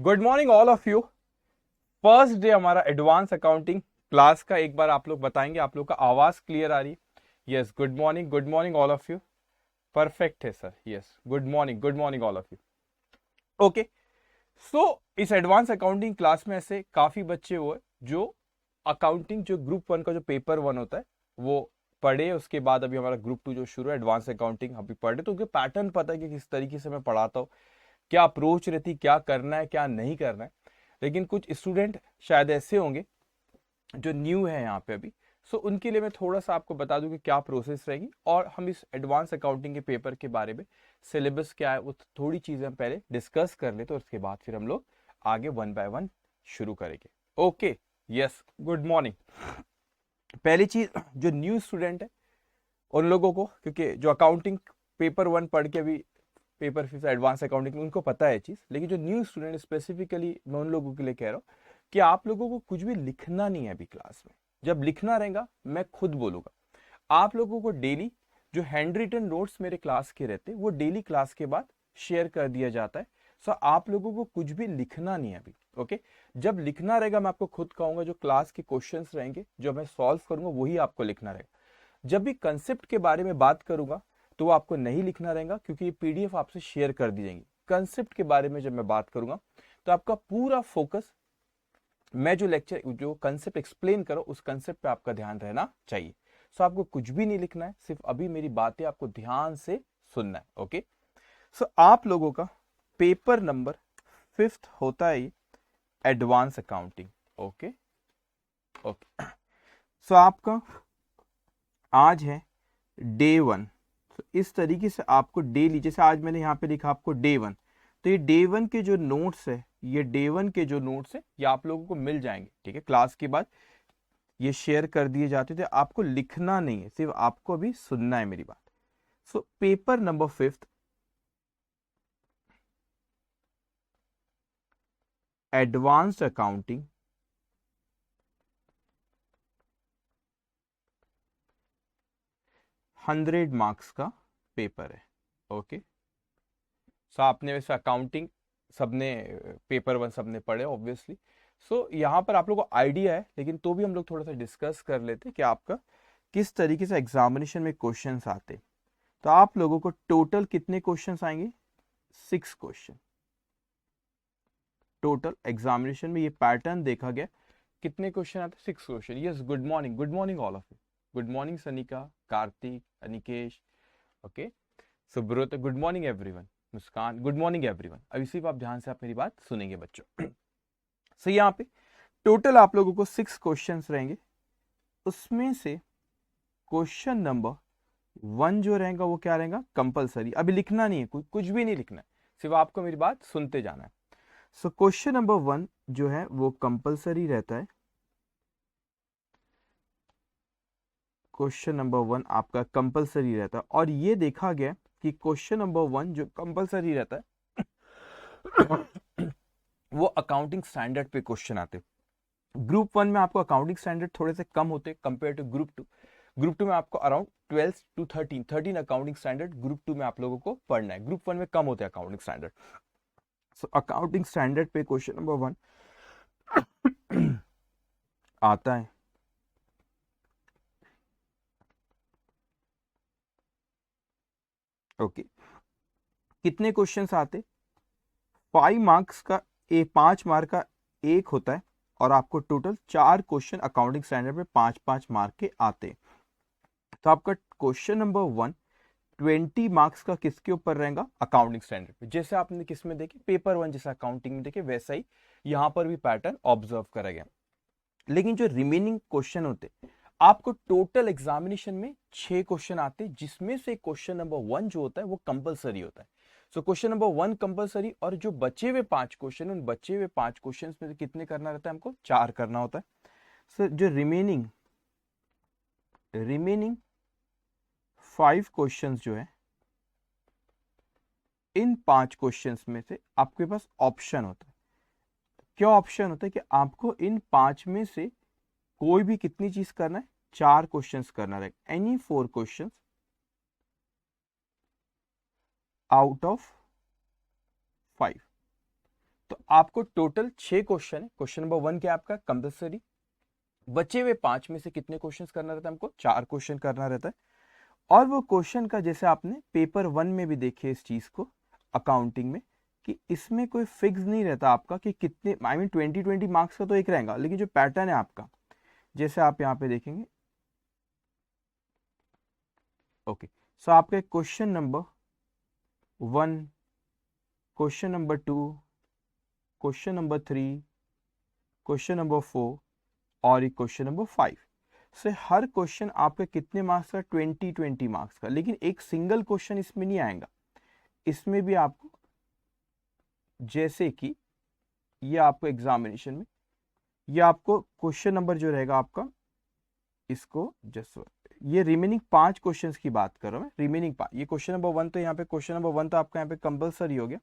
Good morning all of you. First day हमारा advance accounting class का। एक बार आप लोग बताएंगे, आप लोग का आवाज क्लियर आ रही है? Yes, good morning all of you. Perfect है sir. Yes, good morning all of you. Okay, so इस एडवांस अकाउंटिंग क्लास में ऐसे काफी बच्चे हुए जो अकाउंटिंग जो ग्रुप वन का जो पेपर वन होता है वो पढ़े। उसके बाद अभी हमारा ग्रुप टू जो शुरू है एडवांस अकाउंटिंग अभी पढ़े, तो उनके पैटर्न पता है कि किस तरीके से मैं पढ़ाता हूँ, क्या अप्रोच रहती, क्या करना है क्या नहीं करना है। लेकिन कुछ स्टूडेंट शायद ऐसे होंगे जो न्यू है यहाँ पे अभी, सो उनके लिए मैं थोड़ा सा आपको बता दूं कि क्या प्रोसेस रहेगी, और हम इस एडवांस अकाउंटिंग के पेपर के बारे में सिलेबस क्या है वो थोड़ी चीजें हम पहले डिस्कस कर ले, तो उसके बाद फिर हम लोग आगे वन बाय वन शुरू करेंगे। Okay, yes, good morning. पहली चीज, जो न्यू स्टूडेंट है उन लोगों को, क्योंकि जो अकाउंटिंग पेपर वन पढ़ के अभी पेपर फिर एडवांस अकाउंटिंग उनको पता है चीज, लेकिन जो न्यू स्टूडेंट स्पेसिफिकली मैं उन लोगों के लिए कह रहा हूँ कि आप लोगों को कुछ भी लिखना नहीं है अभी क्लास में। जब लिखना रहेगा मैं खुद बोलूंगा। आप लोगों को डेली जो हैंड रिटन नोट्स मेरे क्लास के रहते हैं वो डेली क्लास के बाद शेयर कर दिया जाता है। सो आप लोगों को कुछ भी लिखना नहीं है अभी। ओके, जब लिखना रहेगा मैं आपको खुद कहूंगा, जो क्लास के क्वेश्चंस रहेंगे जो मैं सॉल्व करूंगा वही आपको लिखना रहेगा। जब भी कंसेप्ट के बारे में बात करूंगा तो वो आपको नहीं लिखना रहेगा, क्योंकि ये पीडीएफ आपसे शेयर कर दी जाएंगी। कंसेप्ट के बारे में जब मैं बात करूंगा तो आपका पूरा फोकस, मैं जो लेक्चर जो कंसेप्ट एक्सप्लेन करो उस कंसेप्ट पे आपका ध्यान रहना चाहिए। सो आपको कुछ भी नहीं लिखना है, सिर्फ अभी मेरी बातें आपको ध्यान से सुनना है। ओके, सो आप लोगों का पेपर नंबर 5th होता है एडवांस अकाउंटिंग। ओके ओके, सो आपका आज है डे वन। तो इस तरीके से आपको डेली, जैसे आज मैंने यहाँ पे लिखा आपको डे वन, तो ये डे वन के जो नोट्स है, ये डे वन के जो नोट्स है ये आप लोगों को मिल जाएंगे। ठीक है, क्लास के बाद ये शेयर कर दिए जाते थे। आपको लिखना नहीं है, सिर्फ आपको अभी सुनना है मेरी बात। So paper number 5th advanced accounting, 100 marks का पेपर है। ओके, सो आपने वैसे अकाउंटिंग सबने पेपर वन सबने पढ़े ऑब्वियसली। सो यहाँ पर आप लोगों को आइडिया है, लेकिन तो भी हम लोग थोड़ा सा डिस्कस कर लेते कि आपका किस तरीके से एग्जामिनेशन में क्वेश्चंस आते। तो आप लोगों को टोटल कितने क्वेश्चंस आएंगे? 6 क्वेश्चन टोटल। एग्जामिनेशन में ये पैटर्न देखा गया, कितने क्वेश्चन आते? 6 question. Yes, good morning all of you. Good morning Sanika, Kartik, Anikesh, okay, Subrata, good morning everyone. Muskan, good morning everyone. अभी सिर्फ आप ध्यान से आप मेरी बात सुनेंगे बच्चों। सो यहाँ पे टोटल आप लोगों को 6 क्वेश्चंस रहेंगे। उसमें से क्वेश्चन नंबर 1 जो रहेगा वो क्या रहेगा? कंपलसरी। अभी लिखना नहीं है, कुछ भी नहीं लिखना है, सिर्फ आपको मेरी बात सुनते जाना है। सो क्वेश्चन नंबर 1 जो है वो कंपलसरी रहता है। क्वेश्चन नंबर 1 आपका कंपलसरी रहता है, और ये देखा गया कि क्वेश्चन नंबर 1 जो कंपलसरी रहता है वो अकाउंटिंग स्टैंडर्ड पे क्वेश्चन आते हैं। ग्रुप वन में आपको अकाउंटिंग स्टैंडर्ड थोड़े से कम होते compare to group two. Group two में आपको around 12 to 13 accounting standard group two में आप लोगों को पढ़ना है। ग्रुप वन में कम होते हैं accounting standard. So accounting standard पे क्वेश्चन नंबर 1 आता है। ओके, कितने क्वेश्चंस आते? 5 मार्क्स का, 5 मार्क का एक होता है, और आपको टोटल 4 क्वेश्चन अकाउंटिंग स्टैंडर्ड में 5-5 मार्क के आते हैं। तो आपका क्वेश्चन नंबर 1 20 मार्क्स का किसके ऊपर रहेगा? अकाउंटिंग स्टैंडर्ड पे। जैसे आपने किस में देखे, पेपर वन जैसा अकाउंटिंग में देखे, वैसा ही यहां पर भी पैटर्न ऑब्जर्व करा गया। लेकिन जो रिमेनिंग क्वेश्चन होते, आपको टोटल एग्जामिनेशन में 6 क्वेश्चन आते, जिसमें से क्वेश्चन नंबर 1 जो होता है वो कंपलसरी होता है। सो क्वेश्चन नंबर 1 कंपलसरी, और जो बचे हुए 5 क्वेश्चन, उन बचे हुए 5 क्वेश्चन में से कितने करना रहता है? हमको 4 करना होता है। सो जो रिमेनिंग 5 क्वेश्चंस जो है, इन 5 क्वेश्चंस में से आपके पास ऑप्शन होता है। क्या ऑप्शन होता है? कि आपको इन 5 में से कोई भी कितनी चीज करना है? 4 क्वेश्चंस करना रहेगा। Any 4 questions out of 5। तो आपको टोटल 6 क्वेश्चन है। क्वेश्चन नंबर 1 क्या आपका कंपल्सरी, बचे हुए 5 में से कितने क्वेश्चंस करना रहता है हमको, 4 क्वेश्चन करना रहता है। और वो क्वेश्चन का जैसे आपने पेपर 1 में भी देखे इस चीज को अकाउंटिंग में, कि इसमें कोई फिक्स नहीं रहता आपका कि कितने, आई मीन 20 मार्क्स का तो एक रहेगा, लेकिन जो पैटर्न है आपका, जैसे आप यहाँ पे देखेंगे, ओके, सो आपका question number 1, question number 2, question number 3, question number 4 और एक क्वेश्चन नंबर 5 से हर क्वेश्चन आपका कितने मार्क्स का, 20 मार्क्स का। लेकिन एक सिंगल क्वेश्चन इसमें नहीं आएगा, इसमें भी आपको, जैसे कि ये आपको एग्जामिनेशन में, ये आपको क्वेश्चन नंबर जो रहेगा आपका, इसको जस्ट, ये रिमेनिंग 5 क्वेश्चंस की बात कर रहा हूं मैं, रिमेनिंग 5, ये क्वेश्चन नंबर 1 तो यहाँ पे, क्वेश्चन नंबर 1 तो आपका यहाँ पे कंपलसरी हो गया,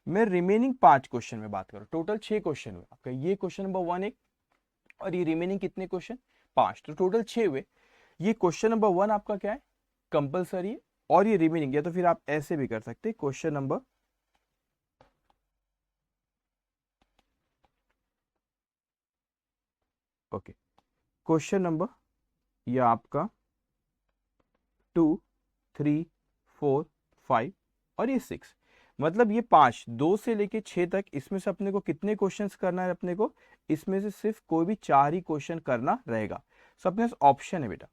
मैं रिमेनिंग 5 क्वेश्चन में बात कर रहा हूँ। टोटल 6 क्वेश्चन हुए आपका, ये क्वेश्चन नंबर 1 एक, और ये रिमेनिंग कितने क्वेश्चन, 5, तो टोटल 6 हुए। ये क्वेश्चन नंबर 1 आपका क्या है, कंपलसरी है, और ये रिमेनिंग, या तो फिर आप ऐसे भी कर सकते, question number, okay, question number ये आपका 2, 3, 4, 5 और ये 6, मतलब ये 5, 2 से लेके 6 तक, इसमें से अपने को कितने क्वेश्चंस करना है, अपने को इसमें से सिर्फ कोई भी 4 ही क्वेश्चन करना रहेगा। सो अपने पास ऑप्शन है बेटा।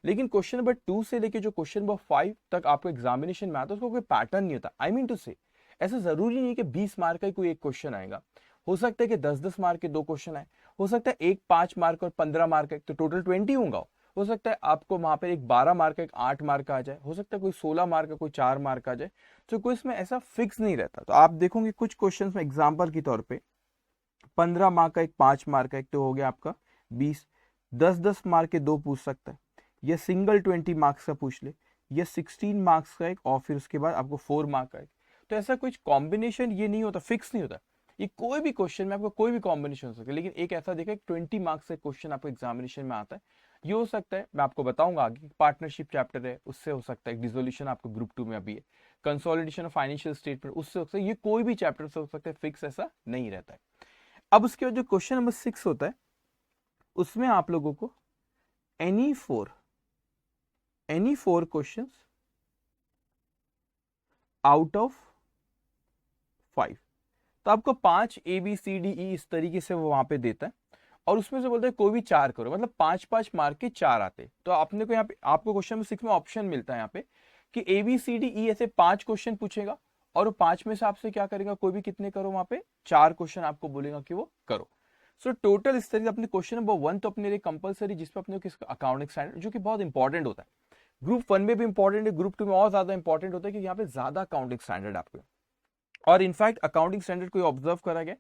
लेकिन क्वेश्चन नंबर 2 से लेके जो क्वेश्चन नंबर 5 तक आपको एग्जामिनेशन में आता है, उसको कोई पैटर्न नहीं होता। आई मीन टू से, ऐसा जरूरी नहीं है कि 20 मार्क का ही कोई एक क्वेश्चन आएगा, हो सकता है कि 10-10 मार्क के 2 क्वेश्चन आए, हो सकता है एक 5 मार्क और 15 मार्क का, तो टोटल 20 होगा। हो सकता है आपको वहां पर एक 12 मार्क का, एक 8 मार्क का आ जाए, हो सकता है कोई 16 मार्क का, कोई 4 मार्क का आ जाए, तो कोई इसमें ऐसा फिक्स नहीं रहता। तो आप देखोगे कुछ क्वेश्चन में एग्जाम्पल के तौर पर 15 मार्क का एक, 5 मार्क का एक, तो हो गया आपका 20, 10-10 मार्क के 2 पूछ सकता है, ये सिंगल 20 मार्क्स का पूछ ले, ये 16 मार्क्स का एक, और फिर उसके बाद आपको 4 मार्क का एक। तो ऐसा कुछ कॉम्बिनेशन ये नहीं होता, फिक्स नहीं होता, ये कोई भी क्वेश्चन में आपको कोई भी कॉम्बिनेशन हो सकता है। लेकिन एक ऐसा देखा, 20 मार्क्स का क्वेश्चन आपको एग्जामिनेशन में आता है, ये हो सकता है, मैं आपको बताऊंगा आगे, पार्टनरशिप चैप्टर है उससे हो सकता है, डिसोल्यूशन आपको ग्रुप 2 में अभी है, कंसोलिडेशन ऑफ फाइनेंशियल स्टेटमेंट उससे हो सकता है, ये कोई भी चैप्टर से हो सकता है, फिक्स ऐसा नहीं रहता है। अब उसके बाद जो क्वेश्चन नंबर 6 होता है, उसमें आप लोगों को any four questions out of 5, तो आपको 5 ABCDE इस तरीके से वो वहां पे देता है, और उसमें से बोलता है कोई भी 4 करो, मतलब 5-5 मार्क के 4 आते। तो आपने को यहाँ पे, आपको क्वेश्चन नंबर 6 में ऑप्शन मिलता है यहाँ पे कि ABCDE ऐसे 5 क्वेश्चन पूछेगा, और वो 5 में से आपसे क्या करेगा, कोई भी कितने करो, वहां पे 4 क्वेश्चन आपको बोलेगा कि वो करो। सो टोटल इस तरीके अपने क्वेश्चन नंबर 1 तो अपने लिए कंपलसरी, जिसमें अपने किस अकाउंटिंग स्टैंडर्ड, जो कि बहुत इंपॉर्टेंट होता है, ग्रुप 1 में भी इंपॉर्टेंट है, ग्रुप 2 में और ज्यादा इंपॉर्टेंट होता है, कि यहाँ पे ज्यादा अकाउंटिंग स्टैंडर्ड आपको, और इनफैक्ट अकाउंटिंग स्टैंडर्ड को ऑब्जर्व करा गया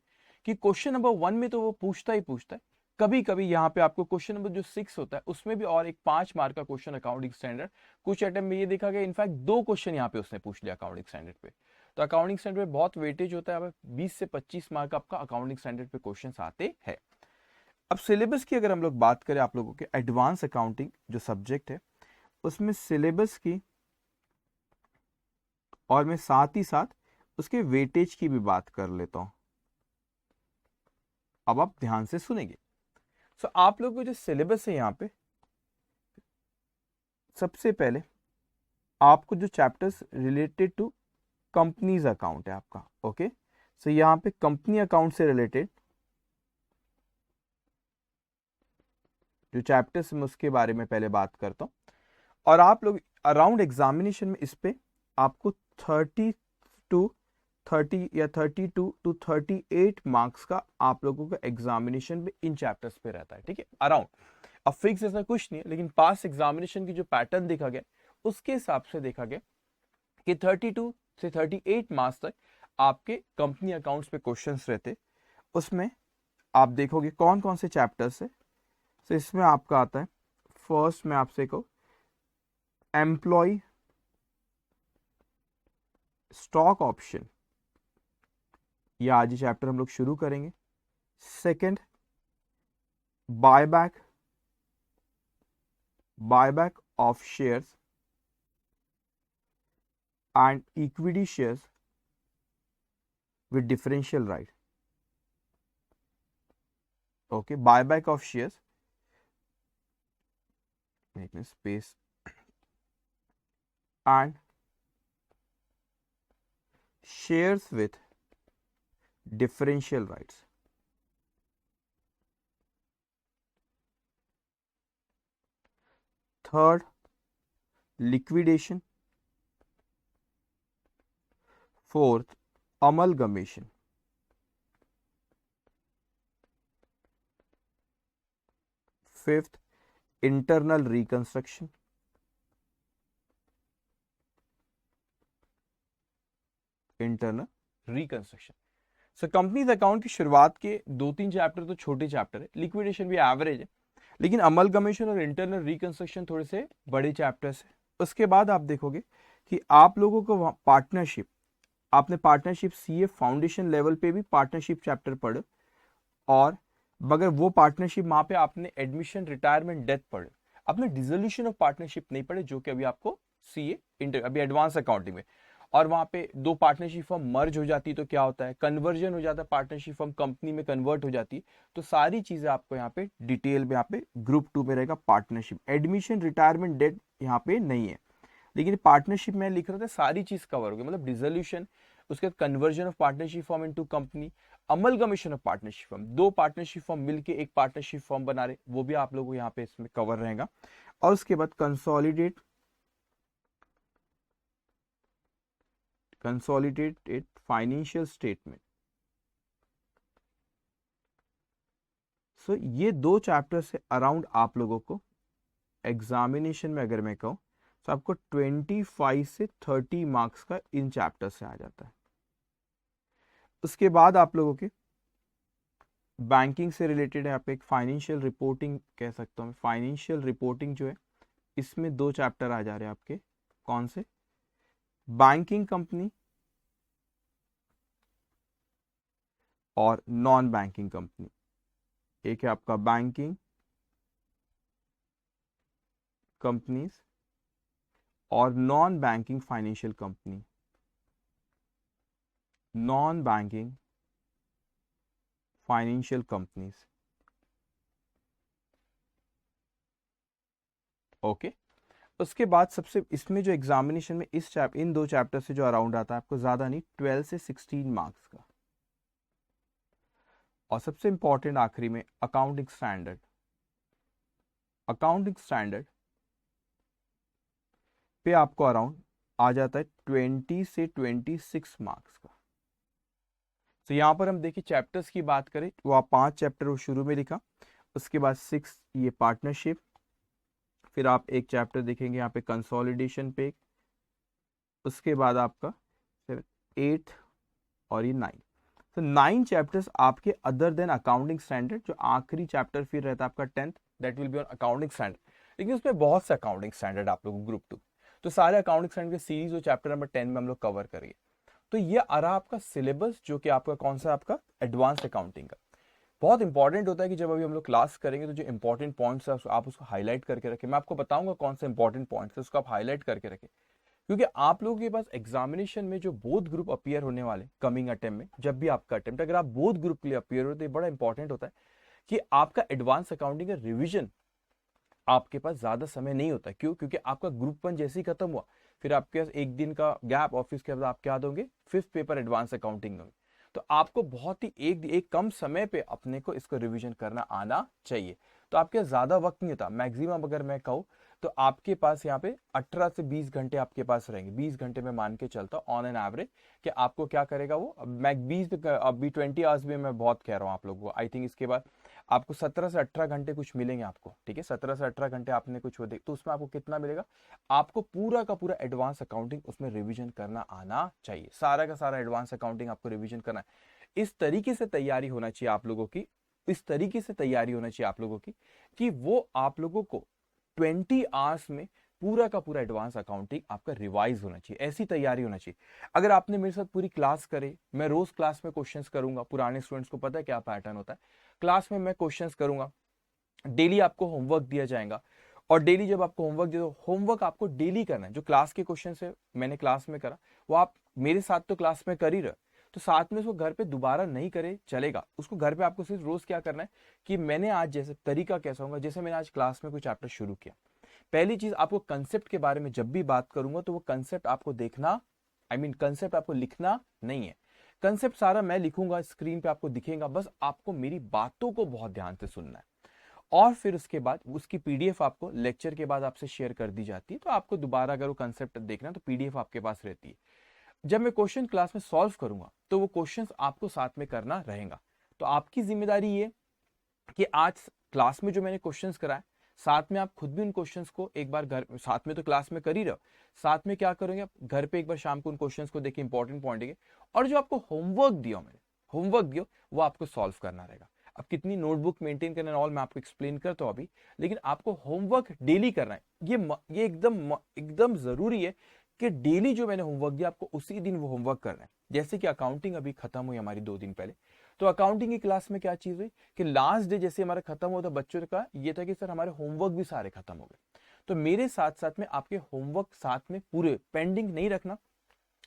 कि क्वेश्चन नंबर 1 में तो वो पूछता ही पूछता है, कभी कभी यहाँ पे आपको क्वेश्चन नंबर जो 6 होता है उसमें भी और एक 5 मार्क का क्वेश्चन अकाउंटिंग स्टैंडर्ड, कुछ अटेम्प्ट में ये देखा गया इनफैक्ट 2 क्वेश्चन यहाँ पे उसने पूछ लिया अकाउंटिंग स्टैंडर्ड पे। तो अकाउंटिंग स्टैंडर्ड पे बहुत वेटेज होता है, 20 से 25 मार्क आपका अकाउंटिंग स्टैंडर्ड पे क्वेश्चन आते हैं। अब सिलेबस की अगर हम लोग बात करें, आप लोगों के एडवांस अकाउंटिंग जो सब्जेक्ट है उसमें सिलेबस की, और मैं साथ ही साथ उसके वेटेज की भी बात कर लेता हूं। अब आप ध्यान से सुनेंगे। सो आप लोगों को जो सिलेबस है यहाँ पे, सबसे पहले आपको जो chapters related to companies account है आपका, ओके, सो यहाँ पे कंपनी अकाउंट से रिलेटेड जो चैप्टर्स मैं उसके बारे में पहले बात करता हूँ। और आप लोग अराउंड एग्जामिनेशन में इस पे आपको 30 या 32 टू 38 मार्क्स का आप लोगों का एग्जामिनेशन में इन चैप्टर्स पे रहता है, ठीक है, अराउंड। अब फिक्स ऐसा कुछ नहीं है, लेकिन पास एग्जामिनेशन की जो पैटर्न देखा गया उसके हिसाब से देखा गया कि 32 से 38 मार्क्स तक आपके कंपनी अकाउंट्स पे क्वेश्चंस रहते। उसमें आप देखोगे कौन कौन से चैप्टर्स है। तो इसमें आपका आता है, फर्स्ट में आपसे को एम्प्लॉय स्टॉक ऑप्शन, ये आज ही चैप्टर हम लोग शुरू करेंगे। Second, buyback of shares and equity shares with differential right. Okay, buyback of shares, make a space, and shares with differential rights. Third, liquidation. Fourth, amalgamation. Fifth, internal reconstruction. Internal reconstruction. So companies account की शुरुआत के 2-3 chapter तो छोटे chapter है, liquidation भी average है, लेकिन amalgamation और इंटरनल रिकंस्ट्रक्शन थोड़े से बड़े चैप्टर्स है. उसके बाद आप देखोगे कि आप लोगों को पार्टनरशिप, आपने पार्टनरशिप सीए फाउंडेशन लेवल पे भी पार्टनरशिप चैप्टर पढ़े, और मगर वो पार्टनरशिप वहां पे आपने एडमिशन, रिटायरमेंट, डेथ पढ़े, आपने डिसोल्यूशन ऑफ पार्टनरशिप नहीं पढ़े, जो कि अभी आपको सीए इंटर अभी एडवांस अकाउंटिंग में. और वहां पे दो पार्टनरशिप फर्म मर्ज हो जाती है तो क्या होता है, कन्वर्जन हो जाता है, पार्टनरशिप फर्म कंपनी में कन्वर्ट हो जाती है. तो सारी चीजें आपको यहाँ पे डिटेल में, यहाँ पे ग्रुप 2 में रहेगा पार्टनरशिप. एडमिशन, रिटायरमेंट, डेथ यहाँ पे नहीं है, लेकिन पार्टनरशिप में लिख रहा था सारी चीज कवर होगी, मतलब डिसोल्यूशन, उसके बाद conversion of partnership firm into company, amalgamation of partnership firm, दो पार्टनरशिप फर्म मिलके एक पार्टनरशिप फर्म बना रहे, वो भी आप लोगों को यहाँ पे इसमें कवर रहेगा. और उसके बाद कंसोलिडेटेड फाइनेंशियल स्टेटमेंट. सो ये दो चैप्टर से अराउंड आप लोगों को एग्जामिनेशन में अगर मैं कहूं तो आपको 25 से 30 मार्क्स का इन चैप्टर से आ जाता है. उसके बाद आप लोगों के बैंकिंग से रिलेटेड है, आप एक फाइनेंशियल रिपोर्टिंग कह सकता हूं. फाइनेंशियल रिपोर्टिंग जो है इसमें दो चैप्टर आ जा रहे हैं आपके. कौन से? बैंकिंग कंपनी और नॉन बैंकिंग कंपनी. एक है आपका बैंकिंग कंपनीज और non banking financial company. Non banking financial companies. Okay. उसके बाद सबसे इसमें जो एग्जामिनेशन में इन दो चैप्टर से जो अराउंड आता है आपको ज्यादा नहीं, 12 से 16 मार्क्स का. और सबसे इंपॉर्टेंट आखिरी में अकाउंटिंग स्टैंडर्ड. अकाउंटिंग स्टैंडर्ड पे आपको अराउंड आ जाता है 20 से 26 मार्क्स का. तो यहां पर हम देखिए चैप्टर्स की बात करें, वो आप 5 चैप्टर वो शुरू में लिखा, उसके बाद 6 ये पार्टनरशिप, फिर आप एक चैप्टर देखेंगे यहाँ पे कंसोलिडेशन पे, उसके बाद आपका 8 और ये 9. तो 9 चैप्टर्स आपके अदर देन अकाउंटिंग स्टैंडर्ड. जो आखिरी चैप्टर फिर रहता है आपका 10th, that will be on accounting standard. लेकिन उसमें बहुत से अकाउंटिंग स्टैंडर्ड आप लोगों को ग्रुप 2, तो सारे अकाउंटिंग स्टैंडर्ड के सीरीज और चैप्टर नंबर 10 में हम लोग कवर करेंगे. तो ये आ रहा आपका सिलेबस, जो कि आपका कौन सा, आपका एडवांस अकाउंटिंग का. बहुत इंपॉर्टेंट होता है कि जब अभी हम लोग क्लास करेंगे तो जो इंपॉर्टेंट पॉइंट्स है आप उसको हाईलाइट करके रखें. मैं आपको बताऊंगा कौन से इंपॉर्टेंट पॉइंट्स है, उसको आप हाईलाइट करके रखें, क्योंकि आप लोगों के पास एग्जामिनेशन में जो बोथ ग्रुप अपीयर होने वाले कमिंग अटेम्प्ट में, जब भी आपका अटेम्प्ट अगर आप बोथ ग्रुप के लिए अपीयर हो तो ये बड़ा इंपॉर्टेंट होता है कि आपका एडवांस अकाउंटिंग का रिविजन आपके पास ज्यादा समय नहीं होता. क्यों? क्योंकि आपका ग्रुप 1 जैसे ही खत्म हुआ फिर आपके पास एक दिन का गैप, ऑफिस के बाद आप क्या दोगे, 5th पेपर एडवांस अकाउंटिंग दोगे. तो आपको बहुत ही एक कम समय पे अपने को इसको रिवीजन करना आना चाहिए. तो आपके ज्यादा वक्त नहीं होता, मैक्सिमम अगर मैं कहूँ तो आपके पास यहाँ पे 18 से 20 घंटे आपके पास रहेंगे. 20 घंटे में मान के चलता हूँ ऑन एन एवरेज कि आपको क्या करेगा वो. मैं 20 अभी 20 आवर्स में मैं बहुत कह रहा हूँ आप लोगों को. आई थिंक इसके बाद आपको 17 से 18 घंटे कुछ मिलेंगे आपको. ठीक है, 17 से 18 घंटे आपने कुछ हो, तो उसमें आपको कितना मिलेगा, आपको पूरा का पूरा एडवांस अकाउंटिंग उसमें रिवीजन करना आना चाहिए. सारा का सारा एडवांस अकाउंटिंग आपको रिवीजन करना है. इस तरीके से तैयारी होना चाहिए आप लोगों की, इस तरीके से तैयारी होना चाहिए आप लोगों की कि वो आप लोगों को 20 आवर्स में पूरा का पूरा एडवांस अकाउंटिंग आपका रिवाइज होना चाहिए. ऐसी तैयारी होना चाहिए. अगर आपने मेरे साथ पूरी क्लास करे, मैं रोज क्लास में क्वेश्चंस करूंगा, पुराने स्टूडेंट्स को पता है क्या पैटर्न होता है, क्लास में मैं क्वेश्चंस करूंगा, डेली आपको होमवर्क दिया जाएगा, और डेली जब आपको होमवर्क दे दो, होमवर्क आपको डेली करना है. जो क्लास के क्वेश्चन है मैंने क्लास में करा, वो आप मेरे साथ तो क्लास में कर ही रहे, तो साथ में उसको घर पे दोबारा नहीं करे चलेगा, उसको घर पे आपको सिर्फ रोज क्या करना है कि मैंने आज जैसे तरीका कैसा होगा, जैसे मैंने आज क्लास में कोई चैप्टर शुरू किया, पहली चीज आपको कंसेप्ट के बारे में जब भी बात करूंगा तो वो कंसेप्ट आपको देखना, कंसेप्ट आपको लिखना नहीं है। कंसेप्ट सारा मैं लिखूंगा, स्क्रीन पे आपको दिखेगा, बस आपको मेरी बातों को बहुत ध्यान से सुनना है। और फिर उसके बाद उसकी पीडीएफ आपको लेक्चर के बाद आपसे शेयर कर दी जाती है, तो आपको दोबारा अगर वो कंसेप्ट देखना तो पीडीएफ आपके पास रहती है। जब मैं क्वेश्चन क्लास में सॉल्व करूंगा तो वो क्वेश्चंस आपको साथ में करना रहेगा। तो आपकी जिम्मेदारी ये कि आज क्लास में जो मैंने क्वेश्चंस कराए, साथ में आप खुद भी उन क्वेश्चंस को एक बार घर साथ में तो क्लास में कर ही रहो, साथ में क्या करोगे आप घर पे एक बार शाम को उन क्वेश्चंस को देखिए, इंपॉर्टेंट पॉइंट है, और जो आपको होमवर्क दिया मैंने, होमवर्क दिया वो आपको सॉल्व करना रहेगा। अब कितनी नोटबुक मेंटेन करना है ऑल मैं आपको एक्सप्लेन करता हूं अभी, लेकिन आपको होमवर्क डेली करना है। ये एकदम जरूरी है कि डेली जो मैंने होमवर्क दिया आपको उसी दिन वो होमवर्क करना है। जैसे कि अकाउंटिंग अभी खत्म हुई हमारी 2 दिन पहले, तो अकाउंटिंग की क्लास में क्या चीज हुई कि लास्ट डे जैसे हमारा खत्म हुआ, तो बच्चों का ये था कि सर हमारे होमवर्क भी सारे खत्म हो गए। तो मेरे साथ साथ में आपके होमवर्क साथ में पूरे पेंडिंग नहीं रखना।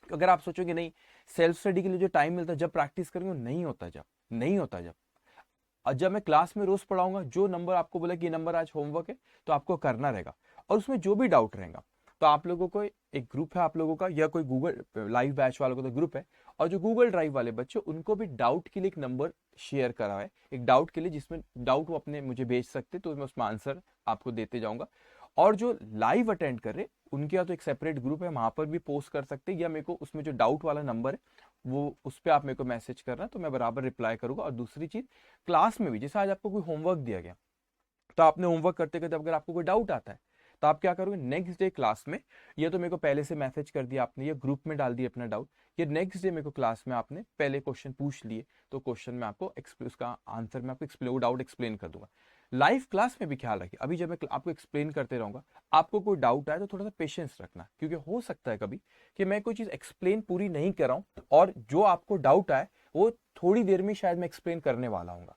अगर आप सोचोगे नहीं सेल्फ स्टडी के लिए जो टाइम मिलता है जब प्रैक्टिस करेंगे, नहीं होता जब, नहीं होता जब। और जब मैं क्लास में रोज पढ़ाऊंगा, जो नंबर आपको बोला कि ये नंबर आज होमवर्क है, तो आपको करना रहेगा। और उसमें जो भी डाउट रहेगा तो आप लोगों को एक ग्रुप है आप लोगों का, या कोई गूगल लाइव बैच वालों का तो ग्रुप है, और जो गूगल ड्राइव वाले बच्चे उनको भी डाउट के लिए एक नंबर शेयर करा है, एक डाउट के लिए, जिसमें डाउट वो अपने मुझे भेज सकते, तो मैं उसमें आंसर आपको देते जाऊंगा। और जो लाइव अटेंड कर रहे उनके यहाँ तो एक सेपरेट ग्रुप है, वहां पर भी पोस्ट कर सकते हैं, या मेरे को उसमें जो डाउट वाला नंबर है वो उस पर आप मेरे को मैसेज करना, तो मैं बराबर रिप्लाई करूंगा। और दूसरी चीज, क्लास में भी जैसे आज आपको कोई होमवर्क दिया गया, तो आपने होमवर्क करते करते अगर आपको कोई डाउट आता है तो आप क्या करोगे, नेक्स्ट डे क्लास में, ये तो मेरे को पहले से मैसेज कर दिया आपने, ये ग्रुप में डाल दिया अपना डाउट, ये नेक्स्ट डे मेरे को क्लास में आपने पहले क्वेश्चन पूछ लिए, तो क्वेश्चन में आपको उसका आंसर में आपको डाउट एक्सप्लेन कर दूंगा। लाइव क्लास में भी ख्याल रखिए, अभी जब मैं आपको एक्सप्लेन करते रहूंगा, आपको कोई डाउट आए तो थोड़ा सा पेशेंस रखना, क्योंकि हो सकता है कभी कि मैं कोई चीज एक्सप्लेन पूरी नहीं कर रहा हूं, और जो आपको डाउट आए वो थोड़ी देर में शायद मैं एक्सप्लेन करने वाला हूँ।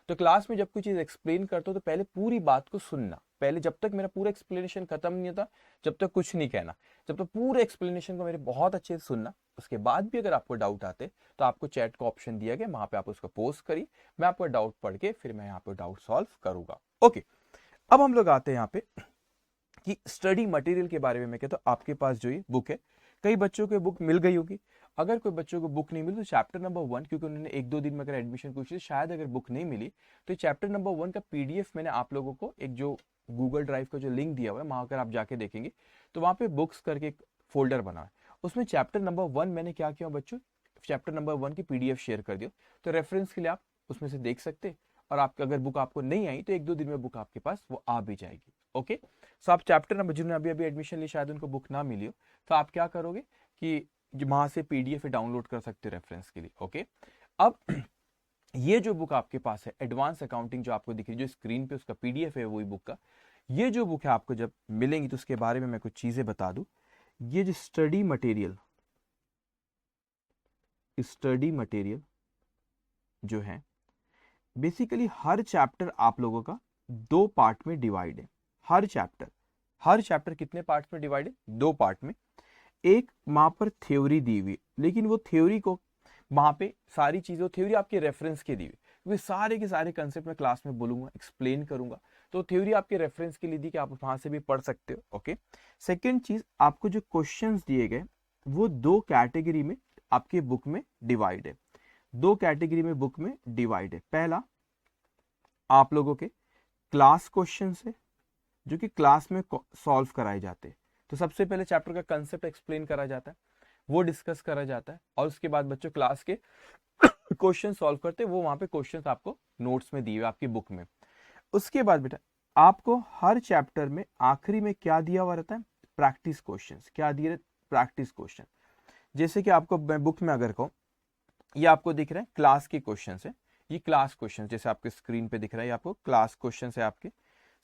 तो क्लास में जब कोई चीज एक्सप्लेन करता हो तो पहले पूरी बात को सुनना, पहले जब तक मेरा पूरा एक्सप्लेनेशन खत्म नहीं होता जब तक कुछ नहीं कहना, जब तक पूरे एक्सप्लेनेशन को मेरे बहुत अच्छे से सुनना। उसके बाद भी अगर आपको डाउट आते तो आपको चैट का ऑप्शन दिया गया, वहां पे आप उसको पोस्ट करिए, मैं आपको डाउट पढ़ के फिर मैं यहाँ पे डाउट सॉल्व करूंगा। ओके, अब हम लोग आते हैं यहाँ पे कि स्टडी मटेरियल के बारे में। मैं कहता हूँ आपके पास जो ये बुक है, कई बच्चों को बुक मिल गई होगी, अगर कोई बच्चों को बुक नहीं मिली तो चैप्टर नंबर 1, क्योंकि उन्होंने 1-2 दिन में अगर एडमिशन पूछी, शायद अगर बुक नहीं मिली तो चैप्टर नंबर 1 का पीडीएफ मैंने आप लोगों को एक जो गूगल ड्राइव का जो लिंक दिया हुआ है, वहां अगर आप जाके देखेंगे तो वहां पे बुक्स करके एक फोल्डर बना है, उसमें चैप्टर नंबर 1 मैंने क्या किया बच्चों, चैप्टर नंबर 1 की पीडीएफ शेयर कर दिया, तो रेफरेंस के लिए आप उसमें से देख सकते। और आप अगर बुक आपको नहीं आई तो 1-2 दिन में बुक आपके पास वो आ भी जाएगी। ओके, सो आप चैप्टर नंबर, जिन्होंने अभी अभी एडमिशन ली शायद उनको बुक ना मिली हो, तो आप क्या करोगे कि वहां से पीडीएफ डाउनलोड कर सकते हो रेफरेंस के लिए। ओके, अब ये जो बुक आपके पास है एडवांस अकाउंटिंग जो आपको दिख रही है, जो स्क्रीन पे उसका पीडीएफ है वही बुक का, ये जो बुक है आपको जब मिलेंगी तो उसके बारे में मैं कुछ चीजें बता दूं। ये जो स्टडी मटेरियल जो है, बेसिकली हर चैप्टर आप लोगों का 2 पार्ट में डिवाइड है। हर चैप्टर कितने पार्ट में डिवाइड है, 2 पार्ट में। एक वहां पर थ्योरी दी हुई, लेकिन वो थ्योरी को वहां पे सारी चीजें थ्योरी आपके रेफरेंस के दी हुई, क्योंकि सारे के सारे कंसेप्ट मैं क्लास में बोलूंगा, एक्सप्लेन करूंगा, तो थ्योरी आपके रेफरेंस के लिए दी कि आप वहां से भी पढ़ सकते हो। ओके, सेकंड चीज, आपको जो क्वेश्चंस दिए गए वो 2 कैटेगरी में आपके बुक में डिवाइड है, 2 कैटेगरी में बुक में डिवाइड है। पहला आप लोगों के क्लास क्वेश्चन है जो कि क्लास में सॉल्व कराए जाते हैं, तो सबसे पहले चैप्टर का कंसेप्ट एक्सप्लेन करा जाता है, वो डिस्कस करा जाता है, और उसके बाद बच्चों क्लास के क्वेश्चन सॉल्व करते हैं, वो वहां पे क्वेश्चंस आपको नोट्स में दिए हुए आपकी बुक में। उसके बाद बेटा आपको हर चैप्टर में आखिरी में क्या दिया हुआ रहता है, प्रैक्टिस क्वेश्चंस। क्या दिए रहते, प्रैक्टिस क्वेश्चन। जैसे कि आपको बुक में अगर कहूं, ये आपको दिख रहा है क्लास के क्वेश्चन है, ये क्लास क्वेश्चन जैसे आपके स्क्रीन पे दिख रहा है, आपको क्लास क्वेश्चन है आपके,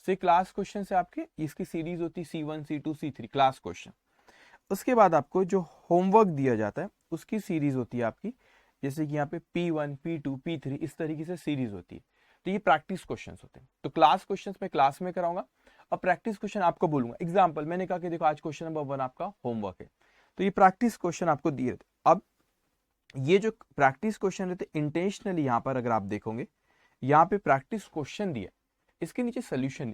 तो क्लास क्वेश्चन से आपके इसकी सीरीज होती है C1 C2 C3 class question. उसके बाद आपको जो होमवर्क दिया जाता है उसकी सीरीज होती है आपकी, जैसे कि यहाँ पे P1 P2 P3 इस तरीके से सीरीज होती है, तो ये प्रैक्टिस क्वेश्चंस होते हैं। तो क्लास क्वेश्चंस मैं क्लास में कराऊंगा और प्रैक्टिस क्वेश्चन आपको बोलूंगा। एग्जांपल मैंने कहा कि देखो आज क्वेश्चन नंबर 1 आपका होमवर्क है, तो ये प्रैक्टिस क्वेश्चन आपको दिए थे। अब ये जो प्रैक्टिस क्वेश्चन रहते इंटेंशनली, यहाँ पर अगर आप देखोगे यहाँ पे प्रैक्टिस क्वेश्चन दिया, इसके नीचे सोल्यूशन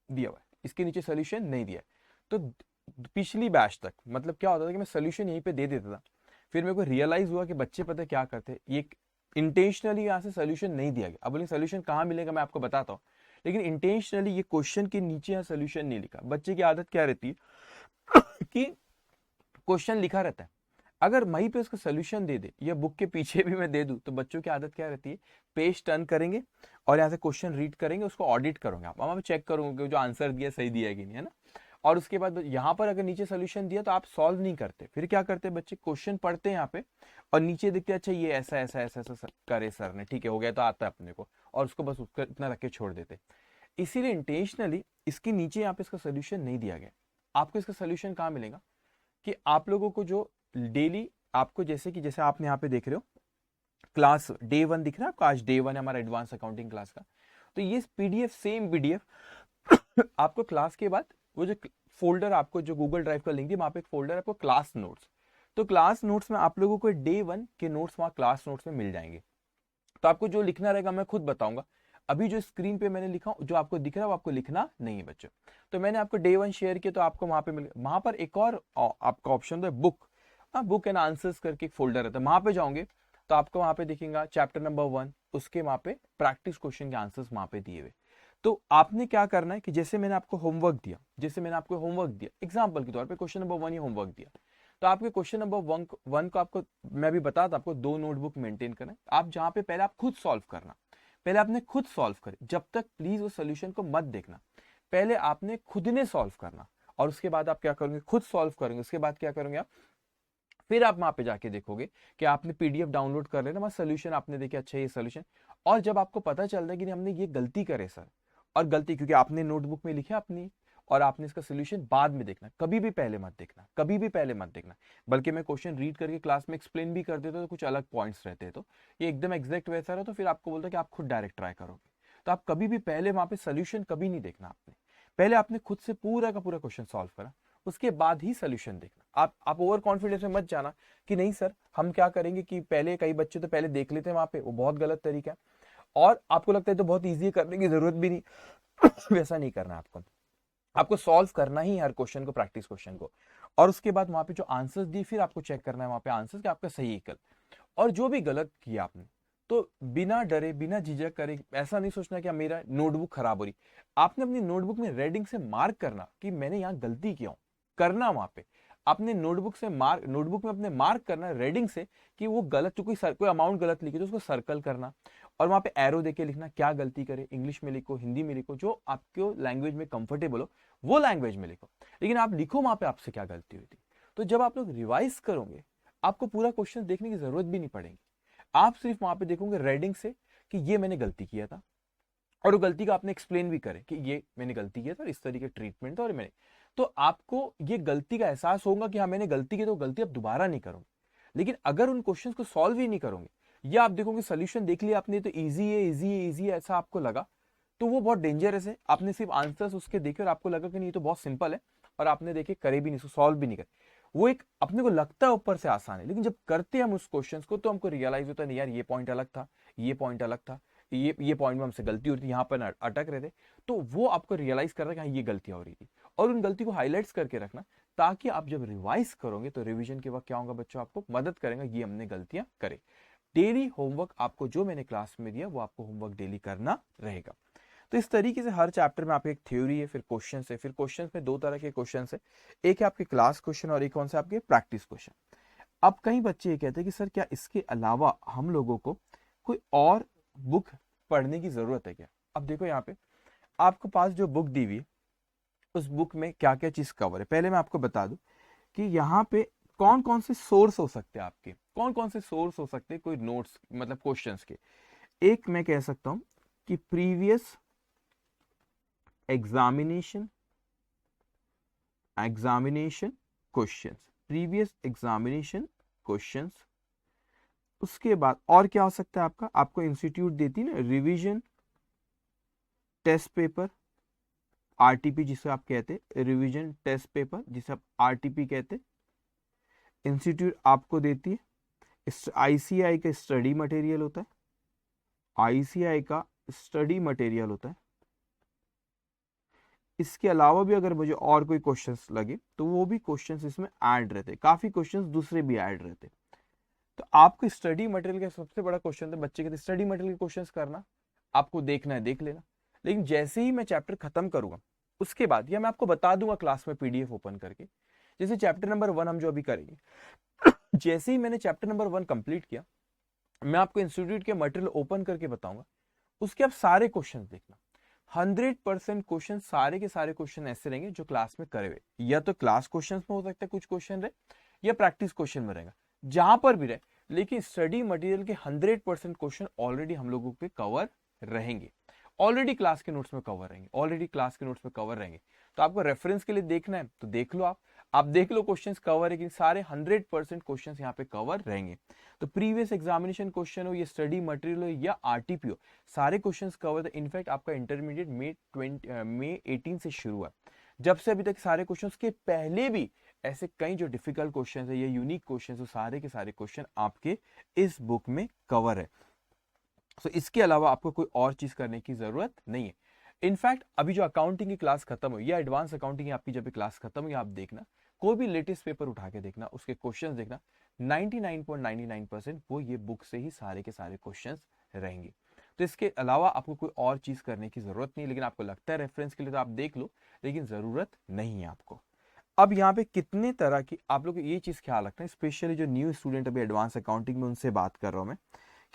दिया हुआ है, इसके नीचे सोल्यूशन नहीं दिया है। तो पिछली बैच तक मतलब क्या होता था कि मैं सोल्यूशन यहीं पे दे देता था, फिर मेरे को रियलाइज हुआ कि बच्चे पता है क्या करते हैं, ये इंटेंशनली यहाँ से सोल्यूशन नहीं दिया गया। अब बोले सोल्यूशन कहाँ मिलेगा, मैं आपको बताता हूँ, लेकिन इंटेंशनली ये क्वेश्चन के नीचे यहाँ सोल्यूशन नहीं लिखा। बच्चे की आदत क्या रहती है कि क्वेश्चन लिखा रहता है, अगर वहीं पे उसका सोल्यूशन दे दे या बुक के पीछे भी मैं दे दूं, तो बच्चों की आदत क्या रहती है, पेज टर्न करेंगे और यहाँ से क्वेश्चन रीड करेंगे, उसको ऑडिट करोगे आप, वहां पे चेक करोगे जो आंसर दिया सही दिया है कि नहीं, है ना। और उसके बाद यहाँ पर अगर नीचे सोल्यूशन दिया तो आप सॉल्व नहीं करते, फिर क्या करते हैं बच्चे, क्वेश्चन पढ़ते हैं यहाँ पे और नीचे देखते हैं अच्छा ये ऐसा ऐसा ऐसा ऐसा करे सर ने, ठीक है हो गया तो आता है अपने को, और उसको बस उसका इतना रख के छोड़ देते। इसीलिए इंटेंशनली इसके नीचे यहाँ पे इसका सोल्यूशन नहीं दिया गया। आपको इसका सोल्यूशन कहाँ मिलेगा कि आप लोगों को जो डेली आपको जैसे आपने यहाँ पे देख रहे हो क्लास डे 1 दिख रहा है आपको, आज डे 1 है हमारा एडवांस अकाउंटिंग क्लास का। तो ये पीडीएफ सेम पीडीएफ आपको क्लास के बाद वो जो फोल्डर आपको जो गूगल ड्राइव का लिंक है वहां पे एक फोल्डर है आपको क्लास नोट्स, तो क्लास नोट्स में आप लोगों को डे 1 के नोट्स वहां क्लास नोट्स में मिल जाएंगे। तो आपको जो लिखना रहेगा मैं खुद बताऊंगा, अभी जो स्क्रीन पे मैंने लिखा जो आपको दिख रहा है वो आपको लिखना नहीं है बच्चों। तो मैंने आपको डे 1 शेयर किया, तो आपको वहां पे मिल, वहां पर एक और आपका ऑप्शन है बुक, बुक एंड आंसर्स करके एक फोल्डर रहता है, वहां पे जाओगे तो आपको वहां पे दिखेगा चैप्टर नंबर 1, उसके वहां पे प्रैक्टिस क्वेश्चन के आंसर्स वहां पे दिए हुए। तो आपने क्या करना है कि जैसे मैंने आपको होमवर्क दिया, एग्जाम्पल के तौर पे क्वेश्चन नंबर 1 ही होमवर्क दिया, तो आपके क्वेश्चन नंबर 1 को आपको मैं भी बताता आपको 2 नोटबुक मेंटेन करना है, आप जहां पे पहले आप खुद सॉल्व करना, पहले आपने खुद सॉल्व करे, जब तक प्लीज वो सोल्यूशन को मत देखना, पहले आपने खुद ने सॉल्व करना, और उसके बाद आप क्या करोगे, खुद सॉल्व करेंगे, उसके बाद क्या करोगे आप, फिर आप वहां पे जाके देखोगे कि आपने पीडीएफ डाउनलोड कर लेना, वहां सोल्यूशन आपने देखे, अच्छा ये सोल्यूशन, और जब आपको पता चलता है कि हमने ये गलती करे सर, और गलती क्योंकि आपने नोटबुक में लिखा अपनी, और आपने इसका सोल्यूशन बाद में देखना, कभी भी पहले मत देखना, कभी भी पहले मत देखना। बल्कि मैं क्वेश्चन रीड करके क्लास में एक्सप्लेन भी कर देता तो कुछ अलग पॉइंट्स रहते, तो ये एकदम एग्जैक्ट वैसा रहा तो फिर आपको बोलता कि आप खुद डायरेक्ट ट्राई करोगे। तो आप कभी भी पहले वहां पे सोल्यूशन कभी नहीं देखना आपने, पहले आपने खुद से पूरा का पूरा क्वेश्चन सॉल्व करा, उसके बाद ही सोल्यूशन देखना। आप ओवर कॉन्फिडेंस में मत जाना कि नहीं सर हम क्या करेंगे कि पहले, कई बच्चे तो पहले देख लेते हैं वहां पे, वो बहुत गलत तरीका है, और आपको लगता है तो बहुत इजी करने की जरूरत भी नहीं वैसा नहीं करना आपको, आपको सॉल्व करना ही हर क्वेश्चन को, प्रैक्टिस क्वेश्चन को, और उसके बाद वहां पे जो आंसर्स दी फिर आपको चेक करना है वहां पे आंसर्स कि आपका सही है कल, और जो भी गलत किया आपने तो बिना डरे बिना झिझक करे, ऐसा नहीं सोचना कि मेरा नोटबुक खराब हो रही, आपने अपनी नोटबुक में रेडिंग से मार्क करना कि मैंने यहाँ गलती किया हूं, करना वहां पे आपने नोटबुक में अपने मार्क करना रेडिंग से कि वो गलत, जो कोई अमाउंट गलत लिखी तो उसको सर्कल करना, और वहां पे एरो देके लिखना क्या गलती करे, इंग्लिश में लिखो, हिंदी में लिखो, जो आपको लैंग्वेज में कंफर्टेबल हो वो लैंग्वेज में लिखो, लेकिन आप लिखो वहां पे आपसे क्या गलती हुई थी। तो जब आप लोग रिवाइज करोगे आपको पूरा क्वेश्चन देखने की जरूरत भी नहीं पड़ेगी, आप सिर्फ वहां पे देखोगे रेडिंग से कि ये मैंने गलती किया था, और वो गलती का आपने एक्सप्लेन भी करे कि ये मैंने गलती किया था, इस तरीके ट्रीटमेंट था, और मैंने, तो आपको ये गलती का एहसास होगा कि हाँ मैंने गलती की, तो गलती अब दोबारा नहीं करूंगी। लेकिन अगर उन क्वेश्चंस को सॉल्व ही नहीं करोगे, या आप देखोगे सोल्यूशन देख लिया आपने तो इजी है इजी है इजी है ऐसा आपको लगा, तो वो बहुत डेंजरस है। आपने सिर्फ आंसर्स उसके देखे और आपको लगा कि नहीं तो बहुत सिंपल है, और आपने देखे करे भी नहीं, सॉल्व भी नहीं करे, वो एक अपने को लगता है ऊपर से आसान है, लेकिन जब करते हैं हम उस क्वेश्चंस को तो हमको रियलाइज होता है नहीं यार ये पॉइंट अलग था, ये पॉइंट अलग था, ये पॉइंट में हमसे गलती होती थी, यहाँ पर अटक रहे थे, तो वो आपको रियलाइज कर रहा है कि हाँ ये गलतियां हो रही थी, और उन गलती को हाईलाइट्स करके रखना, ताकि आप जब रिवाइज करोगे तो रिवीजन के वक्त क्या होगा बच्चों, आपको मदद करेगा ये हमने गलतियां करे। डेली होमवर्क आपको जो मैंने क्लास में दिया वो आपको होमवर्क डेली करना रहेगा। तो इस तरीके से हर चैप्टर में आपकी एक थ्योरी है, फिर क्वेश्चन है, फिर क्वेश्चन में 2 तरह के क्वेश्चन है, एक है आपके क्लास क्वेश्चन और एक कौन सा आपके प्रैक्टिस क्वेश्चन। अब कई बच्चे ये कहते हैं कि सर क्या इसके अलावा हम लोगों को कोई और बुक पढ़ने की जरूरत है क्या। अब देखो यहाँ पे आपके पास जो बुक दी हुई है उस बुक में क्या क्या चीज कवर है, पहले मैं आपको बता दूं कि यहाँ पे कौन कौन से सोर्स हो सकते हैं आपके, कौन कौन से सोर्स हो सकते हैं कोई नोट्स मतलब क्वेश्चंस के। एक मैं कह सकता हूं कि previous examination questions, previous examination questions, उसके बाद और क्या हो सकता है आपका, आपको इंस्टीट्यूट देती है ना रिवीजन टेस्ट पेपर, आरटीपी जिसे आप कहते हैं, रिवीजन टेस्ट पेपर जिसे आप आरटीपी कहते हैं, इंस्टीट्यूट आपको देती है। आईसीआई का स्टडी मटेरियल होता है, आईसीआई का स्टडी मटेरियल होता है। इसके अलावा भी अगर मुझे और कोई क्वेश्चंस लगे तो वो भी क्वेश्चंस इसमें ऐड रहते, काफी क्वेश्चंस दूसरे भी ऐड रहते। तो आपको स्टडी मटेरियल का सबसे बड़ा क्वेश्चन है बच्चे के स्टडी मटेरियल के क्वेश्चंस करना, आपको देखना है देख लेना, लेकिन जैसे ही मैं चैप्टर खत्म करूंगा उसके बाद या मैं आपको बता दूंगा क्लास में पीडीएफ ओपन करके, जैसे चैप्टर नंबर 1 हम जो अभी करेंगे, जैसे ही मैंने चैप्टर नंबर 1 कंप्लीट किया मैं आपको इंस्टीट्यूट के मटेरियल ओपन करके बताऊंगा, उसके आप सारे क्वेश्चन देखना। 100% क्वेश्चन, सारे के सारे क्वेश्चन ऐसे रहेंगे जो क्लास में करे हुए, या तो क्लास क्वेश्चन में हो सकता है कुछ क्वेश्चन रहे, या प्रैक्टिस क्वेश्चन में रहेगा, जहां पर भी रहे, लेकिन स्टडी मटेरियल के 100% क्वेश्चन ऑलरेडी हम लोगों पे कवर रहेंगे, ऑलरेडी क्लास के नोट्स में कवर रहेंगे, ऑलरेडी क्लास के नोट्स में कवर रहेंगे। तो आपको रेफरेंस के लिए देखना है तो देख लो, आप देख लो क्वेश्चंस कवर है कि सारे 100% क्वेश्चंस यहाँ पे कवर रहेंगे। तो प्रीवियस एग्जामिनेशन क्वेश्चन हो, ये स्टडी मटेरियल हो, या आरटीपी हो, सारे क्वेश्चंस कवर थे। इनफैक्ट आपका इंटरमीडिएट मई 18 से शुरू है, जब से अभी तक सारे क्वेश्चंस के पहले भी ऐसे कई जो डिफिकल्ट क्वेश्चन है या यूनिक क्वेश्चन है, सारे के सारे क्वेश्चन आपके इस बुक में कवर है। तो इसके अलावा आपको कोई और चीज करने की जरूरत नहीं है। इनफैक्ट अभी जो अकाउंटिंग की क्लास खत्म हुई या एडवांस अकाउंटिंग की आपकी जब भी क्लास खत्म हुई, आप देखना कोई भी लेटेस्ट पेपर उठा के देखना, उसके क्वेश्चंस देखना, 99.99% वो ये बुक से ही सारे के सारे क्वेश्चंस रहेंगे। तो इसके अलावा आपको कोई और चीज करने की जरूरत नहीं, लेकिन आपको लगता है रेफरेंस के लिए तो आप देख लो, लेकिन जरूरत नहीं है आपको। अब यहाँ पे कितने तरह की आप लोग ये चीज ख्याल रखना है, स्पेशली जो न्यू स्टूडेंट अभी एडवांस अकाउंटिंग में उनसे बात कर रहा हूं मैं,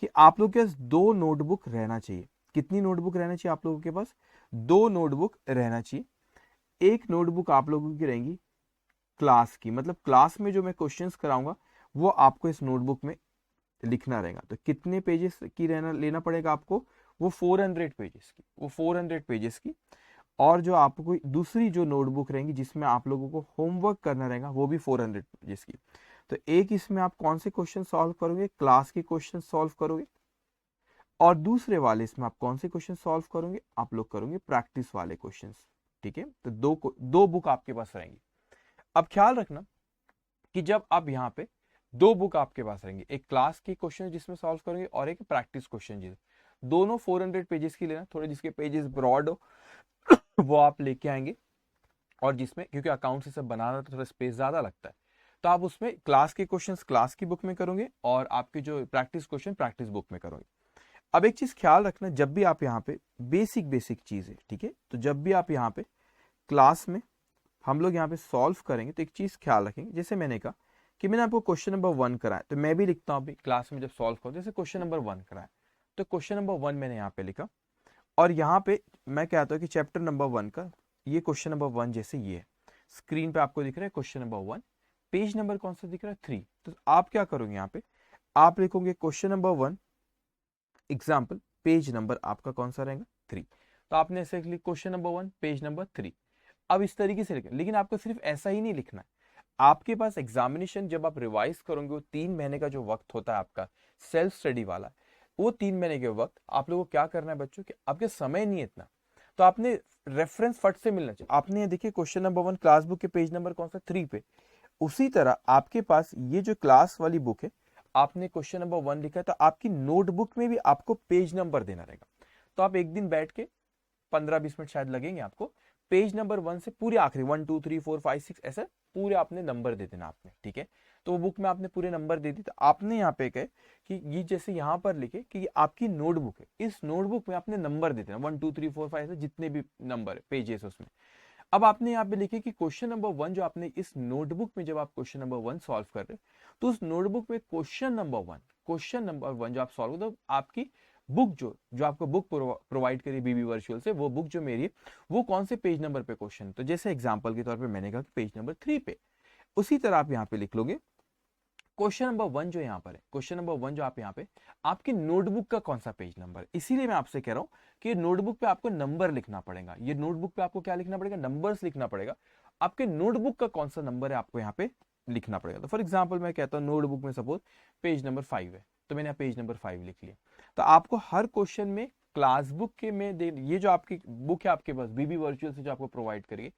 कि आप लोग के पास 2 नोटबुक रहना चाहिए। कितनी नोटबुक रहना चाहिए आप लोगों के पास? 2 नोटबुक रहना चाहिए। एक नोटबुक आप लोगों की रहेंगी क्लास की, मतलब क्लास में जो मैं क्वेश्चंस कराऊंगा वो आपको इस नोटबुक में लिखना रहेगा। तो कितने पेजेस की लेना पड़ेगा आपको? वो 400 पेजेस की, वो 400 पेजेस की। और जो आपको दूसरी जो नोटबुक रहेंगी जिसमें आप लोगों को होमवर्क करना रहेगा वो भी 400 पेजेस की। तो एक इसमें आप कौन से क्वेश्चन सॉल्व करोगे? क्लास के क्वेश्चन सॉल्व करोगे। और दूसरे वाले इसमें आप कौन से क्वेश्चन सॉल्व करोगे? आप लोग करोगे प्रैक्टिस वाले क्वेश्चंस। ठीक है, तो दो बुक आपके पास रहेंगी। अब ख्याल रखना कि जब आप यहाँ पे 2 बुक आपके पास रहेंगे, एक क्लास के क्वेश्चन जिसमें सॉल्व करोगे और एक प्रैक्टिस क्वेश्चन जिसमें, दोनों 400 पेजेस की लेना। थोड़े जिसके पेजेस ब्रॉड हो वो आप लेके आएंगे, और जिसमें क्योंकि अकाउंट से सब बनाना तो थोड़ा स्पेस ज्यादा लगता है, तो आप उसमें क्लास के क्वेश्चंस क्लास की बुक में करोगे और आपके जो प्रैक्टिस क्वेश्चन प्रैक्टिस बुक में करोगे। अब एक चीज ख्याल रखना, जब भी आप यहाँ पे बेसिक चीज है, ठीक है, तो जब भी आप यहाँ पे क्लास में हम लोग यहाँ पे सॉल्व करेंगे तो एक चीज ख्याल रखेंगे, जैसे मैंने कहा कि मैंने आपको क्वेश्चन नंबर 1 कराया, तो मैं भी लिखता हूँ अभी क्लास में जब सॉल्व करो, जैसे क्वेश्चन नंबर 1 कराया तो क्वेश्चन नंबर 1 मैंने यहाँ पे लिखा, और यहाँ पे मैं कहता हूँ कि चैप्टर नंबर 1 का ये क्वेश्चन नंबर 1 जैसे ये है, स्क्रीन पे आपको दिख रहा है क्वेश्चन नंबर 1, पेज नंबर कौन सा दिख रहा है? 3। तो आप क्या करोगे यहाँ पे, आप लिखोगे question number 1 example, page number आपका कौन सा रहेगा? 3। तो आपने ऐसे लिख क्वेश्चन नंबर 1 पेज नंबर 3। अब इस तरीके से लिखें, लेकिन आपको सिर्फ ऐसा ही नहीं लिखना है, आपके पास एग्जामिनेशन जब आप रिवाइज करोगे, वो 3 महीने का जो वक्त होता है आपका सेल्फ स्टडी वाला, वो 3 महीने के वक्त आप लोगों को क्या करना है बच्चों, कि आपके समय नहीं है इतना, तो आपने रेफरेंस फट से मिलना चाहिए। आपने देखिए क्वेश्चन नंबर 1 क्लास बुक के पेज नंबर कौन सा? 3 पे। उसी तरह आपके पास ये जो क्लास वाली बुक है, आपने क्वेश्चन नंबर 1 लिखा है, तो आपकी नोटबुक में भी आपको पेज नंबर देना रहेगा। तो आप एक दिन बैठ के 15-20 मिनट शायद लगेंगे आपको, पेज नंबर 1 से पूरे आखिरी 1 2 3 4 5 6 ऐसे पूरे आपने नंबर दे देना आपने, ठीक है। तो वो बुक में आपने पूरे नंबर दे दी, तो आपने यहाँ पे कहे कि ये जैसे यहाँ पर लिखे कि ये आपकी नोटबुक है, इस नोटबुक में आपने नंबर दे देना 1 2 3 4 5 जितने भी नंबर पेजेस उसमें। अब आपने यहाँ पे लिखे कि क्वेश्चन नंबर 1 जो आपने इस नोटबुक में जब आप क्वेश्चन नंबर 1 सॉल्व कर रहे हो, तो उस नोटबुक में क्वेश्चन नंबर 1 जो आप सॉल्व तो आपकी बुक जो आपको बुक प्रोवाइड करी बीबी वर्चुअल से, वो बुक जो मेरी है वो कौन से पेज नंबर पे क्वेश्चन, तो जैसे एग्जांपल के तौर पे मैंने कहा कि पेज नंबर 3 पे, उसी तरह आप यहाँ पे लिख लोगे क्वेश्चन नंबर 1 जो यहाँ पर है, क्वेश्चन नंबर 1 जो आप यहाँ पे आपकी नोटबुक का कौन सा पेज नंबर है। इसीलिए मैं आपसे कह रहा हूँ कि नोटबुक पे आपको नंबर लिखना पड़ेगा, ये नोटबुक पे आपको क्या लिखना पड़ेगा? नंबर्स लिखना पड़ेगा। आपके नोटबुक का कौन सा नंबर है आपको यहाँ पे लिखना पड़ेगा। तो फॉर एग्जाम्पल मैं कहता हूँ नोटबुक में सपोज पेज नंबर 5 है, तो मैंने पेज नंबर 5 लिख लिया। तो आपको हर क्वेश्चन में क्लास बुक के में ये जो आपकी बुक है आपके पास बीबी वर्चुअल से जो आपको प्रोवाइड करिए,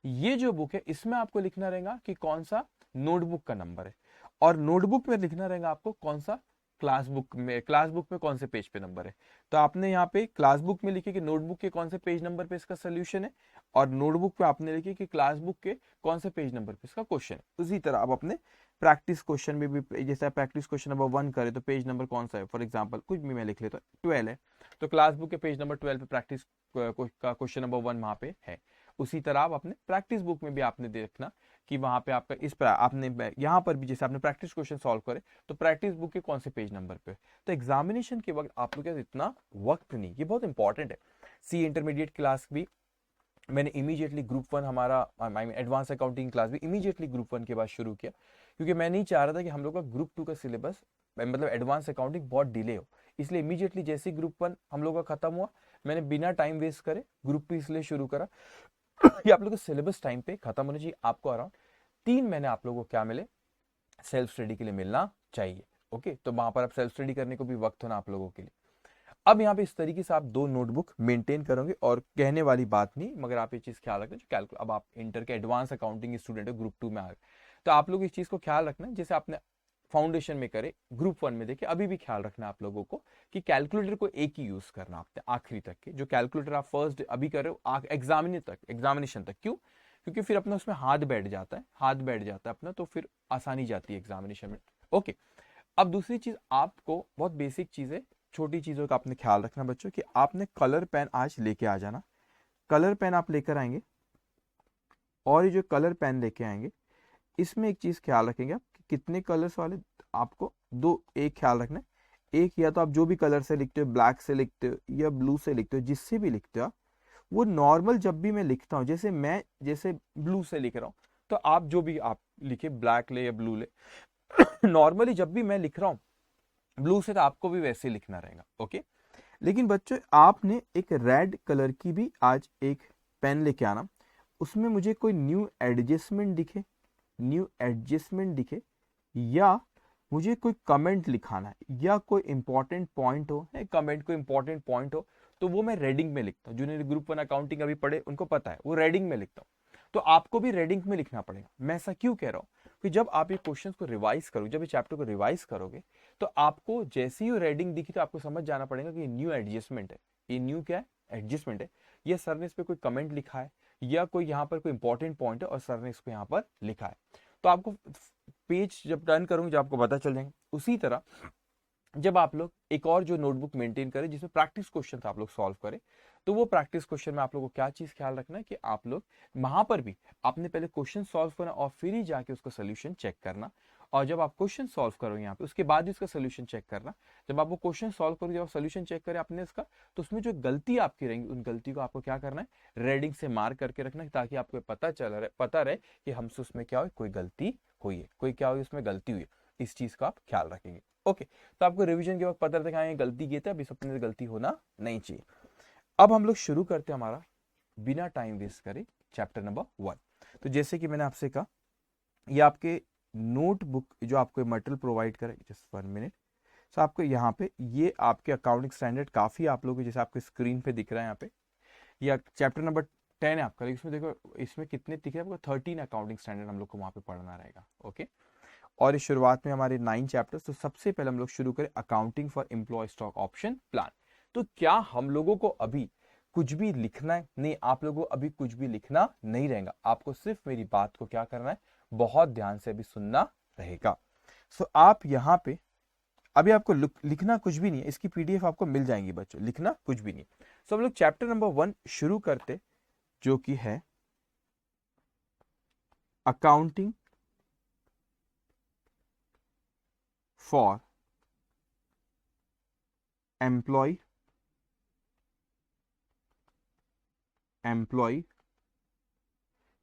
ये जो बुक है इसमें आपको लिखना रहेगा कि कौन सा नोटबुक का नंबर है। और नोटबुक में लिखना रहेगा आपको कौन सा क्लास बुक में कौन से पेज पे नंबर है। तो आपने यहाँ पे क्लास बुक में लिखे कि नोटबुक के कौन से पेज नंबर पे इसका सोल्यूशन है, और नोटबुक पे आपने लिखे कि क्लास बुक के कौन से पेज नंबर पे इसका क्वेश्चन है। उसी तरह आप अपने प्रैक्टिस क्वेश्चन में भी, जैसे आप प्रैक्टिस क्वेश्चन नंबर 1 करें तो पेज नंबर कौन सा है, फॉर एग्जांपल कुछ भी मैं लिख लेता हूँ 12 है, तो क्लास बुक के पेज नंबर 12 पे प्रैक्टिस का क्वेश्चन नंबर 1 वहां पे है। उसी तरह आप अपने प्रैक्टिस बुक में भी आपने देखना कि वहां पे आपका इस पर आपने यहाँ पर भी जैसे आपने प्रैक्टिस क्वेश्चन सॉल्व करे तो प्रैक्टिस बुक के कौन से पेज नंबर पे। तो एग्जामिनेशन के वक्त आप लोग इतना वक्त नहीं, ये बहुत इंपॉर्टेंट है। सी इंटरमीडिएट क्लास भी मैंने इमीडिएटली ग्रुप 1 हमारा एडवांस अकाउंटिंग क्लास भी इमीडिएटली ग्रुप 1 के बाद शुरू किया, क्योंकि मैं नहीं चाह रहा था कि हम लोग का ग्रुप 2 का सिलेबस मतलब एडवांस अकाउंटिंग बहुत डिले हो। इसलिए इमीडिएटली जैसे ही ग्रुप 1 हम लोग का खत्म हुआ, मैंने बिना टाइम वेस्ट करे ग्रुप 2 इसलिए शुरू करा कि आप लोग का सिलेबस टाइम पे खत्म होना चाहिए। आपको अराउंड 3 महीने आप लोगों को क्या मिले, सेल्फ स्टडी के लिए मिलना चाहिए। ओके, तो वहां पर आप सेल्फ स्टडी करने को भी वक्त होना आप लोगों के लिए। अब यहाँ पे इस तरीके से आप 2 नोटबुक मेंटेन करोगे, और कहने वाली बात नहीं, मगर आप ये चीज ख्याल रखें, जो कैलकुलेट अब आप इंटर के एडवांस अकाउंटिंग स्टूडेंट है, ग्रुप 2 में आ गए, तो आप लोग इस चीज को ख्याल रखना है जैसे आपने फाउंडेशन में करे, ग्रुप 1 में देखे, अभी भी ख्याल रखना आप लोगों को कि कैलकुलेटर को एक ही यूज करना आपने आखिरी तक के। जो कैलकुलेटर आप फर्स्ट अभी कर रहे हो एग्जामिनेशन तक, क्यों? क्योंकि फिर अपना उसमें हाथ बैठ जाता है अपना, तो फिर आसानी जाती है एग्जामिनेशन में। ओके, अब दूसरी चीज आपको बहुत बेसिक चीज है, छोटी चीजों का आपने ख्याल रखना बच्चों कि आपने कलर पेन आज लेके आ जाना। कलर पेन आप लेकर आएंगे, और ये जो कलर पेन लेके आएंगे इसमें एक चीज ख्याल रखेंगे आप कि कितने कलर्स वाले आपको दो, एक ख्याल रखना है, एक या तो आप जो भी कलर से लिखते हो, ब्लैक से लिखते हो या ब्लू से लिखते हो, जिससे भी लिखते हो वो नॉर्मल जब भी मैं लिखता हूँ, जैसे ब्लू से लिख रहा हूँ, तो आप जो भी आप लिखे, ब्लैक ले या ब्लू ले, नॉर्मली जब भी मैं लिख रहा हूँ ब्लू से, तो आपको भी वैसे ही लिखना रहेगा। ओके, लेकिन बच्चों आपने एक रेड कलर की भी आज एक पेन लेके आना, उसमें मुझे कोई न्यू एडजस्टमेंट दिखे या मुझे कोई कमेंट लिखाना है या कोई इंपॉर्टेंट पॉइंट हो, कमेंट कोई इंपॉर्टेंट पॉइंट हो, तो वो मैं रेडिंग में लिखता हूँ। जिन्होंने ग्रुप 1 अकाउंटिंग अभी पढ़े उनको पता है, वो रेडिंग में लिखता हूँ। तो आपको भी रेडिंग में लिखना पड़ेगा। मैं ऐसा क्यों कह रहा हूँ कि जब आप ये क्वेश्चंस को रिवाइज करोगे, जब ये चैप्टर को रिवाइज करोगे, तो आपको जैसे ही रेडिंग दिखी तो आपको समझ जाना पड़ेगा कि ये न्यू एडजस्टमेंट है। ये न्यू क्या है? एडजस्टमेंट है। ये सर ने इस पर कोई कमेंट लिखा है या कोई यहाँ पर कोई इंपॉर्टेंट पॉइंट है और सर ने इसको यहाँ पर लिखा है। तो आपको पेज जब टर्न करोगे जब आपको पता चल जाएंगे। उसी तरह जब आप लोग एक और जो नोटबुक मेंटेन करें जिसमें प्रैक्टिस क्वेश्चन आप लोग सॉल्व करें, तो वो प्रैक्टिस क्वेश्चन में आप लोगों को क्या चीज ख्याल रखना है कि आप लोग वहां पर भी आपने पहले क्वेश्चन सॉल्व करना और फिर ही जाके उसका सोल्यूशन चेक करना। और जब आप क्वेश्चन सॉल्व करोगे यहाँ पे, उसके बाद ही उसका सोल्यूशन चेक करना। जब आप वो क्वेश्चन सॉल्व करोगे, जब आप सोल्यूशन चेक करें आपने इसका, तो उसमें जो गलती आपकी रहेंगी उन गलती को आपको क्या करना है, रेडिंग से मार्क करके रखना, ताकि आपको पता रहे कि हमसे उसमें क्या हुई, कोई गलती हुई है, कोई क्या हुई उसमें गलती हुई है। इस चीज का आप ख्याल रखेंगे। ओके, तो आपको रिवीजन के वक्त पता रहता है कि हाँ ये गलती की थी, अब इस अपने से गलती होना नहीं चाहिए। अब हम लोग शुरू करते हैं हमारा बिना टाइम वेस्ट करे चैप्टर नंबर 1। तो जैसे कि मैंने आपसे कहा, ये आपके नोटबुक जो आपको मटेरियल प्रोवाइड करे, जस्ट 1 मिनट। सो आपको यहाँ पे ये आपके अकाउंटिंग स्टैंडर्ड काफी आप लोगों को जैसे आपको स्क्रीन पे दिख रहा है यहाँ पे, या चैप्टर नंबर 10 है आपका, इसमें देखो इसमें कितने दिख रहे हैं आपको, 13 अकाउंटिंग स्टैंडर्ड हम लोग को वहाँ पे पढ़ना रहेगा। ओके, और इस शुरुआत में हमारे 9 चैप्टर्स। तो सबसे पहले हम लोग शुरू करें accounting for employ stock option plan. तो क्या हम लोगों को अभी कुछ भी लिखना है? नहीं, आप लोगों को अभी कुछ भी लिखना नहीं रहेगा। आपको सिर्फ मेरी बात को क्या करना है, बहुत ध्यान से अभी सुनना रहेगा। सो आप यहाँ पे अभी आपको लिखना कुछ भी नहीं है, इसकी पीडीएफ आपको मिल जाएंगी बच्चों, लिखना कुछ भी नहीं। सो हम लोग चैप्टर नंबर 1 शुरू करते, जो कि है accounting for employ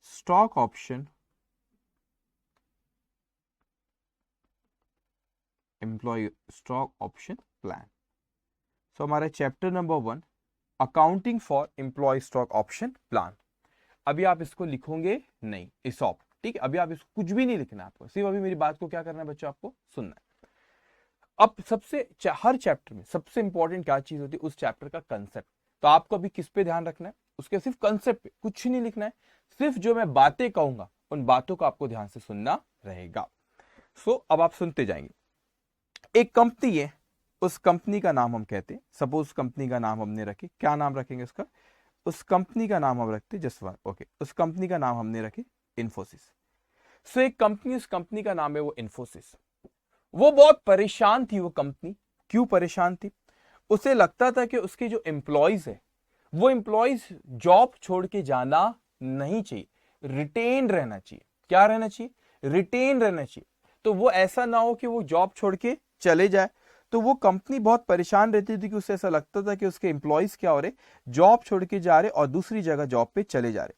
stock option plan. So हमारा chapter number 1 accounting for employ stock option plan. अभी आप इसको लिखोगे नहीं, इसॉप, ठीक है? अभी आप इसको कुछ भी नहीं लिखना है आपको, सिर्फ अभी मेरी बात को क्या करना है बच्चों, आपको सुनना है। अब हर चैप्टर में सबसे इंपॉर्टेंट क्या चीज होती है, उस चैप्टर का कंसेप्ट। तो आपको अभी किस पे ध्यान रखना है, उसके सिर्फ कंसेप्ट पे, कुछ नहीं लिखना है। सिर्फ जो मैं बातें कहूंगा उन बातों को आपको ध्यान से सुनना रहेगा। सो अब आप सुनते जाएंगे। एक कंपनी है, उस कंपनी का नाम हम कहते हैं, सपोज कंपनी का नाम हमने रखे, क्या नाम रखेंगे उसका, उस कंपनी का नाम हम रखते जसवंत, ओके, उस कंपनी का नाम हमने रखे इन्फोसिस। सो एक कंपनी, उस कंपनी का नाम है वो इन्फोसिस। वो बहुत परेशान थी वो कंपनी। क्यों परेशान थी? उसे लगता था कि उसके जो एम्प्लॉयज है वो एम्प्लॉयज जॉब छोड़ के जाना नहीं चाहिए, रिटेन रहना चाहिए। क्या रहना चाहिए? रिटेन रहना चाहिए। तो वो ऐसा ना हो कि वो जॉब छोड़ के चले जाए। तो वो कंपनी बहुत परेशान रहती थी कि उसे ऐसा लगता था कि उसके एम्प्लॉयज क्या हो रहे, जॉब छोड़ के जा रहे और दूसरी जगह जॉब पे चले जा रहे।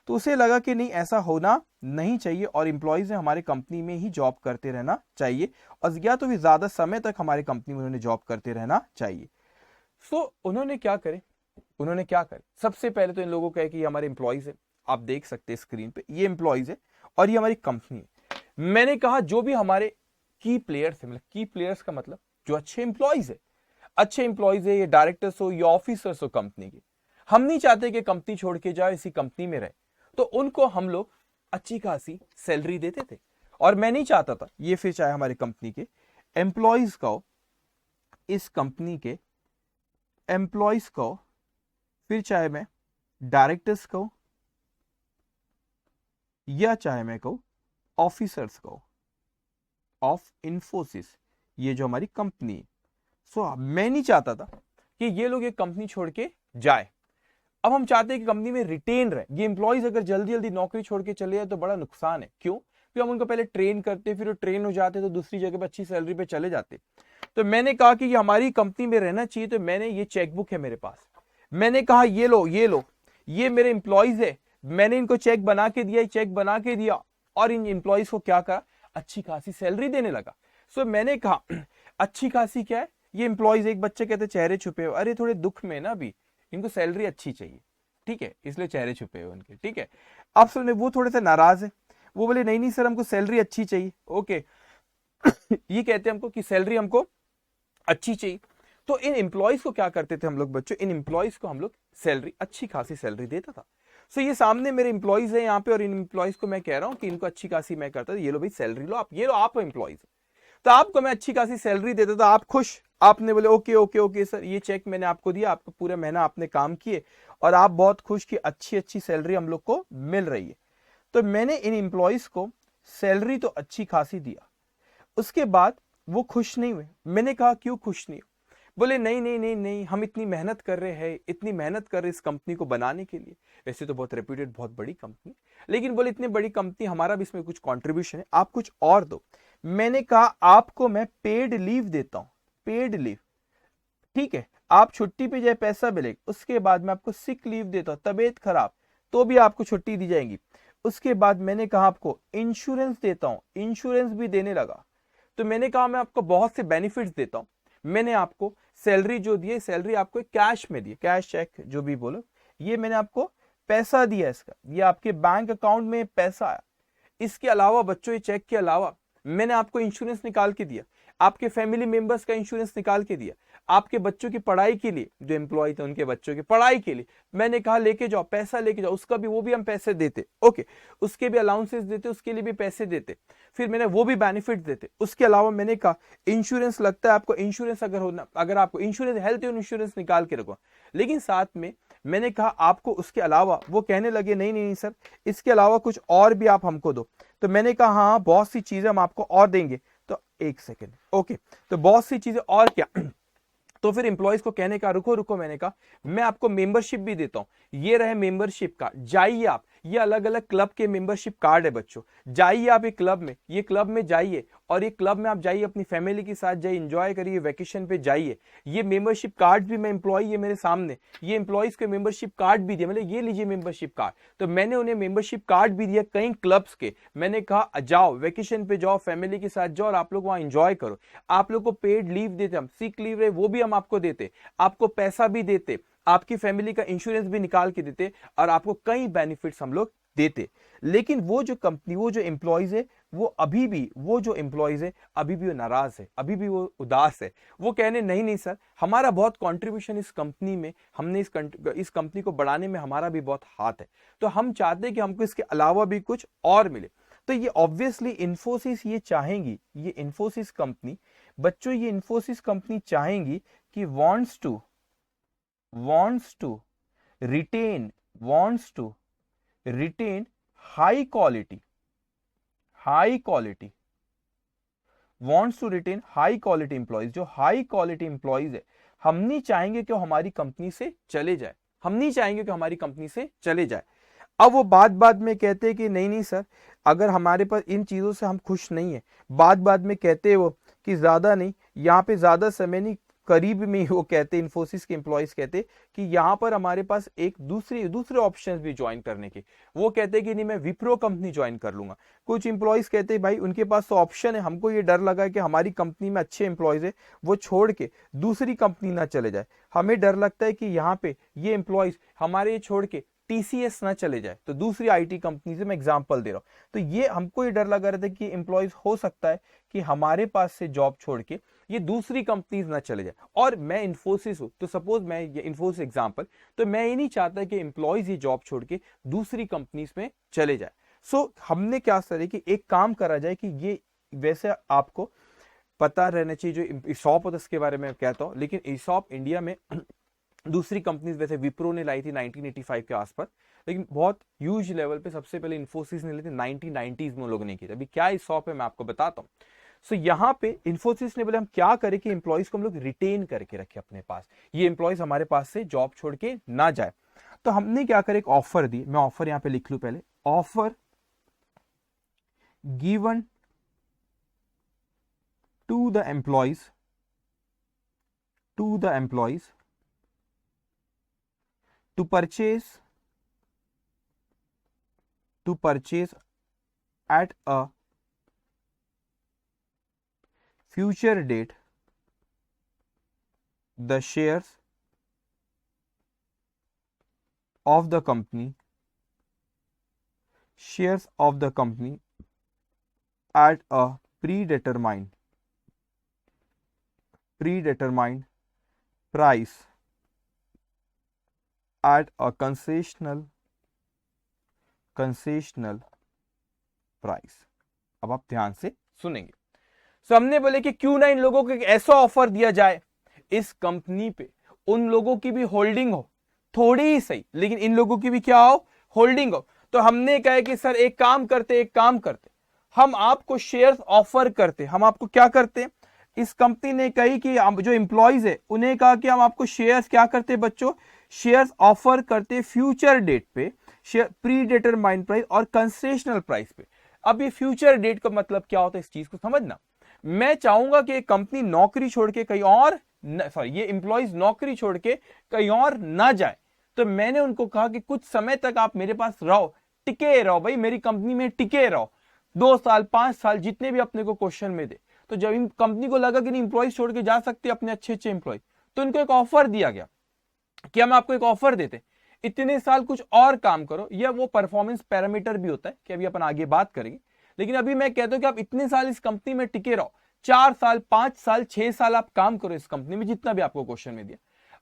तो उसे लगा कि नहीं, ऐसा होना नहीं चाहिए और एम्प्लॉयज ने हमारे कंपनी में ही जॉब करते रहना चाहिए और या तो भी ज्यादा समय तक हमारे कंपनी में उन्होंने जॉब करते रहना चाहिए। सो उन्होंने क्या करे, सबसे पहले तो इन लोगों को कहे कि ये हमारे एम्प्लॉयज है, आप देख सकते हैं स्क्रीन पे, ये एम्प्लॉयज है और ये हमारी कंपनी है। मैंने कहा जो भी हमारे की प्लेयर्स है, मतलब की प्लेयर्स का मतलब जो अच्छे एम्प्लॉयज है, ये डायरेक्टर्स हो या ऑफिसर्स हो कंपनी के, हम नहीं चाहते कि कंपनी छोड़ के जाए, इसी कंपनी में रहे, तो उनको हम लोग अच्छी खासी सैलरी देते थे। और मैं नहीं चाहता था ये फिर चाहे हमारे कंपनी के एम्प्लॉयज का हो, इस कंपनी के एम्प्लॉयज का हो, फिर चाहे मैं डायरेक्टर्स का हो या चाहे मैं कहूं ऑफिसर्स का हो ऑफ इन्फोसिस, ये जो हमारी कंपनी है। सो मैं नहीं चाहता था कि ये लोग ये कंपनी छोड़ के जाए। अब हम चाहते हैं कि कंपनी में रिटेन रहे। ये एम्प्लॉयज अगर जल्दी जल्दी नौकरी छोड़ के चले जाए तो बड़ा नुकसान है। क्यों? फिर हम उनको पहले ट्रेन करते, फिर वो ट्रेन हो जाते तो दूसरी जगह पे अच्छी सैलरी पे चले जाते। तो मैंने कहा कि ये हमारी कंपनी में रहना चाहिए। तो मैंने, ये चेकबुक है मेरे पास, मैंने कहा ये लो, ये मेरे एम्प्लॉयज है, मैंने इनको चेक बना के दिया और इन एम्प्लॉयज को क्या करा, अच्छी खासी सैलरी देने लगा। सो मैंने कहा अच्छी खासी क्या है, ये एम्प्लॉयज, एक बच्चे कहते चेहरे छुपे हुए, अरे थोड़े दुख में ना अभी, इनको सैलरी अच्छी चाहिए, ठीक है, इसलिए चेहरे छुपे हुए उनके, ठीक है। अब सुने, वो थोड़े से नाराज है, वो बोले नहीं सर, हमको सैलरी अच्छी चाहिए, ओके। ये कहते हैं हमको कि सैलरी हमको अच्छी चाहिए। तो इन एम्प्लॉयज को क्या करते थे हम लोग बच्चों, इन एम्प्लॉयज को हम लोग सैलरी, अच्छी खासी सैलरी देता था। सो ये सामने मेरे एम्प्लॉयज है यहाँ पे और इन एम्प्लॉयज को मैं कह रहा हूँ कि इनको अच्छी खासी मैं करता था, ये लो भाई सैलरी लो, आप ये लो, आप एम्प्लॉयज, तो आपको मैं अच्छी खासी सैलरी देता था, आप खुश, आपने बोले ओके ओके ओके सर, ये चेक मैंने आपको दिया, आपको पूरा महीना आपने काम किए और आप बहुत खुश कि अच्छी अच्छी सैलरी हम लोग को मिल रही है। तो मैंने इन एम्प्लॉयज को सैलरी तो अच्छी खासी दिया, उसके बाद वो खुश नहीं हुए। मैंने कहा क्यों खुश नहीं? बोले नहीं नहीं नहीं नहीं, हम इतनी मेहनत कर रहे हैं, इतनी मेहनत कर रहे इस कंपनी को बनाने के लिए, वैसे तो बहुत रेप्यूटेड, बहुत बड़ी कंपनी, लेकिन बोले इतनी बड़ी कंपनी, हमारा भी इसमें कुछ कंट्रीब्यूशन है, आप कुछ और दो। मैंने कहा आपको मैं पेड लीव देता हूं, पेड लीव, ठीक है, आप छुट्टी पे जाए पैसा मिलेगा, उसके बाद मैं आपको सिक लीव देता हूं, तबीयत खराब तो भी आपको छुट्टी दी जाएगी। उसके बाद मैंने कहा आपको इंश्योरेंस देता हूं, इंश्योरेंस भी देने लगा। तो मैंने कहा मैं आपको बहुत से बेनिफिट्स देता हूं। मैंने आपको सैलरी जो दी है, सैलरी आपको कैश में दी, कैश चेक जो भी बोलो, ये मैंने आपको पैसा दिया, इसका ये आपके बैंक अकाउंट में पैसा आया। इसके अलावा बच्चों, ये चेक के अलावा मैंने आपको इंश्योरेंस निकाल के दिया, आपके फैमिली मेंबर्स का इंश्योरेंस निकाल के दिया, आपके बच्चों की पढ़ाई के लिए, जो एम्प्लॉय थे उनके बच्चों की पढ़ाई के लिए मैंने कहा लेके जाओ, पैसा लेके जाओ, उसका भी, वो भी हम पैसे देते, ओके, उसके भी अलाउंसेस देते, उसके लिए भी पैसे देते, फिर मैंने वो भी बेनिफिट देते। उसके अलावा मैंने कहा इंश्योरेंस लगता है आपको, इंश्योरेंस अगर होना, अगर आपको इंश्योरेंस, हेल्थ इंश्योरेंस निकाल के रखो, लेकिन साथ में मैंने कहा आपको उसके अलावा, वो कहने लगे नहीं नहीं सर, इसके अलावा कुछ और भी आप हमको दो। तो मैंने कहा हाँ, बहुत सी चीजें हम आपको और देंगे। तो एक सेकेंड, ओके, तो बहुत सी चीजें और क्या? तो फिर एम्प्लॉयज को कहने का रुको रुको, मैंने कहा मैं आपको मेंबरशिप भी देता हूं, ये रहे मेंबरशिप कार्ड, जाइए आप, ये अलग अलग क्लब के मेंबरशिप कार्ड है बच्चों, जाइए आप एक क्लब में, ये क्लब में जाइए और ये क्लब में आप जाइए, अपनी फैमिली के साथ जाइए, एंजॉय करिए, वेकेशन पे जाइए। ये मेंबरशिप कार्ड भी मैं, एम्प्लॉय ये मेरे सामने, ये एम्प्लॉयज के मेंबरशिप कार्ड भी दिया, मतलब ये लीजिए मेंबरशिप कार्ड। तो मैंने उन्हें मेंबरशिप कार्ड भी दिया कई क्लब्स के। मैंने कहा जाओ वेकेशन पे जाओ, फैमिली के साथ जाओ और आप लोग वहां एंजॉय करो। आप लोग को पेड लीव देते, हम सिक लीव रहे वो भी हम आपको देते, आपको पैसा भी देते, आपकी फैमिली का इंश्योरेंस भी निकाल के देते और आपको कई बेनिफिट्स हम लोग देते। लेकिन वो जो कंपनी, वो जो एम्प्लॉयज है, वो अभी भी, वो जो एम्प्लॉयज है अभी भी वो नाराज है, अभी भी वो उदास है। वो कहने नहीं नहीं सर, हमारा बहुत कंट्रीब्यूशन इस कंपनी में, हमने इस कंपनी को बढ़ाने में हमारा भी बहुत हाथ है, तो हम चाहते हैं कि हमको इसके अलावा भी कुछ और मिले। तो ये ऑब्वियसली इन्फोसिस ये चाहेंगी, ये इन्फोसिस कंपनी बच्चों, ये इन्फोसिस कंपनी चाहेंगी कि wants to retain high quality employees. जो हाई क्वालिटी एम्प्लॉइज है, हम नहीं चाहेंगे कि वो हमारी कंपनी से चले जाए, अब वो बात में कहते हैं कि नहीं सर, अगर हमारे पास इन चीजों से हम खुश नहीं है, बात में कहते हैं वो कि ज्यादा नहीं, यहाँ पे ज्यादा समय नहीं, करीब में वो कहते, इन्फोसिस के एम्प्लॉइज कहते कि यहाँ पर हमारे पास एक दूसरे ऑप्शंस भी ज्वाइन करने के। वो कहते कि नहीं मैं विप्रो कंपनी ज्वाइन कर लूंगा। कुछ एम्प्लॉइज कहते भाई उनके पास तो ऑप्शन है, हमको ये डर लगा कि हमारी कंपनी में अच्छे एम्प्लॉइज है, वो छोड़ के दूसरी कंपनी ना चले जाए, हमें डर लगता है कि यहाँ पे ये एम्प्लॉइज हमारे ये छोड़ के टीसीएस ना चले जाए, तो दूसरी आईटी कंपनी से मैं एग्जांपल दे रहा हूं। तो ये हमको ये डर लगा रहा था कि एम्प्लॉइज हो सकता है कि हमारे पास से जॉब छोड़ के ये दूसरी कंपनीज ना चले जाए, और मैं इन्फोसिस हूं, तो सपोज मैं ये इन्फोसिस एग्जांपल, तो मैं ये नहीं चाहता कि एम्प्लॉइज ये जॉब छोड़ के दूसरी कंपनीज में चले जाए। सो हमने क्या सर कि एक काम करा जाए कि ये, वैसे आपको पता रहना चाहिए जो ईसॉप होता है उसके बारे में कहता हूं, लेकिन ईसॉप इंडिया में दूसरी कंपनीज वैसे विप्रो ने लाई थी 1985 के आसपास, लेकिन बहुत ह्यूज लेवल पे सबसे पहले इन्फोसिस ने ली थी 1990s में, लोगों ने की थी। अभी क्या ईसॉप है मैं आपको बताता हूँ। सो यहाँ पे इन्फोसिस ने बोले हम क्या करें कि एम्प्लॉइज को हम लोग रिटेन करके रखें अपने पास, ये एम्प्लॉइज हमारे पास से जॉब छोड़ के ना जाए। तो हमने क्या करे, एक ऑफर दी, मैं ऑफर यहाँ पे लिख लू पहले, offer given to the employees to purchase at a future date the shares of the company at a predetermined price at a concessional price. अब आप ध्यान से सुनेंगे। सो हमने बोले कि क्यों ना इन लोगों को एक ऐसा ऑफर दिया जाए, इस कंपनी पे उन लोगों की भी होल्डिंग हो, थोड़ी ही सही, लेकिन इन लोगों की भी क्या हो, होल्डिंग हो। तो हमने कहा कि सर एक काम करते, हम आपको शेयर्स ऑफर करते। हम आपको क्या करते, इस कंपनी ने कही कि जो एम्प्लॉइज है उन्हें कहा कि हम आपको शेयर्स क्या करते बच्चों, शेयर्स ऑफर करते फ्यूचर डेट पे, प्री डिटरमाइंड प्राइस और कंसेशनल प्राइस पे। अब ये फ्यूचर डेट का मतलब क्या होता है, इस चीज को समझना। मैं चाहूंगा कि कंपनी नौकरी छोड़ के कहीं और, ये एम्प्लॉइज नौकरी छोड़ के कहीं और ना जाए, तो मैंने उनको कहा कि कुछ समय तक आप मेरे पास रहो, टिके रहो भाई, मेरी कंपनी में टिके रहो, 2 साल 5 साल जितने भी अपने को क्वेश्चन में दे। तो जब इन कंपनी को लगा कि नहीं एम्प्लॉइज छोड़ के जा सकते अपने अच्छे एम्प्लॉय, तो इनको एक ऑफर दिया गया कि हम आपको एक ऑफर देते, इतने साल कुछ और काम करो, या वो परफॉर्मेंस पैरामीटर भी होता है कि अभी अपन आगे बात करेंगे, लेकिन अभी मैं कहता हूं कि आप इतने साल इस कंपनी में टिके रहो, 4 साल 5 साल 6 साल आप काम करो इस कंपनी में, जितना भी आपको क्वेश्चन में दिया,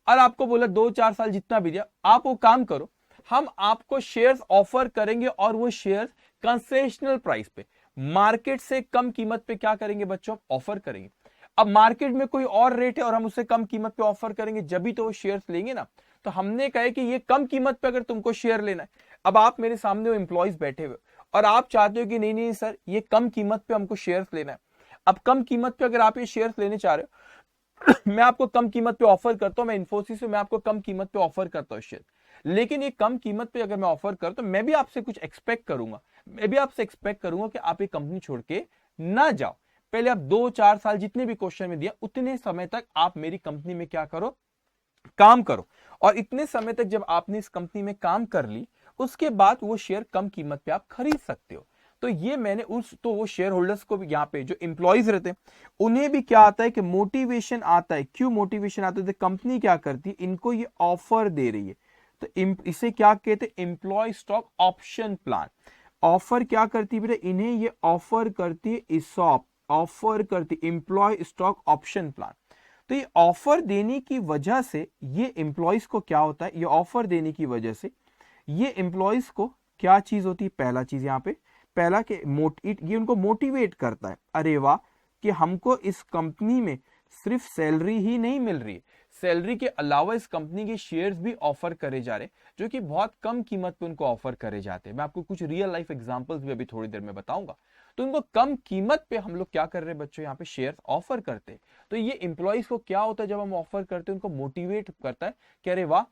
और आपको बोला 2-4 साल जितना भी दिया आप वो काम करो, हम आपको शेयर्स ऑफर करेंगे, और वो शेयर्स कंसेशनल प्राइस पे, मार्केट से कम कीमत पे क्या करेंगे बच्चों, ऑफर करेंगे। अब मार्केट में कोई और रेट है और हम उससे कम कीमत पे ऑफर करेंगे, जब भी तो वो शेयर्स लेंगे ना। तो हमने कहा कि ये कम कीमत पे अगर तुमको शेयर लेना है, अब आप मेरे सामने वो एम्प्लॉइज बैठे हुए और आप चाहते हो कि नहीं सर ये कम कीमत पे हमको शेयर्स लेना है। अब कम कीमत पे अगर आप ये शेयर्स लेने चाह रहे हो मैं आपको कम कीमत पे ऑफर करता हूं, मैं इन्फोसिस से मैं आपको कम कीमत पे ऑफर करता हूं शेयर, लेकिन ये कम कीमत पे अगर मैं ऑफर करता तो मैं भी आपसे कुछ एक्सपेक्ट करूंगा, कि आप ये कंपनी छोड़ के ना जाओ। पहले आप 2-4 साल जितने भी क्वेश्चन में दिया उतने समय तक आप मेरी कंपनी में क्या करो, काम करो, और इतने समय तक जब आपने इस कंपनी में काम कर ली उसके बाद वो शेयर कम कीमत पे आप खरीद सकते हो। तो ये मैंने तो वो शेयर होल्डर्स को भी, यहाँ पे जो एम्प्लॉइज रहते हैं उन्हें भी क्या आता है कि मोटिवेशन आता है। क्यों मोटिवेशन आता है, कंपनी क्या करती है, इनको ये ऑफर दे रही है, तो इसे क्या कहते हैं, employee stock option plan. Offer क्या करती है बेटा, इन्हें ये ऑफर करती है ईसॉप, ऑफर करती एम्प्लॉय स्टॉक ऑप्शन प्लान। तो ये ऑफर देने की वजह से ये एम्प्लॉइज को क्या होता है, ये ऑफर देने की वजह से ये एम्प्लॉइज को क्या चीज होती है, पहला चीज यहाँ पे पहला कि ये उनको मोटिवेट करता है, अरे वाह कि हमको इस कंपनी में सिर्फ सैलरी ही नहीं मिल रही है, सैलरी के अलावा इस कंपनी के शेयर्स भी ऑफर करे जा रहे हैं जो कि बहुत कम कीमत पे उनको ऑफर करे जाते हैं। मैं आपको कुछ रियल लाइफ एग्जांपल्स भी अभी थोड़ी देर में बताऊंगा। तो उनको कम कीमत पे हम लोग क्या कर रहे हैं बच्चों, यहाँ पे शेयर ऑफर करते हैं। तो ये इंप्लॉइज को क्या होता है जब हम ऑफर करते हैं, उनको मोटिवेट करता है कि अरे वाह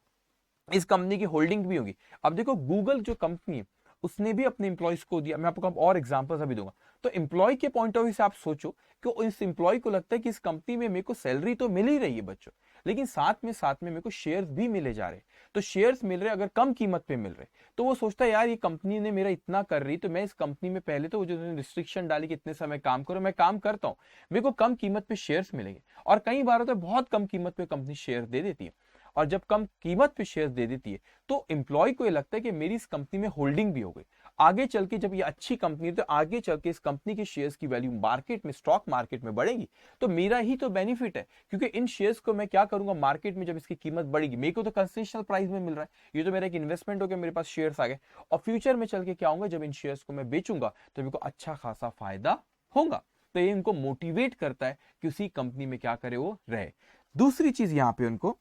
इस कंपनी की होल्डिंग भी होगी। अब देखो गूगल जो कंपनी है उसने भी अपने इंप्लॉइज को दिया, मैं आपको और एग्जांपल्स अभी दूंगा। तो इंप्लॉय के पॉइंट ऑफ व्यू से आप सोचो कि इस इंप्लॉय को लगता है कि इस कंपनी में मेरे को सैलरी तो मिल ही रही है बच्चों, लेकिन साथ में मेरे को शेयर्स भी मिले जा रहे हैं। तो शेयर्स मिल रहे अगर कम कीमत पे मिल रहे तो वो सोचता है यार ये कंपनी ने मेरा इतना कर रही तो मैं इस कंपनी में, पहले तो जो रिस्ट्रिक्शन डाली कि इतने समय काम करो, मैं काम करता हूं, मेरे को कम कीमत पे शेयर्स मिलेंगे। और कई बार होता है बहुत कम कीमत पे कंपनी शेयर दे देती है, और जब कम कीमत पे शेयर दे देती है तो एम्प्लॉय को ये लगता है कि मेरी इस कंपनी में होल्डिंग भी हो गई। आगे चल के जब ये अच्छी कंपनी है तो आगे चल के इस कंपनी के शेयर्स की वैल्यू मार्केट में, स्टॉक मार्केट में बढ़ेगी, तो मेरा ही तो बेनिफिट है, क्योंकि इन शेयर्स को मैं क्या करूंगा मार्केट में, जब इसकी कीमत बढ़ेगी मेरे को तो कंसेशनल प्राइस में मिल रहा है, ये तो मेरा एक इन्वेस्टमेंट हो गया, मेरे पास शेयर्स आ गए, और फ्यूचर में चल के क्या होगा जब इन शेयर्स को मैं बेचूंगा तो मेरे को अच्छा खासा फायदा होगा। तो ये इनको मोटिवेट करता है कि उसी कंपनी में क्या करे वो रहे। दूसरी चीज यहां पे उनको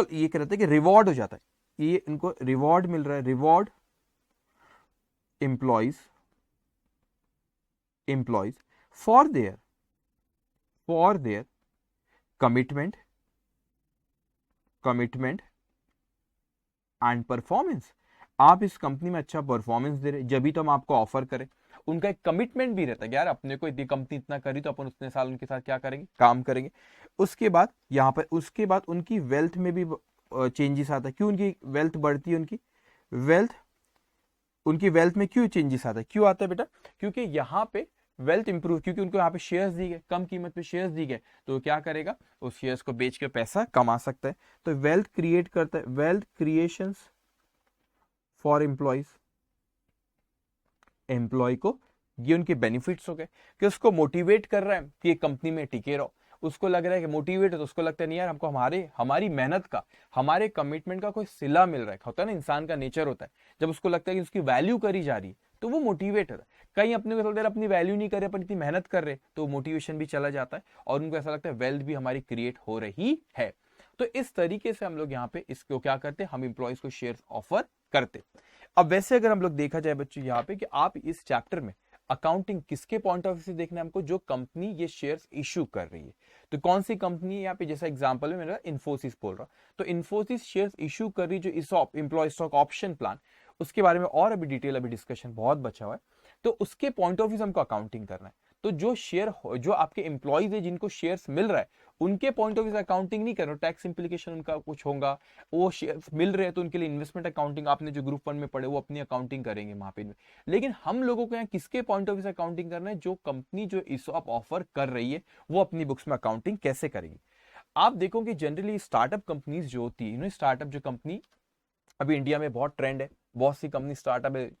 ये कहते हैं कि रिवॉर्ड हो जाता है, ये इनको रिवॉर्ड मिल रहा है, reward employees for their commitment and performance. आप इस कंपनी में अच्छा परफॉर्मेंस दे रहे जब भी तो हम आपको ऑफर करें। उनका एक कमिटमेंट भी रहता है यार अपने को इतनी कंपनी इतना करी तो अपन उतने साल उनके साथ क्या करेंगे, काम करेंगे। उसके बाद यहाँ पर उसके बाद उनकी वेल्थ में भी चेंजेस आता है। क्यों उनकी वेल्थ बढ़ती है, उनकी वेल्थ में क्यों चेंजेस आता है, क्यों आता है बेटा, क्योंकि यहाँ पे वेल्थ इंप्रूव, क्योंकि उनको यहाँ पे शेयर्स दी गए, कम कीमत पे शेयर्स दी गए, तो क्या करेगा उस शेयर्स को बेच के पैसा कमा सकता है। तो वेल्थ क्रिएट करता है, वेल्थ क्रिएशंस फॉर एम्प्लॉय को ये उनके बेनिफिट्स हो गए कि उसको मोटिवेट कर रहा है कि कंपनी में टिके रहो। उसको लग रहा है कि मोटिवेट है तो उसको लगता है नहीं यार हमको हमारी मेहनत का, हमारे कमिटमेंट का कोई सिला मिल रहा है। होता है ना इंसान का नेचर होता है, जब उसको लगता है कि उसकी वैल्यू करी जा रही है तो वो मोटिवेट होता है। कहीं अपने को लगता है अपनी वैल्यू नहीं कर रहे अपन इतनी मेहनत कर रहे, तो मोटिवेशन भी चला जाता है और उनको ऐसा लगता है वेल्थ भी हमारी क्रिएट हो रही है। तो इस तरीके से हम लोग यहाँ पे इसको क्या करते हैं, हम इंप्लॉइज को शेयर ऑफर करते। अब वैसे अगर हम लोग देखा जाए बच्चों यहाँ पे कि आप इस चैप्टर में अकाउंटिंग किसके पॉइंट ऑफ व्यू से देखना है हमको, जो कंपनी ये शेयर्स इशू कर रही है। तो कौन सी कंपनी है यहाँ पे, जैसा एग्जांपल में मेरा इन्फोसिस बोल रहा, तो इन्फोसिस शेयर्स इशू कर रही जो ESOP employee stock option plan, उसके बारे में और अभी डिटेल अभी डिस्कशन बहुत बचा हुआ है, तो उसके पॉइंट ऑफ व्यू से हमको अकाउंटिंग करना है। तो जो शेयर जो आपके एम्प्लॉइज है जिनको शेयर्स मिल रहा है उनके पॉइंट ऑफ व्यू से अकाउंटिंग नहीं करना, टैक्स इंप्लीकेशन उनका कुछ होगा, वो शेयर्स मिल रहे हैं तो उनके लिए इन्वेस्टमेंट अकाउंटिंग आपने जो ग्रुप 1 में पढ़े वो अपनी अकाउंटिंग करेंगे वहां पे। लेकिन हम लोगों को यहाँ किसके पॉइंट ऑफ व्यू से अकाउंटिंग करना है, जो कंपनी जो इसॉप ऑफर कर रही है वो अपनी बुक्स में अकाउंटिंग कैसे करेगी। आप देखोगे जनरली स्टार्टअप कंपनीज जो होती है, स्टार्टअप जो कंपनी अभी इंडिया में बहुत ट्रेंड है, बहुत सी कंपनी स्टार्टअप है,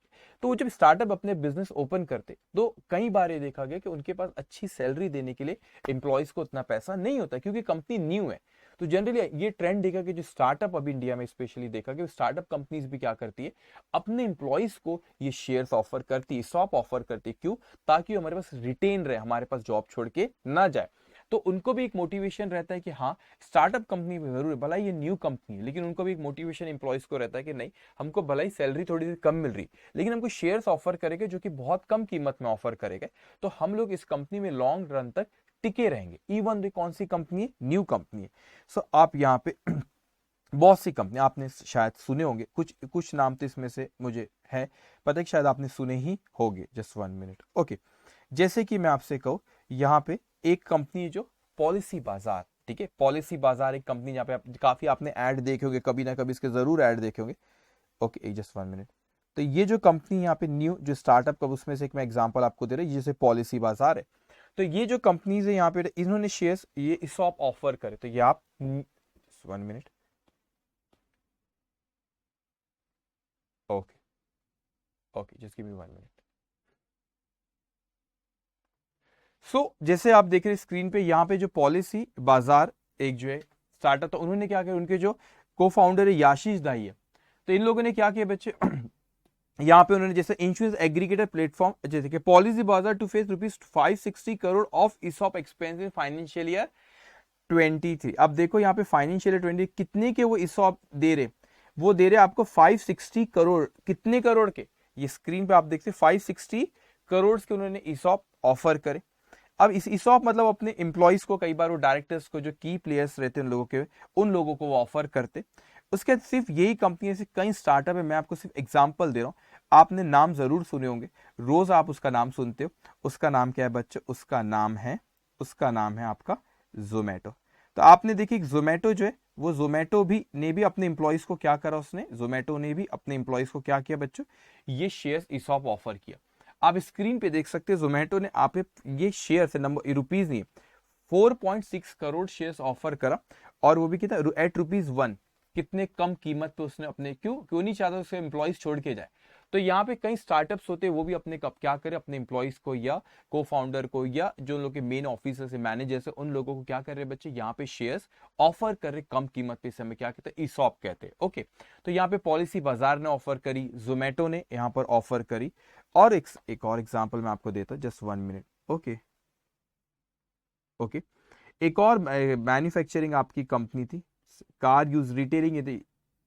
तो वो जब स्टार्टअप अपने बिजनेस ओपन करते तो कई बार ये देखा गया कि उनके पास अच्छी सैलरी देने के लिए एम्प्लॉयज को उतना पैसा नहीं होता क्योंकि कंपनी न्यू है। तो जनरली ये ट्रेंड देखा कि जो स्टार्टअप अभी इंडिया में स्पेशली देखा कि स्टार्टअप कंपनीज भी क्या करती है, अपने एम्प्लॉयज को ये शेयर्स ऑफर करती है, स्टॉक ऑफर करती है। क्यों, ताकि हमारे पास रिटेन रहे, हमारे पास जॉब छोड़ के ना जाए। तो उनको भी एक मोटिवेशन रहता है कि हाँ स्टार्टअप कंपनी में जरूर है, भला ये न्यू कंपनी है, लेकिन उनको भी एक मोटिवेशन एम्प्लॉयज को रहता है कि नहीं हमको भला ही सैलरी थोड़ी सी कम मिल रही लेकिन हमको शेयर्स ऑफर करेंगे जो कि बहुत कम कीमत में ऑफर करेंगे, तो हम लोग इस कंपनी में लॉन्ग रन तक टिके रहेंगे। इवन ये कौन सी कंपनी है, न्यू कंपनी है। सो आप यहाँ पे बहुत सी कंपनी आपने शायद सुने होंगे, कुछ नाम तो इसमें से मुझे है पता है कि शायद आपने सुने ही होंगे। Just 1 minute. ओके, जैसे कि मैं आपसे कहूँ यहाँ पे एक कंपनी है जो पॉलिसी बाजार, ठीक है, पॉलिसी बाजार एक कंपनी जहाँ पे आप काफी आपने ऐड देखे होंगे, कभी ना कभी इसके जरूर ऐड देखे होंगे। Okay just 1 minute. तो ये जो कंपनी यहाँ पे न्यू जो स्टार्टअप का उसमें से एक मैं एग्जांपल आपको दे रहा हूँ, जैसे पॉलिसी बाजार है। तो ये जो कंपनीज है यहाँ पे इन्होंने शेयर्स ये इसॉप ऑफर करे, तो ये आप 1 minute. Okay okay just give me 1 minute. So जैसे आप देख रहे हैं स्क्रीन पे यहाँ पे जो पॉलिसी बाजार एक जो है स्टार्टअप, तो उन्होंने क्या किया, उनके जो को फाउंडर है याशीष दाई है, तो इन लोगों ने क्या किया बच्चे यहाँ पे उन्होंने जैसे इंश्योरेंस एग्रीगेटर प्लेटफॉर्म जैसे कि Policybazaar to face ₹560 crore of ESOP expense in financial year 23। अब देखो यहाँ पे फाइनेंशियल ईयर 20 कितने के वो ESOP दे रहे, वो दे रहे आपको 560 करोड़। कितने करोड़ के, ये स्क्रीन पे आप देखते 560 करोड़ के उन्होंने ESOP ऑफर करे। अब इस ESOP मतलब अपने एम्प्लॉइज को, कई बार वो डायरेक्टर्स को, जो की प्लेयर्स रहते हैं उन लोगों के, उन लोगों को वो ऑफर करते। उसके बाद सिर्फ यही कंपनी से कई स्टार्टअप है, मैं आपको सिर्फ एग्जांपल दे रहा हूँ, आपने नाम जरूर सुने होंगे, रोज आप उसका नाम सुनते हो। उसका नाम क्या है बच्चों, उसका नाम है आपका जोमेटो। तो आपने देखिए जोमेटो जो है, वो जोमेटो भी ने भी अपने एम्प्लॉइज को क्या करा, उसने जोमेटो ने भी अपने एम्प्लॉइज को क्या किया बच्चों, ये शेयर्स ESOP ऑफर किया। आप स्क्रीन पे देख सकते हैं जोमेटो ने आप ये शेयर से नंबर रुपीज नहीं, 4.6 करोड़ शेयर्स ऑफर करा, और वो भी कितना एट ₹1। कितने कम कीमत पे उसने अपने, क्यों नहीं चाहता उसके एम्प्लॉइज छोड़ के जाए। तो यहाँ पे कई स्टार्टअप्स होते हैं, वो भी अपने कब क्या करे, अपने एम्प्लॉइज को या को फाउंडर को या जो लोग के मेन ऑफिसर्स है, मैनेजर्स है, उन लोगों को क्या कर रहे हैं बच्चे, यहाँ पे शेयर्स ऑफर कर रहे कम कीमत पे। समय क्या कहते हैं, ESOP कहते हैं। ओके, तो यहाँ पे पॉलिसी बाजार ने ऑफर करी, जोमेटो ने यहाँ पर ऑफर करी। और एक और एग्जाम्पल मैं आपको देता हूँ, जस्ट 1 मिनट। ओके, एक और मैन्युफैक्चरिंग आपकी कंपनी थी, car use retailing,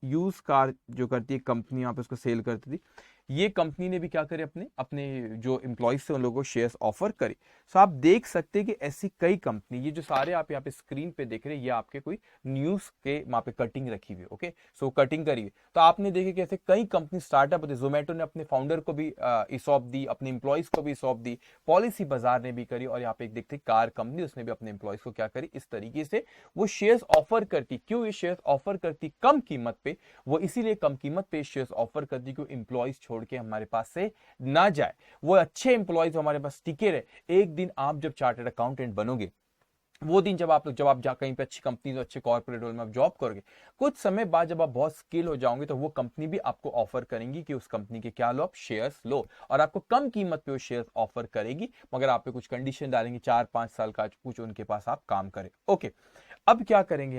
use car जो करती है कंपनी, यहाँ पे उसको सेल करती थी। ये कंपनी ने भी क्या करे, अपने अपने जो एम्प्लॉइज थे उन लोगों को शेयर्स ऑफर करे। सो आप देख सकते हैं कि ऐसी कई कंपनी, ये जो सारे आप यहाँ पे स्क्रीन पे देख रहे हैं, ये आपके कोई न्यूज के वहां पे कटिंग रखी हुई। ओके, सो कटिंग करी हुई, तो आपने देखे कि ऐसे कई कंपनी स्टार्टअप होते। जोमेटो ने अपने फाउंडर को भी ESOP दी, अपने एम्प्लॉइज को भी ESOP दी, पॉलिसी बाजार ने भी करी, और यहाँ पे एक देखते कार कंपनी, उसने भी अपने एम्प्लॉइज को क्या करी, इस तरीके से वो शेयर्स ऑफर करती। क्यों ये शेयर्स ऑफर करती, कम कीमत पे, वो इसीलिए कम कीमत पे शेयर्स ऑफर करती क्यों एम्प्लॉइज छोड़ के हमारे पास से ना जाए, वो अच्छे एम्प्लॉइज हमारे पास टिके रहे। एक दिन आप जब चार्टर्ड अकाउंटेंट बनोगे, वो दिन जब आप जा कहीं पे अच्छी कंपनी, अच्छे कॉर्पोरेट रोल में आप जॉब करोगे, कुछ समय बाद जब आप बहुत स्किल हो जाओगे, तो वो कंपनी भी आपको ऑफर करेंगी कि उस कंपनी के क्या लो, आप शेयर्स लो, और आपको कम कीमत पे वो शेयर्स ऑफर करेगी, मगर आप पे कुछ कंडीशन डालेंगे, 4-5 साल का कुछ उनके पास आप काम करें। ओके, अब क्या करेंगे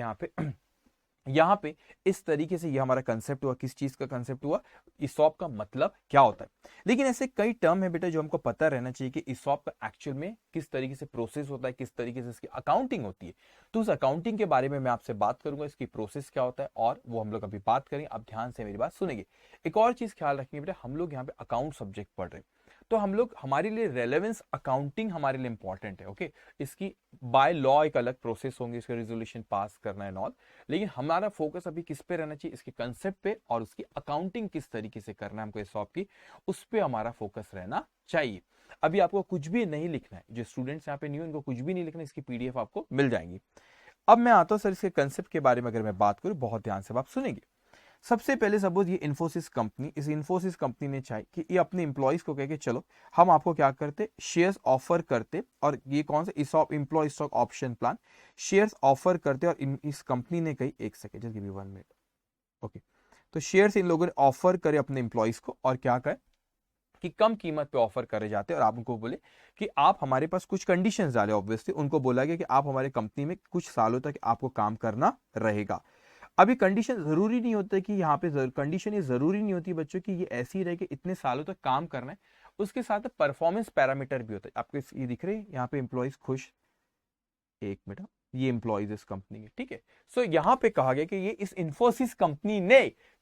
यहाँ पे इस तरीके से ये हमारा कंसेप्ट हुआ। किस चीज का कंसेप्ट हुआ, ESOP का मतलब क्या होता है। लेकिन ऐसे कई टर्म है बेटा जो हमको पता रहना चाहिए कि ESOP का एक्चुअल में किस तरीके से प्रोसेस होता है, किस तरीके से इसकी अकाउंटिंग होती है। तो उस अकाउंटिंग के बारे में मैं आपसे बात करूंगा, इसकी प्रोसेस क्या होता है, और वो हम लोग अभी बात करेंगे। आप ध्यान से मेरी बात सुनेंगे। एक और चीज ख्याल रखेंगे बेटा, हम लोग यहाँ पे अकाउंट सब्जेक्ट पढ़ रहे हैं, तो हम लोग, हमारे लिए रेलेवेंस अकाउंटिंग हमारे लिए इंपॉर्टेंट है। ओके, इसकी बाय लॉ एक अलग प्रोसेस होंगे, इसका रेजोल्यूशन पास करना है ऑल, लेकिन हमारा फोकस अभी किस पे रहना चाहिए, इसके कंसेप्ट पे, और उसकी अकाउंटिंग किस तरीके से करना है हमको ESOP की, उस पे हमारा फोकस रहना चाहिए। अभी आपको कुछ भी नहीं लिखना है, जो स्टूडेंट्स यहाँ पे न्यू, इनको कुछ भी नहीं लिखना, इसकी PDF आपको मिल जाएंगी। अब मैं आता हूँ सर इसके कंसेप्ट के बारे में, अगर मैं बात करूँ, बहुत ध्यान से आप सुनेंगे। सबसे पहले सपोज ये इन्फोसिस कंपनी, इस इन्फोसिस कंपनी ने चाहे कि ये अपने एम्प्लॉइज को कहे कि चलो हम आपको क्या करते, शेयर्स ऑफर करते, और ये कौन सा ESOP, employee stock option plan, shares offer करते। और इस कंपनी ने कही, एक second, just give me 1 minute. Okay, तो शेयर्स इन लोगों ने ऑफर करे अपने एम्प्लॉइज को, और क्या कहे कि कम कीमत पे ऑफर करे जाते हैं, और आप उनको बोले कि आप हमारे पास कुछ कंडीशंस डाले। ऑब्वियसली उनको बोला गया कि आप हमारे कंपनी में कुछ सालों तक आपको काम करना रहेगा। अभी कंडीशन जरूरी नहीं होता कि यहाँ पे कंडीशन ये जरूरी नहीं होती बच्चों की ये ऐसी रहे कि इतने सालों तक काम करना है, उसके साथ परफॉर्मेंस पैरामीटर भी होता है। आपको ये दिख रहे हैं यहाँ पे एम्प्लॉइज खुश, एक मिनट, ये एम्प्लॉइज इस कंपनी के, ठीक है। सो यहाँ पे कहा गया कि ये इस इन्फोसिस कंपनी ने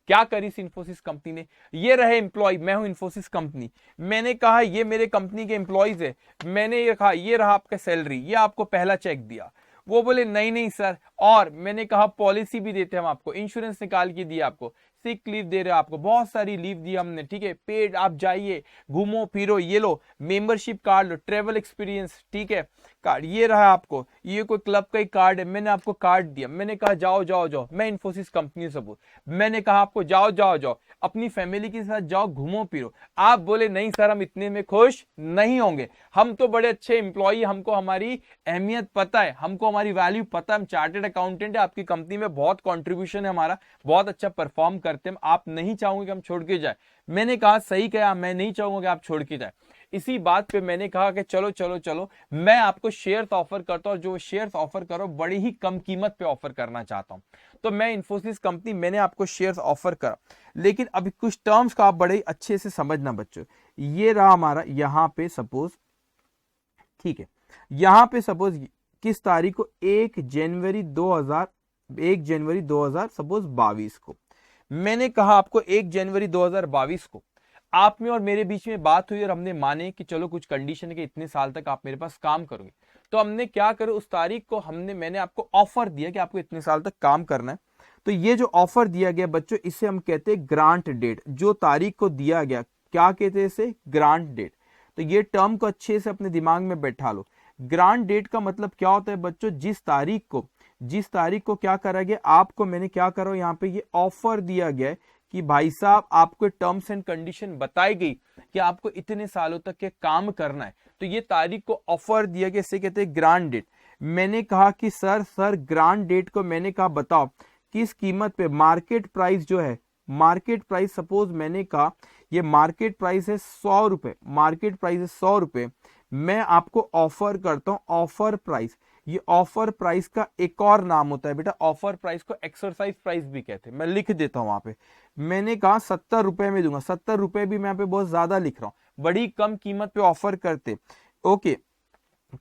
क्या करी, इस इन्फोसिस कंपनी ने, ये रहे एम्प्लॉय, मैं हूं इन्फोसिस कंपनी, मैंने कहा ये मेरे कंपनी के एम्प्लॉइज है, मैंने ये कहा ये रहा आपका सैलरी, ये आपको पहला चेक दिया। वो बोले नहीं नहीं सर, और मैंने कहा पॉलिसी भी देते हम आपको, इंश्योरेंस निकाल के दिया आपको, सिक लीव दे रहे हो आपको, बहुत सारी लीव दी हमने, ठीक है, पेड, आप जाइए घूमो फिरो, ये लो मेंबरशिप कार्ड लो, ट्रेवल एक्सपीरियंस, ठीक है, कार्ड ये रहा आपको, ये कोई क्लब का ही कार्ड है, मैंने आपको कार्ड दिया, मैंने कहा जाओ जाओ जाओ, मैं इन्फोसिस कंपनी से बोल, मैंने कहा आपको जाओ जाओ जाओ अपनी फैमिली के साथ जाओ घूमो फिरो, आप बोले नहीं सर हम इतने में खुश नहीं होंगे, हम तो बड़े अच्छे एम्प्लॉई, हमको हमारी अहमियत पता है, हमको हमारी वैल्यू पता है, हम चार्टर्ड अकाउंटेंट है, आपकी कंपनी में बहुत कंट्रीब्यूशन है हमारा, बहुत अच्छा परफॉर्म करते हैं, आप नहीं चाहोगे कि हम छोड़ के जाए। मैंने कहा सही कहा, मैं नहीं चाहूंगा कि आप छोड़ के जाए। इसी बात पे मैंने कहा कि चलो चलो चलो मैं आपको शेयर्स ऑफर करता हूं, और जो शेयर्स ऑफर करो बड़ी ही कम कीमत पे ऑफर करना चाहता हूं। तो मैं इन्फोसिस कंपनी, मैंने आपको शेयर्स ऑफर करा, लेकिन अभी कुछ टर्म्स का आप बड़े अच्छे से समझना बच्चों। ये रहा हमारा यहां पे सपोज, ठीक है, यहां पे सपोज किस तारीख को, 1 जनवरी 2000 सपोज 22 को, मैंने कहा आपको 1 जनवरी 2022 को आप में और मेरे बीच में बात हुई और हमने माने कि चलो कुछ कंडीशन के इतने साल तक आप मेरे पास काम करोगे। तो हमने क्या करो, उस तारीख को मैंने आपको ऑफर दिया कि आपको इतने साल तक काम करना है। तो ये जो ऑफर दिया गया बच्चों, इसे हम कहते हैं ग्रांट डेट। जो तारीख को दिया गया क्या कहते हैं इसे, ग्रांट डेट। तो ये टर्म को अच्छे से अपने दिमाग में बैठा लो। ग्रांट डेट का मतलब क्या होता है बच्चों, जिस तारीख को क्या करा गया, आपको मैंने क्या करा, यहाँ पे ये ऑफर दिया गया है कि भाई साहब आपको टर्म्स एंड कंडीशन बताई गई कि आपको इतने सालों तक के काम करना है। तो ये तारीख को ऑफर दिया गया, इसे कहते हैं ग्रांट डेट। मैंने कहा कि सर ग्रांट डेट को मैंने कहा बताओ किस कीमत पे, मार्केट प्राइस जो है, मार्केट प्राइस सपोज मैंने कहा ये मार्केट प्राइस है 100 रुपए, मार्केट प्राइस है 100 रुपए, मैं आपको ऑफर करता हूं ऑफर प्राइस। ये ऑफर प्राइस का एक और नाम होता है बेटा, ऑफर प्राइस को एक्सरसाइज प्राइस भी कहते हैं। मैं लिख देता हूं वहां पे, मैंने कहा 70 रुपए में दूंगा, 70 रुपए भी मैं यहाँ पे बहुत ज्यादा लिख रहा हूं, बड़ी कम कीमत पे ऑफर करते। ओके,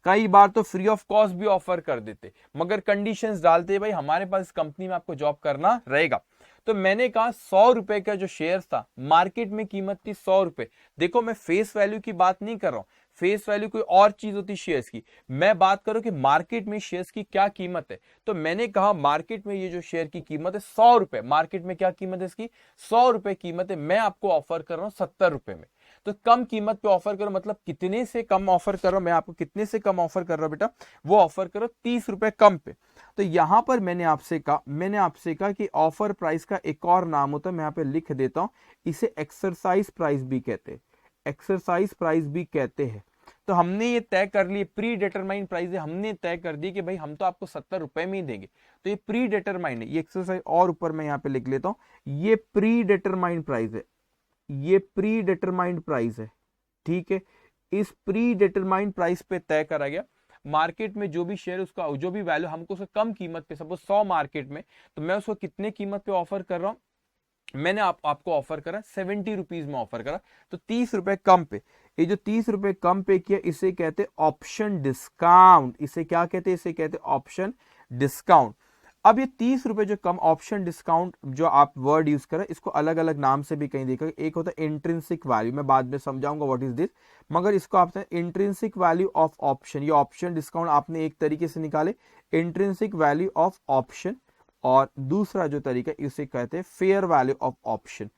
कई बार तो फ्री ऑफ कॉस्ट भी ऑफर कर देते, मगर कंडीशंस डालते भाई हमारे पास इस कंपनी में आपको जॉब करना रहेगा। तो मैंने कहा 100 रुपए का जो शेयर था, मार्केट में कीमत थी 100 रुपए। देखो मैं फेस वैल्यू की बात नहीं कर रहा हूं, फेस वैल्यू कोई और चीज होती शेयर्स की, मैं बात करूं कि मार्केट में शेयर्स की क्या कीमत है। तो मैंने कहा मार्केट में ये जो शेयर की कीमत है 100 रुपए, मार्केट में क्या कीमत है इसकी, 100 रुपए कीमत है, मैं आपको ऑफर कर रहा हूं 70 रुपए में। तो कम कीमत पे ऑफर करो, मतलब कितने से कम ऑफर करो, मैं आपको कितने से कम ऑफर कर रहा हूं बेटा, वो ऑफर करो 30 रुपए कम पे। तो यहां पर मैंने आपसे कहा कि ऑफर प्राइस का एक और नाम होता है, मैं यहां पे लिख देता हूं, इसे एक्सरसाइज प्राइस भी कहते हैं, एक्सरसाइज प्राइस भी कहते हैं। तो हमने ये तय कर लिए, प्री डिटरमाइंड प्राइस है, हमने तय कर दी कि भाई हम तो आपको 70 रुपए में ही देंगे। तो ये प्री डिटरमाइंड है, ये एक्सरसाइज और ऊपर मैं यहाँ पे लिख लेता हूं, ये प्री डिटरमाइंड प्राइस है, ये प्री डिटरमाइंड प्राइस है, ठीक है। इस प्री डिटरमाइंड प्राइस पे तय करा गया, मार्केट में जो भी शेयर उसका जो भी वैल्यू हमको उसको कम कीमत पे, सपोज 100 मार्केट में, तो मैं उसको कितने कीमत पे ऑफर कर रहा हूं, मैंने आपको ऑफर करा 70 रुपीज में ऑफर करा, तो 30 रुपए कम पे। ये जो 30 रुपए कम पे किया, इसे कहते हैं ऑप्शन डिस्काउंट। इसे क्या कहते हैं, इसे कहते हैं ऑप्शन डिस्काउंट। अब ये 30 रुपए जो कम, ऑप्शन डिस्काउंट जो आप वर्ड यूज करें, इसको अलग अलग नाम से भी कहीं देखा, एक होता है इंट्रिंसिक वैल्यू, मैं बाद में समझाऊंगा व्हाट इज दिस, मगर इसको आपने इंट्रिंसिक वैल्यू ऑफ ऑप्शन, ये ऑप्शन डिस्काउंट आपने एक तरीके से निकाले, इंट्रिंसिक वैल्यू ऑफ ऑप्शन, और दूसरा जो तरीका इसे कहते हैं फेयर वैल्यू ऑफ ऑप्शन।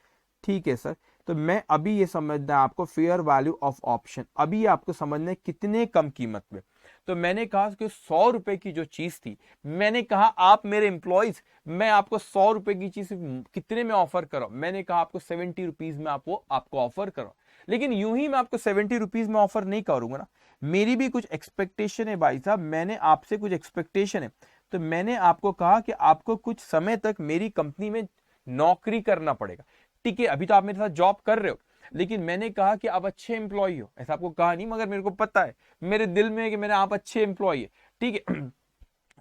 ठीक है सर, तो मैं अभी ये समझना है आपको फेयर वैल्यू ऑफ ऑप्शन, अभी आपको समझना है कितने कम कीमत में। तो मैंने कहा कि 100 रुपए की जो चीज थी, मैंने कहा आप मेरे एम्प्लॉइज, मैं आपको 100 रुपए की चीज कितने में ऑफर करो, मैंने कहा आपको 70 रुपीज में आपको ऑफर करो। लेकिन यूं ही मैं आपको 70 रुपीज में ऑफर नहीं करूंगा ना, मेरी भी कुछ एक्सपेक्टेशन है भाई साहब, मैंने आपसे कुछ एक्सपेक्टेशन है। तो मैंने आपको कहा कि आपको कुछ समय तक मेरी कंपनी में नौकरी करना पड़ेगा। ठीक है, अभी तो आप मेरे साथ जॉब कर रहे हो, लेकिन मैंने कहा कि आप अच्छे एम्प्लॉय हो, ऐसा आपको कहा नहीं, मगर मेरे को पता है मेरे दिल में कि मेरे आप अच्छे एम्प्लॉय है, ठीक है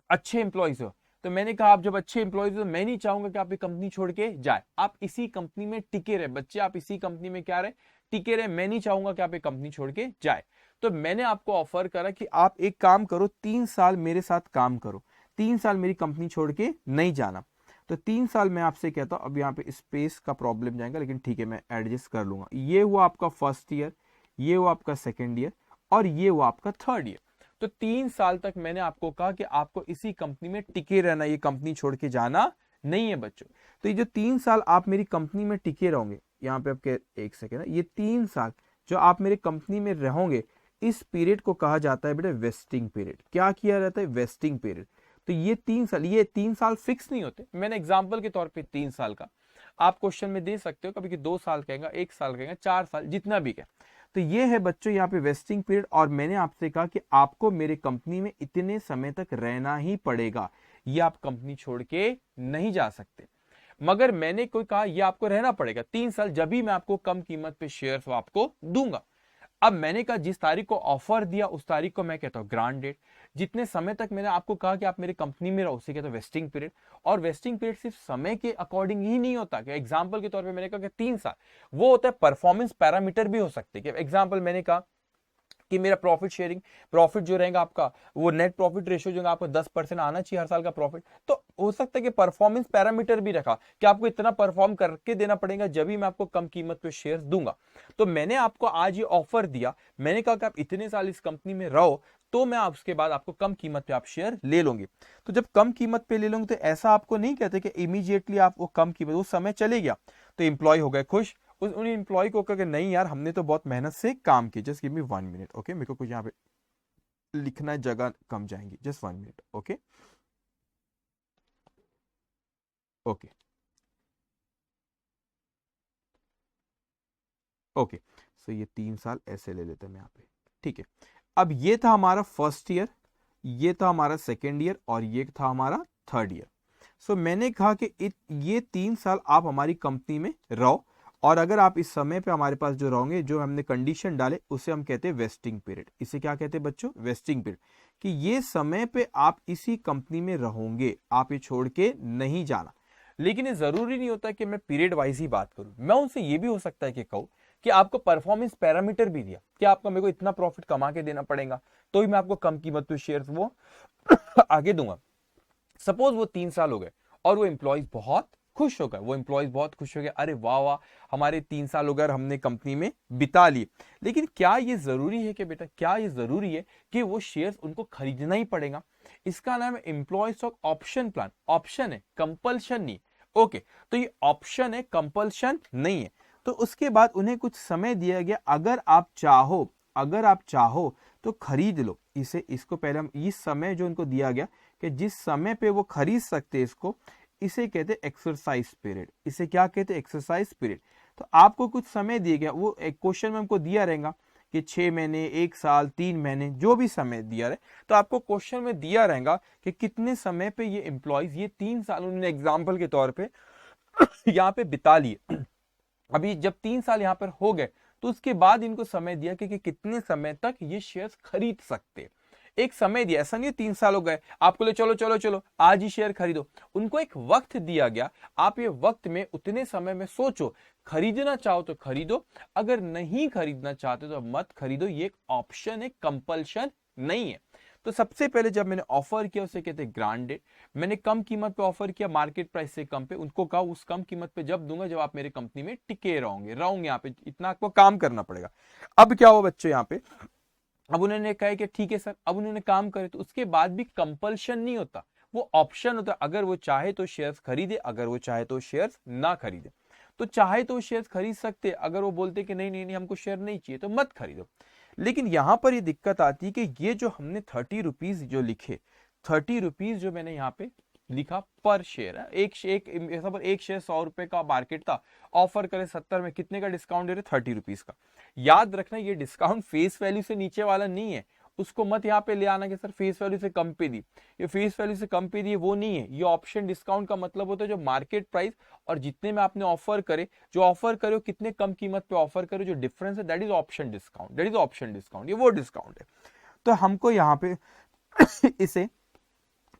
अच्छे एम्प्लॉयज हो। तो मैंने कहा आप जब अच्छे एम्प्लॉयज हो, मैं नहीं चाहूंगा कि आप ये कंपनी छोड़ के जाए, आप इसी कंपनी में टिके रहे बच्चे, आप इसी कंपनी में क्या रहे, टिके रहे, मैं नहीं चाहूंगा कि आप ये कंपनी छोड़ के जाए। तो मैंने आपको ऑफर करा कि आप एक काम करो, 3 साल मेरे साथ काम करो, 3 साल मेरी कंपनी छोड़ के नहीं जाना। तो 3 साल मैं आपसे कहता हूं, अब यहाँ पे स्पेस का प्रॉब्लम जाएगा, लेकिन ठीक है मैं एडजस्ट कर लूंगा। ये हुआ आपका फर्स्ट ईयर, ये हुआ आपका सेकेंड ईयर, और ये हुआ आपका थर्ड ईयर। तो 3 साल तक मैंने आपको कहा कि आपको इसी कंपनी में टिके रहना, ये कंपनी छोड़ के जाना नहीं है बच्चों। तो ये जो 3 साल आप मेरी कंपनी में टिके रहोगे, यहाँ पे आपके एक सेकेंड, ये 3 साल जो आप मेरी कंपनी में रहोगे, इस पीरियड को कहा जाता है बेटा वेस्टिंग पीरियड। क्या किया जाता है, वेस्टिंग पीरियड। तो ये 3 साल फिक्स नहीं होते, मैंने एग्जाम्पल के तौर पे 3 साल का आप क्वेश्चन में दे सकते हो, कभी कि 2 साल कहेगा, 1 साल कहेगा, 4 साल, जितना भी कहे। तो ये है बच्चों यहाँ पे वेस्टिंग पीरियड, और मैंने आपसे कहा कि आपको मेरे कंपनी में इतने समय तक रहना ही पड़ेगा, ये आप कंपनी छोड़ के नहीं जा सकते। मगर मैंने कोई कहा ये आपको रहना पड़ेगा 3 साल, जब भी मैं आपको कम कीमत पे शेयर्स आपको दूंगा। अब मैंने कहा जिस तारीख को ऑफर दिया उस तारीख को मैं कहता हूं ग्रांट डेट। जितने समय तक मैंने आपको कहा कि आप मेरी कंपनी में रहो उसे कहते हैं वेस्टिंग पीरियड। और वेस्टिंग पीरियड सिर्फ समय के अकॉर्डिंग ही नहीं होता कि एग्जांपल के तौर पे मैंने कहा कि 3 साल, वो होता है परफॉर्मेंस पैरामीटर भी हो सकते हैं। एग्जांपल मैंने कहा कि मेरा प्रॉफिट शेयरिंग, प्रॉफिट जो रहेगा आपका वो नेट प्रॉफिट रेशियो जो आपको 10% आना चाहिए हर साल का प्रॉफिट, तो हो सकता है कि परफॉर्मेंस पैरामीटर भी रखा कि आपको इतना परफॉर्म करके देना पड़ेगा जब भी मैं आपको कम कीमत पे शेयर्स दूंगा। तो मैंने आपको आज ये ऑफर दिया, मैंने कहा कि आप इतने साल इस कंपनी में रहो तो मैं उसके बाद आपको कम कीमत पे आप शेयर ले लोगे। तो जब कम कीमत पे ले लोगे तो ऐसा आपको नहीं कहते कि इमीडिएटली आप वो कम कीमत, उस समय चले गया तो एम्प्लॉय हो गए खुश, उन एम्प्लॉय को कहा कि नहीं यार हमने तो बहुत मेहनत से काम की, just give me 1 minute, okay, मेरे को कुछ यहाँ पे लिखना है, जगह कम जाएंगी, just 1 minute, okay okay okay. So ये 3 साल ऐसे ले लेते हैं यहाँ पे, ठीक है। अब ये था हमारा फर्स्ट ईयर, ये था हमारा सेकेंड ईयर और ये था हमारा थर्ड ईयर। सो मैंने कहा कि ये 3 साल आप हमारी कंपनी में रहो, और अगर आप इस समय पे हमारे पास जो रहोगे, जो हमने कंडीशन डाले उसे हम कहते हैं वेस्टिंग पीरियड। इसे क्या कहते हैं बच्चों? वेस्टिंग पीरियड, कि ये समय पे आप इसी कंपनी में रहोगे, आप ये छोड़ के नहीं जाना। लेकिन ये जरूरी नहीं होता कि मैं पीरियड वाइज ही बात करूं, मैं उनसे ये भी हो सकता है कि कहूं कि आपको परफॉर्मेंस पैरामीटर भी दिया कि आपको मेरे को इतना प्रॉफिट कमा के देना पड़ेगा तो ही मैं आपको कम कीमत पे शेयर्स वो आगे दूंगा। सपोज वो 3 साल हो गए और वो एम्प्लॉयज बहुत खुश हो गए, वो एम्प्लॉयज बहुत खुश हो गए, अरे वाह वाह हमारे 3 साल हो गए और हमने कंपनी में बिता लिए। लेकिन क्या ये जरूरी है कि बेटा, क्या ये जरूरी है कि वो शेयर्स उनको खरीदना ही पड़ेगा? इसका नाम है employee stock option plan. Option है, कंपल्शन नहीं। ओके, तो ये ऑप्शन है, कंपल्शन नहीं है। तो उसके बाद उन्हें कुछ समय दिया गया, अगर आप चाहो तो खरीद लो इसे। इसको पहले हम इस समय जो उनको दिया गया कि जिस समय पे वो खरीद सकते इसको, इसे कहते हैं एक्सरसाइज पीरियड। इसे क्या कहते हैं? Exercise period. तो आपको कुछ समय दिया गया, वो एक क्वेश्चन में हमको दिया रहेगा कि 6 महीने, 1 साल, 3 महीने, जो भी समय दिया रहे, तो आपको क्वेश्चन में दिया रहेगा कि कितने समय पे ये एम्प्लॉयज ये 3 साल उन्होंने एग्जाम्पल के तौर पे यहाँ पे बिता लिए। अभी जब 3 साल यहाँ पर हो गए तो उसके बाद इनको समय दिया कि कितने समय तक ये शेयर्स खरीद सकते। एक समय दिया, ऐसा नहीं 3 साल हो गए आपको ले चलो चलो चलो आज ही शेयर खरीदो। उनको एक वक्त दिया गया, आप ये वक्त में उतने समय में सोचो, खरीदना चाहो तो खरीदो, अगर नहीं खरीदना चाहते तो मत खरीदो। ये एक ऑप्शन है, कंपल्शन नहीं है। तो सबसे पहले जब मैंने ऑफर किया उसे कहते हैं ग्रांट डेट। मैंने कम कीमत पे ऑफर किया, मार्केट प्राइस से कम पे, उनको कहा उस कम कीमत पे जब दूंगा जब आप मेरी कंपनी में टिके रहोगे, यहाँ पे इतना आपको काम करना पड़ेगा। अब क्या हो बच्चों यहाँ पे, अब उन्होंने कहा कि ठीक है सर, अब उन्होंने काम करे तो उसके बाद भी कंपल्शन नहीं होता, वो ऑप्शन होता है। अगर वो चाहे तो शेयर्स खरीदे, अगर वो चाहे तो शेयर्स ना खरीदे। तो चाहे तो शेयर्स खरीद सकते, अगर वो बोलते कि नहीं नहीं नहीं हमको शेयर नहीं चाहिए तो मत खरीदो। लेकिन यहां पर ये दिक्कत आती है कि ये जो हमने 30 रुपीज जो लिखे, 30 रुपीज जो मैंने यहाँ पे लिखा पर शेयर है, एक शेयर 100 रुपए का मार्केट था, ऑफर करे 70 में, कितने का डिस्काउंट दे रहे? 30 रुपीज का। याद रखना ये डिस्काउंट फेस वैल्यू से नीचे वाला नहीं है, उसको मत यहाँ पे ले आना कि सर फेस वैल्यू से कम पे दी। ये फेस वैल्यू से कम पे दी वो नहीं है, ये ऑप्शन डिस्काउंट का मतलब होता है जो मार्केट प्राइस और जितने में आपने ऑफर करे, जो ऑफर करे कितने कम कीमत पे ऑफर करे, जो डिफरेंस है that is option discount, that is option discount, ये वो डिस्काउंट है। तो हमको यहाँ पे इसे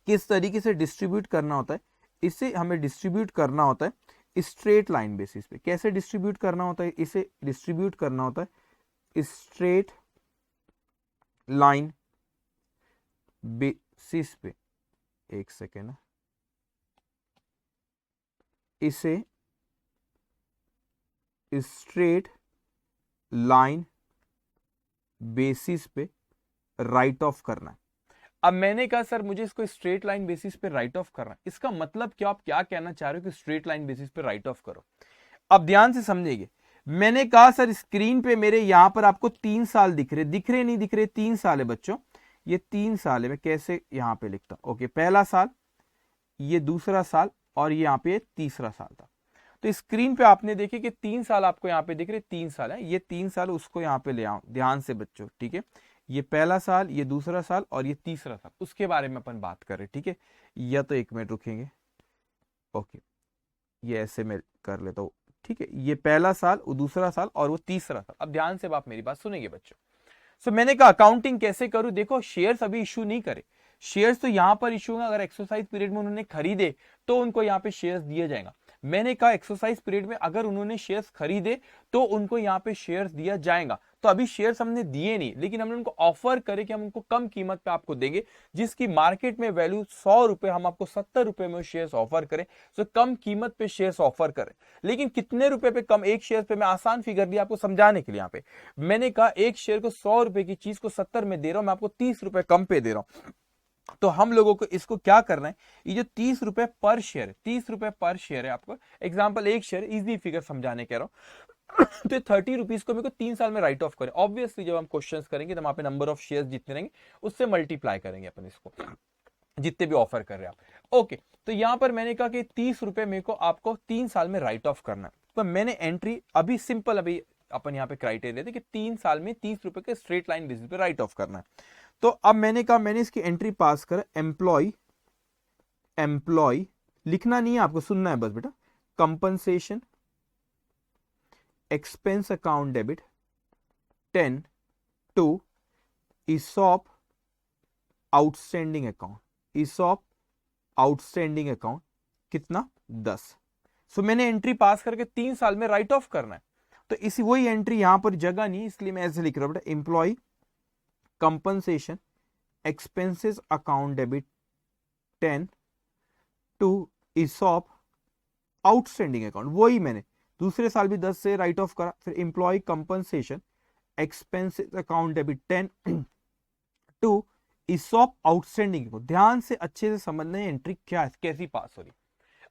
किस तरीके से डिस्ट्रीब्यूट करना होता है, इसे हमें डिस्ट्रीब्यूट करना होता है स्ट्रेट लाइन बेसिस पे। कैसे डिस्ट्रीब्यूट करना होता है? इसे डिस्ट्रीब्यूट करना होता है स्ट्रेट लाइन बेसिस पे। एक सेकेंड, इसे स्ट्रेट लाइन बेसिस पे राइट ऑफ करना है। अब मैंने कहा सर मुझे इसको स्ट्रेट लाइन बेसिस पे राइट ऑफ करना है, इसका मतलब क्या, आप क्या कहना चाह रहे हो कि स्ट्रेट लाइन बेसिस पे राइट ऑफ करो? अब ध्यान से समझिए, मैंने कहा सर स्क्रीन पे मेरे यहां पर आपको 3 साल दिख रहे नहीं दिख रहे? 3 साल है बच्चों, ये 3 साल है। मैं कैसे यहां पे लिखता हूं? ओके, पहला साल, ये दूसरा साल और ये यहां पे तीसरा साल था। तो स्क्रीन पे आपने देखे कि 3 साल आपको यहाँ पे दिख रहे, 3 साल है, ये 3 साल उसको यहाँ पे ले आओ ध्यान से बच्चों, ठीक है। ये पहला साल, ये दूसरा साल और ये तीसरा साल, उसके बारे में अपन बात कर रहे, ठीक है। या तो 1 मिनट रुकेंगे, ओके, ये ऐसे मैं कर लेता हूँ ठीक है, ये पहला साल, वो दूसरा साल और वो तीसरा साल। अब ध्यान से आप मेरी बात सुनेंगे बच्चों। सो मैंने कहा अकाउंटिंग कैसे करूं। देखो शेयर्स अभी इशू नहीं करे, शेयर्स तो यहां पर इशू होगा अगर एक्सरसाइज पीरियड में उन्होंने खरीदे तो उनको यहाँ पे शेयर्स दिया जाएगा। मैंने कहा एक्सरसाइज पीरियड में अगर उन्होंने शेयर्स खरीदे तो उनको यहाँ पे शेयर्स दिया जाएगा। तो अभी शेयर्स हमने दिए नहीं, लेकिन हमने उनको ऑफर करे कि हम उनको कम कीमत पे आपको देंगे, जिसकी मार्केट में वैल्यू 100 रुपए, हम आपको 70 रुपए में शेयर्स ऑफर करें। तो कम कीमत पे शेयर्स ऑफर करें, लेकिन कितने रुपए पे कम, एक शेयर पे मैं आसान फिगर दिया आपको समझाने के लिए। यहाँ पे मैंने कहा एक शेयर को 100 रुपए की चीज को 70 में दे रहा हूं, मैं आपको 30 रुपए कम पे दे रहा हूं। तो हम लोगों को इसको क्या करना है, ये जो 30 रुपए पर शेयर है, 30 रुपए पर शेयर है, आपको एग्जांपल एक शेयर इजी फिगर समझाने कह रहा हूं। तो 30 रुपीज को मेरे को 3 साल में राइट ऑफ करें। ऑब्वियसली जब हम क्वेश्चंस करेंगे तो वहां पे नंबर ऑफ शेयर्स जितने रहेंगे उससे मल्टीप्लाई करेंगे अपन इसको, जितने भी ऑफर कर रहे हैं आप। ओके, तो यहां पर मैंने कहा कि 30 रुपए मेरे को आपको 3 साल में राइट ऑफ करना है। तो मैंने एंट्री अभी सिंपल, अभी अपन यहाँ पे क्राइटेरिया थे कि 3 साल में 30 रुपए के स्ट्रेट लाइन बेसिस पे राइट ऑफ करना है। तो अब मैंने कहा मैंने इसकी एंट्री पास कर, एम्प्लॉय, एम्प्लॉय लिखना नहीं है आपको, सुनना है बस बेटा। Compensation expense account debit 10 to ESOP outstanding account, ESOP outstanding account कितना 10। सो मैंने एंट्री पास करके 3 साल में राइट ऑफ करना है। तो इसी वही एंट्री यहां पर जगह नहीं, इसलिए मैं ऐसे लिख रहा हूं बेटा, employee compensation expenses account debit 10 to ESOP outstanding account. वही मैंने दूसरे साल भी 10 से राइट ऑफ करा, फिर employee compensation expenses account debit 10 to ESOP outstanding को। ध्यान से अच्छे से समझना है एंट्री क्या कैसी पास हो रही।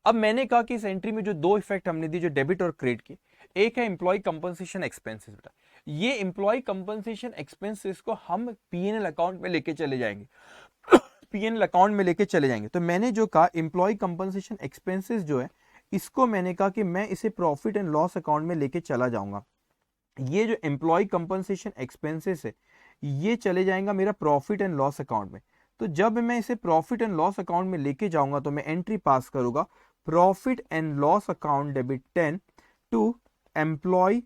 अब मैंने कहा कि इस एंट्री में जो दो इफेक्ट हमने दी, जो डेबिट और क्रेडिट की, एक है एम्प्लॉय कंपनसेशन एक्सपेंसेस। बेटा ये एम्प्लॉय कंपनसेशन एक्सपेंसेस को हम पीएनएल अकाउंट में लेके चले जाएंगे, पीएनएल अकाउंट में लेके चले जाएंगे। तो मैंने जो कहा एम्प्लॉय कंपनसेशन एक्सपेंसेस जो है, इसको मैंने कहा कि मैं इसे प्रॉफिट एंड लॉस अकाउंट में लेके चला जाऊंगा। ये जो एम्प्लॉय कंपनसेशन एक्सपेंसेस है ये चले जाएगा मेरा प्रॉफिट एंड लॉस अकाउंट में। तो जब मैं इसे प्रॉफिट एंड लॉस अकाउंट में लेके जाऊंगा तो मैं एंट्री पास करूंगा, profit and loss account debit 10 to employee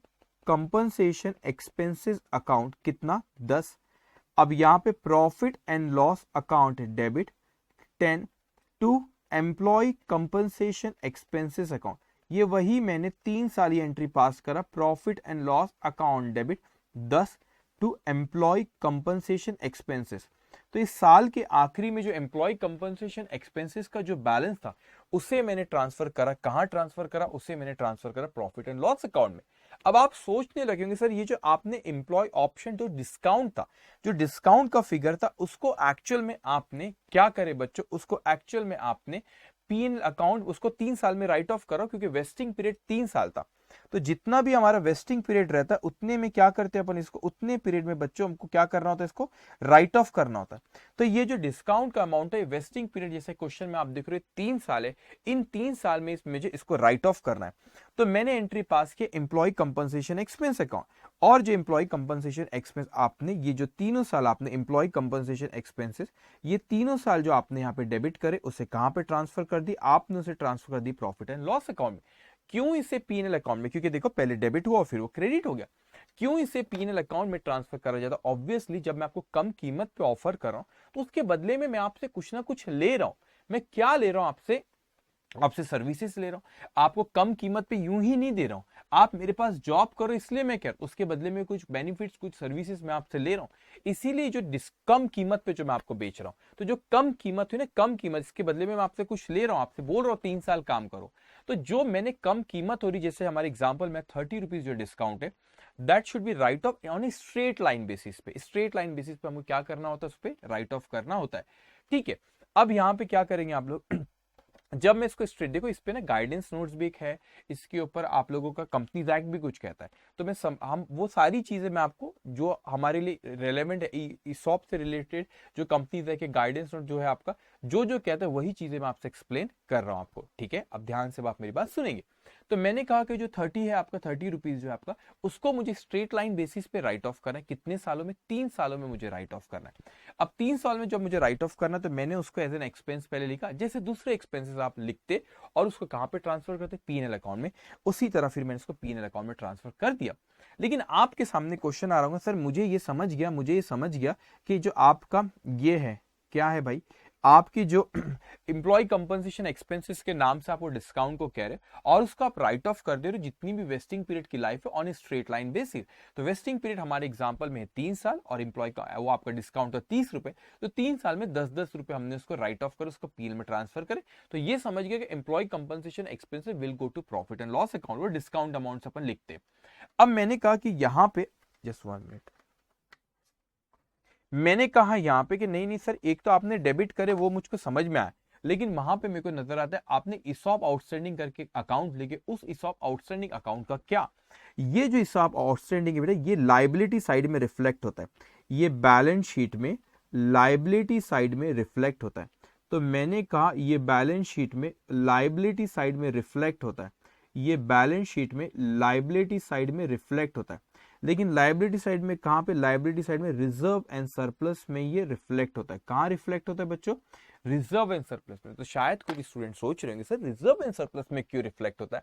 compensation expenses account कितना 10। अब यहां पे profit and loss account debit 10 to employee compensation expenses account, ये वही मैंने 3 साल ये एंट्री पास करा, profit and loss account debit 10 to employee compensation expenses. तो इस साल के आखिरी में जो एम्प्लॉय कंपनसेशन एक्सपेंसेस का जो बैलेंस था उसे मैंने ट्रांसफर करा, कहां ट्रांसफर करा, उसे मैंने ट्रांसफर करा प्रॉफिट एंड लॉस अकाउंट में। अब आप सोचने लगेंगे सर ये जो आपने एम्प्लॉय ऑप्शन जो डिस्काउंट था, जो डिस्काउंट का फिगर था, उसको एक्चुअल में आपने क्या करे बच्चों, उसको एक्चुअल में आपने पीएनएल अकाउंट उसको 3 साल में राइट ऑफ करो, क्योंकि वेस्टिंग पीरियड 3 साल था। तो जितना भी हमारा वेस्टिंग पीरियड रहता है उतने में क्या करते हैं अपन इसको, उतने पीरियड में बच्चों हमको क्या करना होता है, इसको राइट ऑफ करना होता है। तो ये जो डिस्काउंट का अमाउंट है, वेस्टिंग पीरियड जैसे क्वेश्चन में आप देख रहे हो 3 साल है, इन 3 साल में मुझे इसको राइट ऑफ करना है। तो मैंने एंट्री पास की एम्प्लॉय कंपनसेशन एक्सपेंस अकाउंट, और जो एम्प्लॉय कंपनसेशन एक्सपेंस आपने ये जो तीनों साल आपने एम्प्लॉय कंपनसेशन एक्सपेंसेस ये तीनों साल जो आपने यहाँ पे डेबिट करे उसे कहां पे ट्रांसफर कर दी, आपने उसे ट्रांसफर कर दी प्रॉफिट एंड लॉस अकाउंट में। क्यों इसे पीएनएल अकाउंट में, क्योंकि देखो पहले डेबिट हुआ फिर वो क्रेडिट हो गया। क्यों इसे पीएनएल अकाउंट में ट्रांसफर करा जाता, ऑब्वियसली जब मैं आपको कम कीमत पे ऑफर कर रहा हूं तो उसके बदले में मैं आपसे कुछ ना कुछ ले रहा हूं। मैं क्या ले रहा हूं आपसे, आपसे सर्विसेज ले रहा हूं, आपको कम कीमत पे यूं ही नहीं दे रहा हूं। आप मेरे पास जॉब करो इसलिए मैं कह रहा हूं, उसके बदले में कुछ बेनिफिट्स कुछ सर्विसेज मैं आपसे ले रहा हूं, इसीलिए जो कम कीमत पे जो मैं आपको बेच रहा हूं। तो जो कम कीमत हुई ना, कम कीमत, इसके बदले में मैं आपसे कुछ ले रहा हूं, आपसे बोल रहा हूं 3 साल काम करो। तो जो मैंने कम कीमत हो रही, जैसे हमारे एग्जाम्पल में 30 रुपीज जो डिस्काउंट है, that should be right of on a straight line basis पे। स्ट्रेट लाइन बेसिस पे हमको क्या करना होता है, उस पर राइट ऑफ करना होता है। ठीक है, अब यहाँ पे क्या करेंगे आप लोग जब मैं इसको स्ट्रेट, देखो इस पे ना गाइडेंस नोट्स भी एक है, इसके ऊपर आप लोगों का कंपनीज एक्ट भी कुछ कहता है। तो मैं हम वो सारी चीजें मैं आपको जो हमारे लिए रेलेवेंट है, ईसॉप से रिलेटेड जो कंपनीज है के गाइडेंस नोट जो है आपका जो जो कहता है वही चीजें मैं आपसे एक्सप्लेन कर रहा हूं आपको। ठीक है, अब ध्यान से आप मेरी बात सुनेंगे। तो मैंने कहा कि जो 30 है आपका, 30 रुपीज जो है आपका, उसको मुझे स्ट्रेट लाइन बेसिस पे राइट ऑफ करना है। कितने सालों में? 3 सालों में मुझे राइट ऑफ करना है। अब 3 साल में जब मुझे राइट ऑफ करना, तो मैंने उसको एज एन एक्सपेंस पहले लिखा, जैसे दूसरे एक्सपेंसेस आप लिखते और उसको कहां पे ट्रांसफर करते? पीएनएल अकाउंट में। उसी तरह फिर मैंने उसको पीएनएल अकाउंट में ट्रांसफर कर दिया। लेकिन आपके सामने क्वेश्चन आ रहा होगा, सर मुझे ये समझ गया कि जो आपका ये है, क्या है भाई, आपकी जो एम्प्लॉय कंपनसेशन एक्सपेंसेस के नाम से आप वो डिस्काउंट को कह रहे हैं और उसका आप राइट ऑफ कर दे रहे हो जितनी भी वेस्टिंग पीरियड की लाइफ है on a straight line basis. तो वेस्टिंग पीरियड हमारे एग्जांपल में है 3 साल और एम्प्लॉय का वो आपका डिस्काउंट है 30 रुपए, तो 3 साल में 10-10 रुपए हमने उसको राइट ऑफ कर उसको पीएल में ट्रांसफर करे। तो ये समझ गया कि employee compensation expenses will go to profit and loss account, वो डिस्काउंट अमाउंट अपन लिखते हैं। अब मैंने कहा कि यहां पे जस्ट 1 मिनट, मैंने कहा यहां पे कि नहीं नहीं सर, एक तो आपने डेबिट करे वो मुझको समझ में आया, लेकिन वहां पे मेरे को नजर आता है आपने ईसॉप आउटस्टैंडिंग करके अकाउंट लेके, उस ईसॉप आउटस्टैंडिंग अकाउंट का क्या, ये जो ईसॉप आउटस्टैंडिंग है बेटा, ये लायबिलिटी साइड में रिफ्लेक्ट होता है, ये बैलेंस शीट में लायबिलिटी साइड में रिफ्लेक्ट होता है। तो मैंने कहा ये बैलेंस शीट में लायबिलिटी साइड में रिफ्लेक्ट होता है, ये बैलेंस शीट में लायबिलिटी साइड में रिफ्लेक्ट होता है। लेकिन लायबिलिटी साइड में कहां पे? लायबिलिटी साइड में रिजर्व एंड सरप्लस में ये रिफ्लेक्ट होता है। कहां रिफ्लेक्ट होता है बच्चों? रिजर्व एंड सरप्लस में। तो शायद कोई स्टूडेंट सोच रहे होंगे सर रिजर्व एंड सरप्लस में क्यों रिफ्लेक्ट होता है?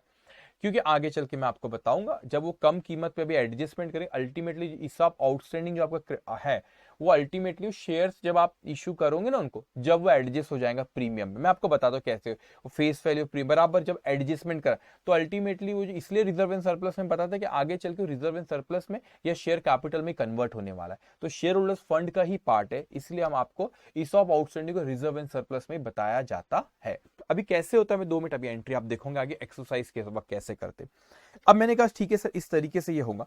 क्योंकि आगे चल के मैं आपको बताऊंगा, जब वो कम कीमत पे भी एडजस्टमेंट करें, अल्टीमेटली इस सब आउटस्टैंडिंग जो आपका है वो अल्टीमेटली शेयर्स जब आप इशू करोगे ना उनको, जब वो एडजस्ट हो जाएगा प्रीमियम में। मैं आपको बताता हूँ कैसे वो फेस वैल्यू प्रीमियम बराबर जब एडजस्टमेंट करा, तो अल्टीमेटली वो इसलिए रिजर्व एंड सरप्लस में बताता है कि आगे चल के रिजर्व एंड सरप्लस में या शेयर कैपिटल में कन्वर्ट होने वाला है, तो शेयर होल्डर्स फंड का ही पार्ट है, इसलिए हम आपको ईसॉप आउटस्टैंडिंग को रिजर्व एंड सरप्लस में बताया जाता है। अभी कैसे होता है, मैं 2 मिनट अभी एंट्री आप देखोगे आगे एक्सरसाइज के वक्त कैसे करते। अब मैंने कहा ठीक है सर इस तरीके से ये होगा,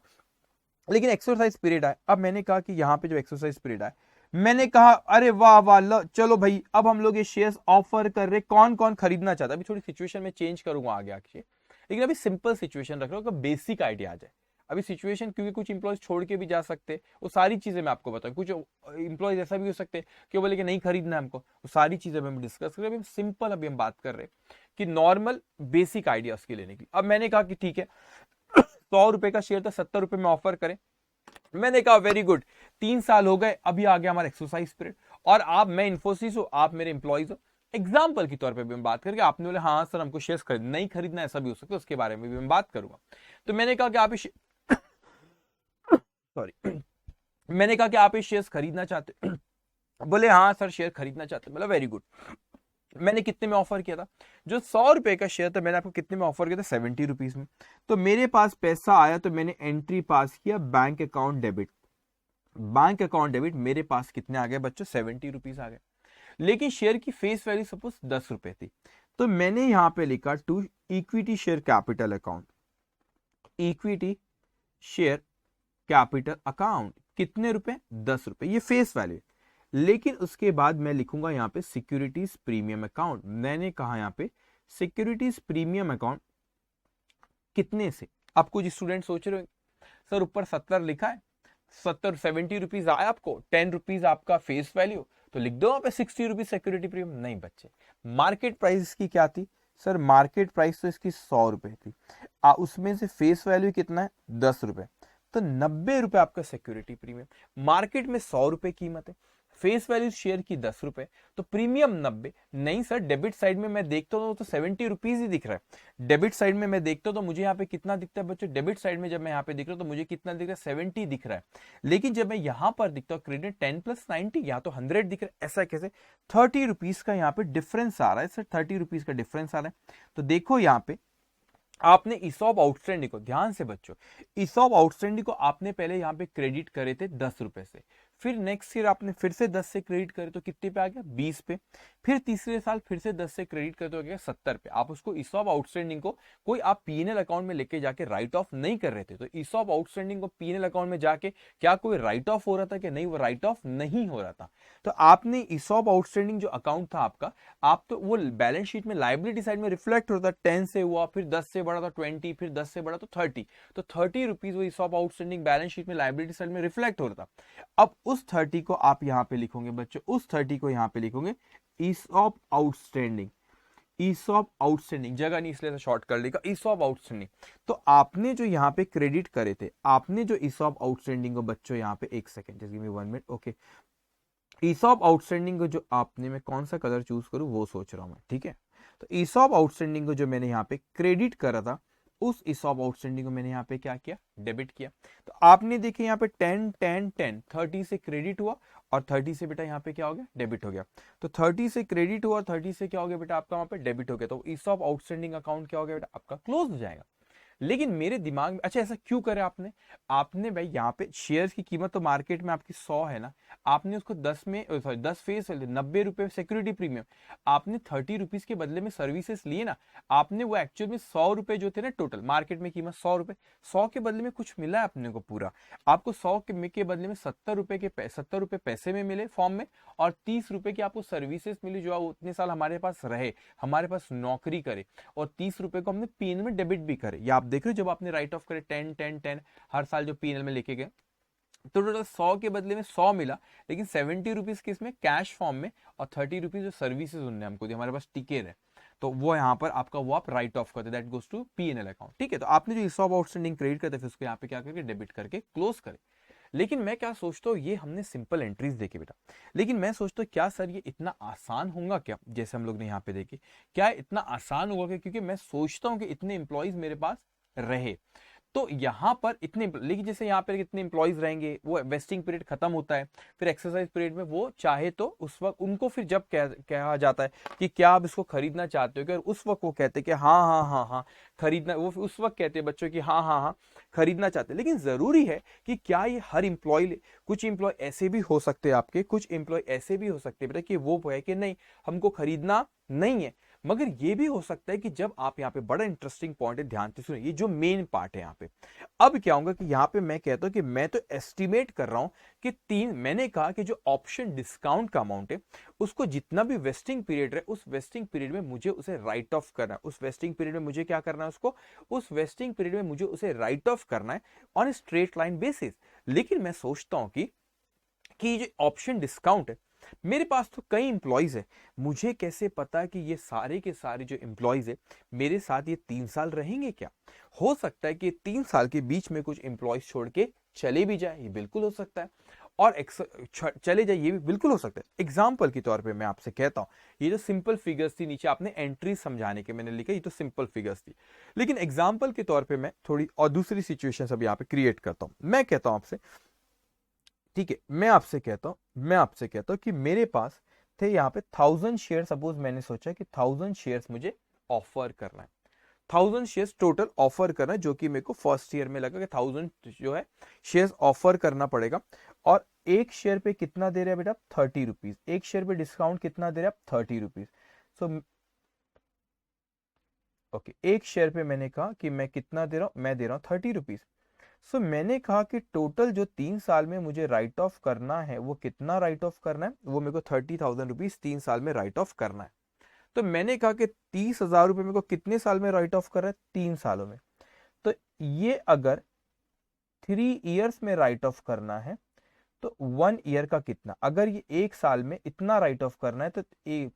लेकिन एक्सरसाइज पीरियड आए। अब मैंने कहा कि यहाँ पे जो एक्सरसाइज पीरियड आए, मैंने कहा अरे वाह वाह चलो भाई, अब हम लोग ये शेयर्स ऑफर कर रहे, कौन कौन खरीदना चाहता है। अभी थोड़ी सिचुएशन में चेंज करूंगा आगे आके, लेकिन अभी सिंपल सिचुएशन रख रहा हूँ, बेसिक आइडिया आ जाए। अभी सिचुएशन, क्योंकि कुछ इंप्लॉयज छोड़ के भी जा सकते, वो सारी चीजें मैं आपको बताऊं। कुछ इंप्लॉयज ऐसा भी हो सकते कि वो बोले कि नहीं खरीदना है हमको, वो सारी चीजें हम डिस्कस करें। अभी सिंपल अभी हम बात कर रहे हैं कि नॉर्मल बेसिक आइडिया उसके लेने की। अब मैंने कहा कि ठीक है 100 रुपए का शेयर था, 70 रुपए में ऑफर करें। मैंने कहा वेरी गुड, 3 साल हो गए, अभी आ गया हमारा एक्सरसाइज पीरियड, और आप, मैं इन्फोसिस हूं, आप मेरे इंप्लॉइज हो। एग्जाम्पल के तौर पे भी हम बात करके, आपने बोले हाँ सर हमको शेयर्स खरीद नहीं खरीदना, ऐसा भी हो सकता है, उसके बारे में भी मैं बात करूंगा। तो मैंने कहा कि आप सॉरी मैंने कहा कि आप ये शेयर्स खरीदना चाहते बोले हाँ सर शेयर खरीदना चाहते, बोला वेरी गुड। मैंने कितने में ऑफर किया था? जो 100 रुपए का शेयर था मैंने आपको कितने में ऑफर किया था? 70 रुपीज में। तो मेरे पास पैसा आया, तो मैंने एंट्री पास किया, bank account debit. Bank account debit, मेरे पास कितने आ गए बच्चों? 70 रुपीज आ गए। लेकिन शेयर की फेस वैल्यू सपोज 10 रुपए थी, तो मैंने यहां पे लिखा to equity share capital account, equity share capital account कितने रुपए? 10 रुपए, ये फेस वैल्यू। लेकिन उसके बाद मैं लिखूंगा यहां पे सिक्योरिटीज प्रीमियम अकाउंट। मैंने कहा यहां पे सिक्योरिटीज प्रीमियम अकाउंट कितने से? अब कुछ स्टूडेंट सोच रहे हो सर ऊपर 70 लिखा है, 70 रुपीज आया आपको, 10 रुपीज आपका फेस वैल्यू, तो लिख दो वहां पे 60 रुपीज सिक्योरिटी प्रीमियम। नहीं बच्चे, मार्केट प्राइस इसकी क्या थी सर? मार्केट प्राइस तो इसकी 100 रुपए थी, उसमें से फेस वैल्यू कितना है? 10 रुपए, तो 90 रुपए आपका सिक्योरिटी प्रीमियम। मार्केट में 100 रुपए कीमत है, फेस वैल्यू शेयर की 10 रुपए, तो प्रीमियम 90। नहीं सर, डेबिट साइड में मैं देखता हूं तो 70 रुपीज ही दिख रहा है। डेबिट साइड में मैं देखता हूं तो मुझे यहाँ पे कितना दिखता है बच्चों? डेबिट साइड में जब मैं यहाँ पे दिख रहा हूं तो मुझे कितना दिख रहा है? 70 दिख रहा है। लेकिन जब मैं यहाँ पर दिखता हूँ क्रेडिट 10 + 90, यहाँ तो 100 दिख रहा है। ऐसा कैसे? 30 रुपीज का यहाँ पे डिफरेंस आ रहा है सर, 30 रुपीज का डिफरेंस आ रहा है। तो देखो यहाँ पे आपने ईसॉप आउटस्टैंडिंग को, ध्यान से बच्चों, ईसॉप आउटस्टैंडिंग को आपने पहले यहाँ पे क्रेडिट करे थे 10 रुपए से, फिर नेक्स्ट ईयर आपने फिर से 10 से क्रेडिट करे तो कितने पे आ गया? 20 पे। फिर तीसरे साल फिर से 10 से क्रेडिट करे तो आ गया 70 पे। आप उसको ईसॉप आउटस्टैंडिंग को कोई आप पीएनएल अकाउंट में लेके जाके राइट ऑफ नहीं कर रहे थे। तो ईसॉप आउटस्टैंडिंग को पीएनएल अकाउंट में जाके क्या कोई राइट ऑफ हो रहा था कि नहीं? वो राइट ऑफ नहीं हो रहा था। तो आपने ईसॉप आउटस्टैंडिंग जो अकाउंट था आपका, आप तो वो बैलेंस शीट में लायबिलिटी साइड में रिफ्लेक्ट होता, 10 से हुआ, फिर 10 से बढ़ा तो 20, फिर 10 से बढ़ा तो 30, तो 30 रुपीज वो ईसॉप आउटस्टैंडिंग बैलेंस शीट में लायबिलिटी साइड में रिफ्लेक्ट हो रहा था। अब उस 30 को आप यहां पे लिखोगे बच्चों, उस 30 को यहां पे लिखोगे ईसॉप आउटस्टैंडिंग। ईसॉप आउटस्टैंडिंग, जगह नहीं इसलिए शॉर्ट कर लेगा, ईसॉप आउटस्टैंडिंग। तो आपने जो यहाँ पे क्रेडिट करे थे, आपने जो ईसॉप आउटस्टैंडिंग को बच्चों यहाँ पे, एक second just give me 1 minute, okay. ESOP outstanding को जो आपने, मैं कौन सा कलर चूज करूं वो सोच रहा हूं मैं, ठीक है। तो ईसॉप आउटस्टैंडिंग को जो मैंने यहाँ पे क्रेडिट करा था, उस ईसॉप आउटस्टैंडिंग को मैंने यहाँ पे क्या किया, डेबिट किया। तो आपने देखे यहाँ पे 10 10 10 30 से क्रेडिट हुआ और 30 से बेटा यहाँ पे क्या हो गया, डेबिट हो गया। तो 30 से क्रेडिट हुआ और 30 से क्या हो गया बेटा आपका वहां पे डेबिट हो गया। तो ईसॉप आउटस्टैंडिंग अकाउंट क्या हो गया बेटा आपका, क्लोज हो जाएगा। लेकिन मेरे दिमाग में, अच्छा ऐसा क्यों करे आपने, आपने भाई यहाँ पे शेयर्स की कीमत तो मार्केट में आपकी 100 है ना, आपने उसको 10 में, सॉरी 10 फेस 90 रुपए सिक्योरिटी प्रीमियम, आपने 30 रुपीज के बदले में सर्विसेज लिए ना, आपने वो एक्चुअल में 100 रुपए जो थे ना, टोटल मार्केट में कीमत 100 रुपए, 100 के बदले में कुछ मिला है अपने को पूरा, आपको 100 के बदले में 70 रुपए के 70 रुपए पैसे में मिले फॉर्म में, और 30 रुपए की आपको सर्विसेज मिली जो उतने साल हमारे पास रहे, हमारे पास नौकरी करे, और 30 रुपए को हमने पीएनएल में डेबिट भी करे। या आप देख रहे हो जब आपने राइट ऑफ करे 10 10 10 हर साल जो पीएनएल में लेके गए, तो टोटल 100 के बदले में 100 मिला, लेकिन 70 रुपीज किस में, कैश फॉर्म में, और 30 रुपीज जो सर्विसेज उन्होंने हमको दी, हमारे पास टिके रहे, तो वो यहाँ पर आपका वो आप राइट ऑफ करते, that goes to PNL account, ठीक है। तो आपने जो ईसॉप आउटस्टैंडिंग क्रेडिट करते फिर उसको यहाँ पे क्या करके डेबिट करके क्लोज करे। लेकिन मैं क्या सोचता हूँ, ये हमने सिंपल एंट्रीज देखी बेटा, लेकिन मैं सोचता हूँ क्या सर ये इतना आसान होगा क्या, जैसे हम लोग ने यहाँ पे देखी, क्या इतना आसान होगा क्या, क्योंकि मैं सोचता हूँ कि इतने एम्प्लॉयज मेरे पास रहे, तो यहां पर इतने, लेकिन जैसे यहाँ पर कितने इंप्लॉइज रहेंगे, वो वेस्टिंग पीरियड खत्म होता है, फिर एक्सरसाइज पीरियड में वो चाहे तो उस वक्त उनको फिर जब कहा जाता है कि क्या आप इसको खरीदना चाहते हो, कि उस वक्त वो कहते हैं कि हाँ हाँ हाँ हाँ खरीदना, वो उस वक्त कहते हैं बच्चों की हाँ हाँ हाँ खरीदना चाहते हैं। लेकिन जरूरी है कि क्या ये हर इंप्लॉय, कुछ इंप्लॉय ऐसे भी हो सकते हैं आपके, कुछ इंप्लॉय ऐसे भी हो सकते हैं बेटा कि वो है कि नहीं हमको खरीदना नहीं है, मगर ये भी हो सकता है कि जब आप यहाँ पे, बड़ा इंटरेस्टिंग पॉइंट है, ध्यान से सुनिए, ये जो मेन पार्ट है यहाँ पे, अब क्या होगा कि यहाँ पे मैं कहता हूं कि मैं तो एस्टिमेट कर रहा हूं कि मैंने कहा कि जो ऑप्शन डिस्काउंट का अमाउंट है उसको जितना भी वेस्टिंग पीरियड है, उस वेस्टिंग पीरियड में मुझे उसे राइट ऑफ करना है, उस वेस्टिंग पीरियड में मुझे क्या करना है उसको, उस वेस्टिंग पीरियड में मुझे उसे राइट ऑफ करना है ऑन स्ट्रेट लाइन बेसिस। लेकिन मैं सोचता हूं कि जो ऑप्शन डिस्काउंट है, मेरे पास तो कई इंप्लॉइज है, मुझे कैसे पता कि ये सारे के सारे जो इंप्लॉइज है मेरे साथ ये 3 साल रहेंगे क्या, हो सकता है कि 3 साल के बीच में कुछ इंप्लॉइज छोड़ के चले भी जाए, ये बिल्कुल हो सकता है, और चले जाए ये भी बिल्कुल हो सकता है। एग्जाम्पल के तौर पे मैं आपसे कहता हूं, ये जो सिंपल फिगर्स थी नीचे आपने एंट्री समझाने के मैंने लिखा, ये तो सिंपल फिगर्स थी, लेकिन एग्जाम्पल के तौर पे मैं थोड़ी और दूसरी सिचुएशन अब यहाँ पे क्रिएट करता हूं। मैं कहता हूं आपसे, ठीक है, मैं आपसे कहता हूं कि मेरे पास थे यहाँ पे 1000 शेयर, सपोज मैंने सोचा कि 1000 शेयर्स मुझे ऑफर करना है, 1000 शेयर्स टोटल ऑफर करना है, जो कि मेरे को फर्स्ट ईयर में लगा कि 1000 जो है शेयर्स ऑफर करना पड़ेगा, और एक शेयर पे कितना दे रहे हैं बेटा, 30 रुपीज, एक शेयर पे डिस्काउंट कितना दे रहे हैं, 30 रुपीज। सो ओके, एक शेयर पे मैंने कहा कि मैं कितना दे रहा हूं, मैं दे रहा हूं 30 रुपीज। सो मैंने कहा कि टोटल जो 3 साल में मुझे राइट ऑफ करना है, वो कितना राइट ऑफ करना है, वो मेरे को 30,000 रुपीज 3 साल में राइट ऑफ करना है। तो मैंने कहा कि 30,000 रुपए मेरे को कितने साल में राइट ऑफ कर रहा है, 3 सालों में। तो ये अगर 3 इयर्स में राइट ऑफ करना है तो 1 ईयर का कितना, अगर ये एक साल में इतना राइट ऑफ करना है तो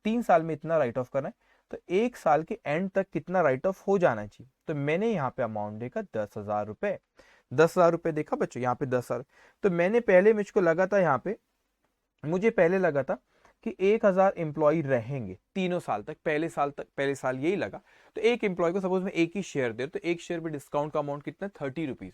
3 साल में इतना राइट ऑफ करना है, तो एक साल के एंड तक कितना राइट ऑफ हो जाना चाहिए। तो मैंने यहाँ पे अमाउंट देखा 10,000 रुपए, 10,000 रुपए देखा बच्चों यहाँ पे 10,000। तो मैंने पहले मुझको लगा था यहाँ पे, मुझे पहले लगा था कि 1,000 एम्प्लॉय रहेंगे तीनों साल तक, पहले साल यही लगा। तो एक एम्प्लॉय को सपोज मैं एक ही शेयर दे, तो एक शेयर पे डिस्काउंट का अमाउंट कितना, 30 रुपीज।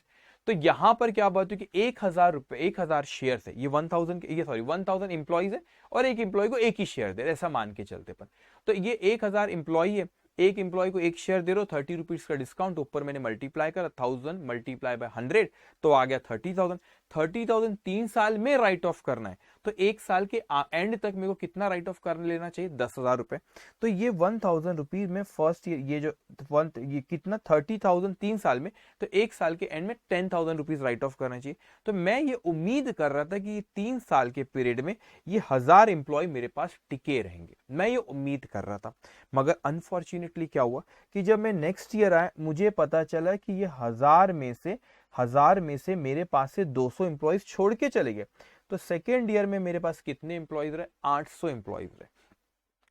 तो यहां पर क्या बात है कि 1,000 रुपए, 1,000 शेयर है, ये 1,000 ये सॉरी 1,000 एम्प्लॉयज है, और एक एम्प्लॉय को एक ही शेयर दे, ऐसा मान के चलते पर। तो ये 1,000 एम्प्लॉय है, एक एम्प्लॉय को एक शेयर दे रहे हो, 30 रुपीज का डिस्काउंट, ऊपर मैंने मल्टीप्लाई करा 1000 मल्टीप्लाई बाय 100, तो आ गया 30,000। 30,000 3 साल में राइट ऑफ करना है, तो एक साल के एंड तक मेरे को कितना राइट ऑफ कर लेना चाहिए, 10,000 रुपए। तो ये 1,000 रुपीज में फर्स्ट ईयर, ये जो ये कितना 30,000 3 साल में, तो एक साल के एंड में 10,000 रुपीज राइट ऑफ करना चाहिए। तो मैं ये उम्मीद कर रहा था कि ये 3 साल के पीरियड में ये 1000 एम्प्लॉय मेरे पास टिके रहेंगे, मैं ये उम्मीद कर रहा था। मगर अनफॉर्चुनेटली क्या हुआ कि जब मैं नेक्स्ट ईयर आया, मुझे पता चला कि ये 1000 में से मेरे पास से 200 एम्प्लॉयज छोड़ के चले गए। तो सेकेंड ईयर में मेरे पास कितने एम्प्लॉयज रहे, 800 एम्प्लॉयज रहे,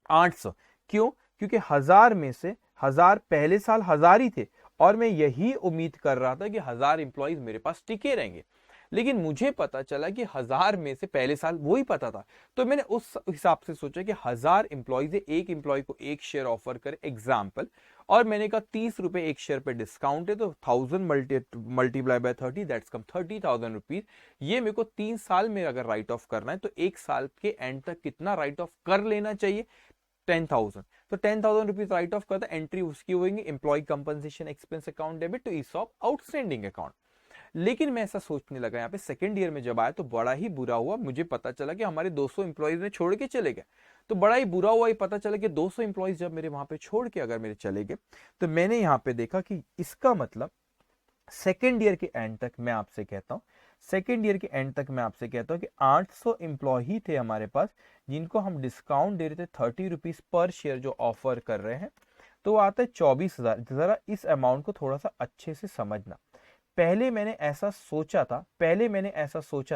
800। क्यों, क्योंकि 1000 में से 1000 पहले साल 1000 ही थे और मैं यही उम्मीद कर रहा था कि 1000 एम्प्लॉइज मेरे पास टिके रहेंगे। लेकिन मुझे पता चला कि 1000 में से पहले साल वो ही पता था, तो मैंने उस हिसाब से सोचा कि 1000 एम्प्लॉइज, एक एम्प्लॉय को एक शेयर ऑफर करे एग्जाम्पल, और मैंने कहा 30 रुपए एक शेयर पे डिस्काउंट है, तो 1000 multiply by 30 that's come 30,000 rupees. ये मेरे को 3 साल में अगर राइट ऑफ करना है तो एक साल के एंड तक कितना राइट ऑफ कर लेना चाहिए, 10,000। तो 10,000 रुपीज राइट ऑफ करता, एंट्री उसकी होगी employee compensation expense account debit to ESOP outstanding account. लेकिन मैं ऐसा सोचने लगा यहाँ पे सेकंड ईयर में जब आया तो बड़ा ही बुरा हुआ, मुझे पता चला कि हमारे 200 एम्प्लॉइज ने छोड़ के चले गए। तो बड़ा ही बुरा हुआ, ये पता चला कि 200 एम्प्लॉइज जब मेरे वहां पे छोड़ के अगर मेरे चले गए, तो मैंने यहाँ पे देखा कि इसका मतलब सेकेंड ईयर के एंड तक मैं आपसे कहता हूं, सेकेंड ईयर के एंड तक मैं आपसे कहता हूं कि 800 एम्प्लॉय थे हमारे पास जिनको हम डिस्काउंट दे रहे थे 30 रुपीज पर शेयर जो ऑफर कर रहे हैं, तो वो आता है 24,000। जरा इस अमाउंट को थोड़ा सा अच्छे से समझना। पहले मैंने ऐसा सोचा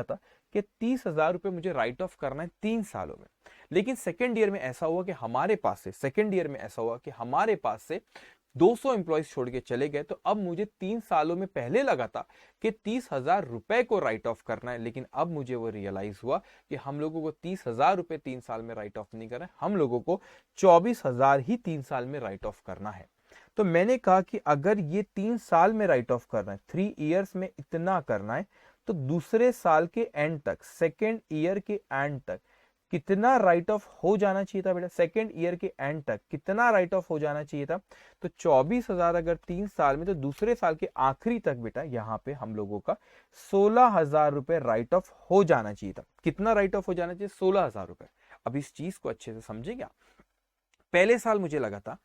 था, कि 30,000 रुपए मुझे राइट ऑफ करना है 3 सालों में। लेकिन सेकेंड ईयर में ऐसा हुआ कि हमारे पास से 200 एम्प्लॉइज छोड़ के चले गए, तो अब मुझे 3 सालों में, पहले लगा था कि 30,000 रुपए को राइट ऑफ करना है, लेकिन अब मुझे वो रियलाइज हुआ कि हम लोगों को 30,000 रुपए 3 साल में राइट ऑफ नहीं करना है, हम लोगों को 24,000 ही 3 साल में राइट ऑफ करना है। तो मैंने कहा कि अगर ये 3 साल में राइट ऑफ करना है, 3 इयर्स में इतना करना है, तो दूसरे साल के एंड तक, सेकेंड ईयर के एंड तक कितना राइट ऑफ हो जाना चाहिए था बेटा, सेकेंड ईयर के एंड तक कितना राइट ऑफ हो जाना चाहिए था। तो 24,000 अगर 3 साल में, तो दूसरे साल के आखिरी तक बेटा यहां पे हम लोगों का 16,000 रुपए राइट ऑफ हो जाना चाहिए था। कितना राइट ऑफ हो जाना चाहिए, 16,000 रुपए। अब इस चीज को अच्छे से समझेगा। पहले साल मुझे लगा था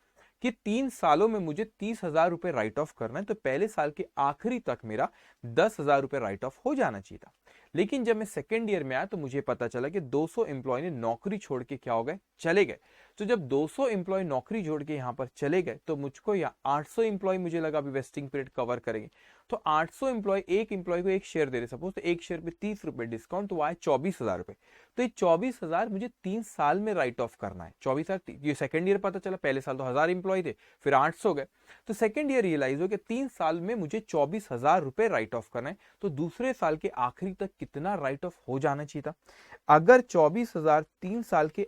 कि 3 सालों में मुझे 30,000 रुपए राइट ऑफ करना है, तो पहले साल के आखिरी तक मेरा 10,000 रुपए राइट ऑफ हो जाना चाहिए था। लेकिन जब मैं सेकेंड ईयर में आया तो मुझे पता चला कि 200 एम्प्लॉय ने नौकरी छोड़ के क्या हो गए, चले गए। तो जब 200 एम्प्लॉय नौकरी छोड़ के यहां पर चले गए, तो मुझको या 800 एम्प्लॉय मुझे लगा अभी वेस्टिंग पीरियड कवर करेंगे, तो 800 एम्प्लॉय, एक एम्प्लॉय को एक शेयर दे रहे सपोज, तो एक शेयर पे 30 रुपए डिस्काउंट, तो आए 24,000 रुपए। तो ये 24,000 मुझे 3 साल में राइट ऑफ करना है। 24,000, ये सेकंड ईयर पता चला, पहले साल तो 1000 एम्प्लॉय थे, फिर 800 गए, तो सेकंड ईयर रियलाइज हो कि 3 साल में मुझे 24,000 रुपए राइट ऑफ करना है। तो दूसरे साल के आखिरी तक कितना राइट ऑफ हो जाना चाहिए था। अगर 24,000 3 साल के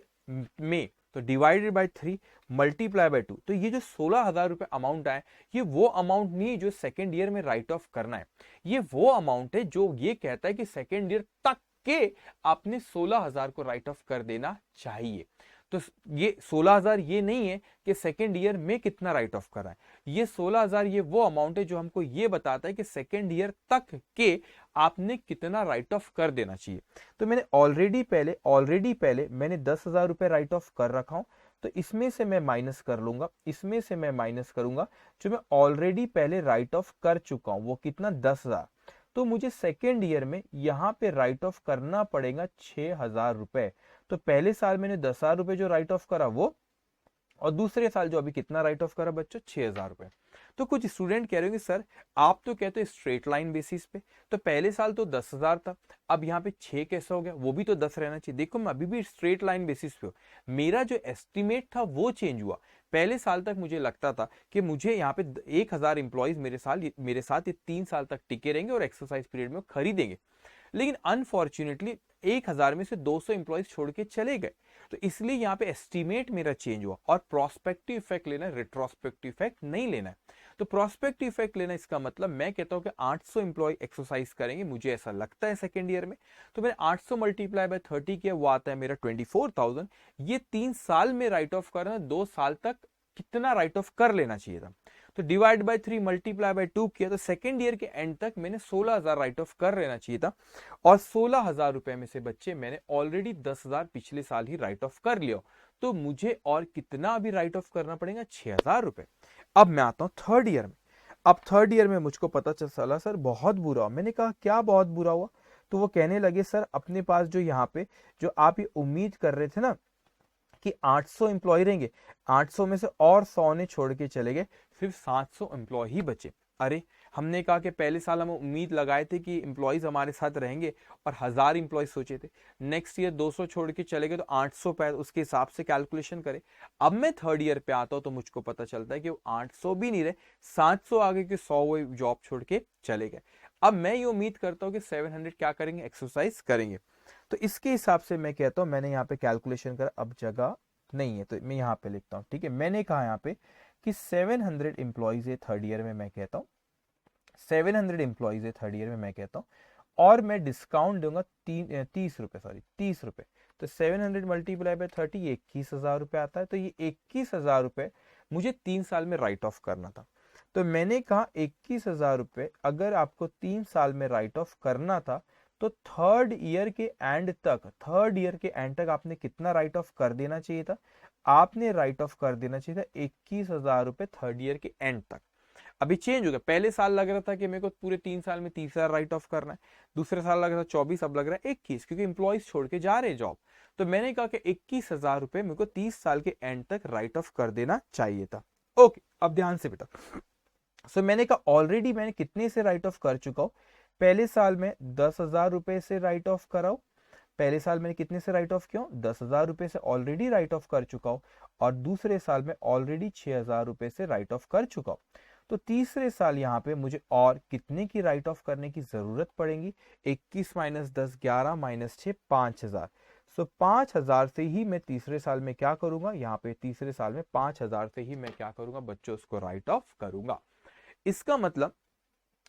में, तो डिवाइडेड बाय 3 मल्टीप्लाई बाय 2, तो ये जो 16,000 रुपए अमाउंट आए, ये वो अमाउंट नहीं है जो सेकेंड ईयर में राइट ऑफ करना है। ये वो अमाउंट है जो ये कहता है कि सेकेंड ईयर तक के आपने 16,000 को राइट ऑफ कर देना चाहिए। तो ये 16,000 ये नहीं है कि सेकेंड ईयर में कितना राइट ऑफ करा है, ये 16,000 ये वो अमाउंट है जो हमको ये बताता है कि सेकेंड ईयर तक के आपने कितना राइट ऑफ कर देना चाहिए। तो मैंने ऑलरेडी पहले मैंने 10,000 रुपए राइट ऑफ कर रखा हूं, तो इसमें से मैं माइनस कर लूंगा, इसमें से मैं माइनस करूंगा जो मैं ऑलरेडी पहले राइट ऑफ कर चुका हूं, वो कितना 10,000। तो मुझे सेकेंड ईयर में यहां पे राइट ऑफ करना पड़ेगा 6,000 रुपए। तो पहले साल मैंने 10,000 रुपए जो राइट ऑफ करा वो, और दूसरे साल जो अभी कितना राइट ऑफ करा बच्चों, 6,000 रुपए। तो कुछ स्टूडेंट कह रहे होंगे सर आप तो कहते हो स्ट्रेट लाइन बेसिस पे, तो पहले साल तो 10,000 था, अब यहाँ पे 6 कैसे हो गया, वो भी तो 10 रहना चाहिए। देखो मैं अभी भी स्ट्रेट लाइन बेसिस पे हूँ, मेरा जो एस्टिमेट था वो चेंज हुआ। पहले साल तक मुझे लगता था कि मुझे यहाँ पे 1,000 एम्प्लॉइज मेरे साथ ये 3 साल तक टिके रहेंगे और एक्सरसाइज पीरियड में खरीदेंगे। लेकिन अनफॉर्चुनेटली 1,000 में से 200 एम्प्लॉइज छोड़ के चले गए, तो इसलिए यहाँ पे एस्टीमेट मेरा चेंज हुआ। और प्रोस्पेक्टिव इफेक्ट लेना है, रेट्रोस्पेक्टिव इफेक्ट नहीं लेना है। तो प्रोस्पेक्टिव इफेक्ट लेना, इसका मतलब मैं कहता हूं कि 800 एम्प्लॉय एक्सरसाइज करेंगे, मुझे ऐसा लगता है सेकेंड ईयर में, तो मैंने 800 मल्टीप्लाई बाय 30 किया, वो आता है मेरा 24,000। ये 3 साल में राइट ऑफ करना, 2 साल तक कितना राइट ऑफ कर लेना चाहिए था। तो डिवाइड बाय 3 मल्टीप्लाई बाय 2 किया, तो सेकेंड ईयर के एंड तक मैंने 16,000 राइट ऑफ कर लेना चाहिए था। और 16,000 रुपए में से बच्चे मैंने ऑलरेडी 10,000 पिछले साल ही राइट ऑफ कर लिया, तो मुझे और कितना अभी राइट ऑफ करना पड़ेगा, 6,000 रुपए। अब मैं आता हूं थर्ड ईयर में। अब थर्ड ईयर में मुझको पता चला सर बहुत बुरा हुआ। मैंने कहा क्या बहुत बुरा हुआ, तो वो कहने लगे सर अपने पास जो यहाँ पे जो आप ये उम्मीद कर रहे थे ना कि 800 एम्प्लॉय रहेंगे, 800 में से और 100 ने छोड़ के चले गए, सिर्फ 700 एम्प्लॉय ही बचे। अरे हमने कहा कि पहले साल हम उम्मीद लगाए थे कि एम्प्लॉयज हमारे साथ रहेंगे और 1000 एम्प्लॉयज सोचे थे। नेक्स्ट ईयर 200 छोड़ के चले गए तो 800 पे, उसके हिसाब से कैलकुलेशन करें। अब मैं थर्ड ईयर पे आता हूं तो मुझको पता चलता है कि वो 800 भी नहीं रहे, 700 आगे के 100 वो जॉब छोड़ के चले गए। अब मैं ये उम्मीद करता हूँ कि 700 क्या करेंगे, एक्सरसाइज करेंगे। तो इसके हिसाब से मैं कहता हूं, मैंने यहाँ पे कैलकुलेशन करा, अब जगह नहीं है तो मैं यहाँ पे लिखता हूँ, ठीक है। मैंने कहा यहाँ पे कि 700 एम्प्लॉयज है थर्ड ईयर में, मैं कहता हूँ 700 एम्प्लॉयज है थर्ड ईयर में, मैं कहता हूँ, और मैं डिस्काउंट दूंगा 30 रुपए। तो 700 मल्टीप्लाई बाय 30, 21,000 रुपए आता है। तो ये 21,000 रुपए मुझे 3 साल में राइट ऑफ करना था। तो मैंने कहा 21,000 रुपए अगर आपको 3 साल में राइट ऑफ करना था तो थर्ड ईयर के एंड तक आपने कितना राइट ऑफ कर देना चाहिए था, आपने राइट ऑफ कर देना चाहिए था 21,000 रुपए थर्ड ईयर के एंड तक। अभी चेंज हो गया, पहले साल लग रहा था कि मेरे को पूरे 3 साल में 30,000 राइट ऑफ करना है, दूसरे साल लग रहा था 24, अब लग रहा है 21, क्योंकि इंप्लॉइज छोड़ के जा रहे हैं जॉब। तो मैंने कहा कि 21,000 रुपए मेरे को 30 साल के एंड तक राइट ऑफ कर देना चाहिए था। ओके, अब ध्यान से बेटा, सो मैंने कहा ऑलरेडी मैंने कितने से राइट ऑफ कर चुका हूं, पहले साल में 10,000 रुपए से राइट ऑफ कराओ, पहले साल मैंने कितने से राइट ऑफ किया, 10,000 रुपए से ऑलरेडी राइट ऑफ कर चुका हूं, और दूसरे साल में ऑलरेडी 6,000 रुपए से राइट ऑफ कर चुका हूं। तो तीसरे साल यहाँ पे मुझे और कितने की राइट ऑफ करने की जरूरत पड़ेगी, 21 माइनस 10 11 माइनस 6 5,000। सो 5,000 से ही मैं तीसरे साल में क्या करूंगा, यहाँ पे तीसरे साल में 5,000 से ही मैं क्या करूंगा बच्चों, उसको राइट ऑफ करूंगा। इसका मतलब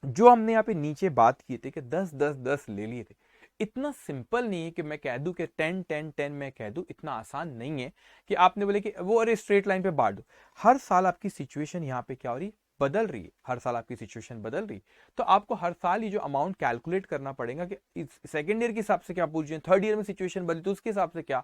जो हमने यहाँ पे नीचे बात की थी कि 10 10 10 ले लिए थे, इतना सिंपल नहीं है कि मैं कह दूं कि 10 10 10 मैं कह दूं, इतना आसान नहीं है कि आपने बोले कि वो अरे स्ट्रेट लाइन पे बांट दो। हर साल आपकी सिचुएशन यहाँ पे क्या हो रही, बदल रही है, हर साल आपकी सिचुएशन बदल रही। तो आपको हर साल ये जो अमाउंट कैलकुलेट करना पड़ेगा कि सेकेंड ईयर के हिसाब से क्या पूछ रहे हैं, थर्ड ईयर में सिचुएशन बदली तो उसके हिसाब से क्या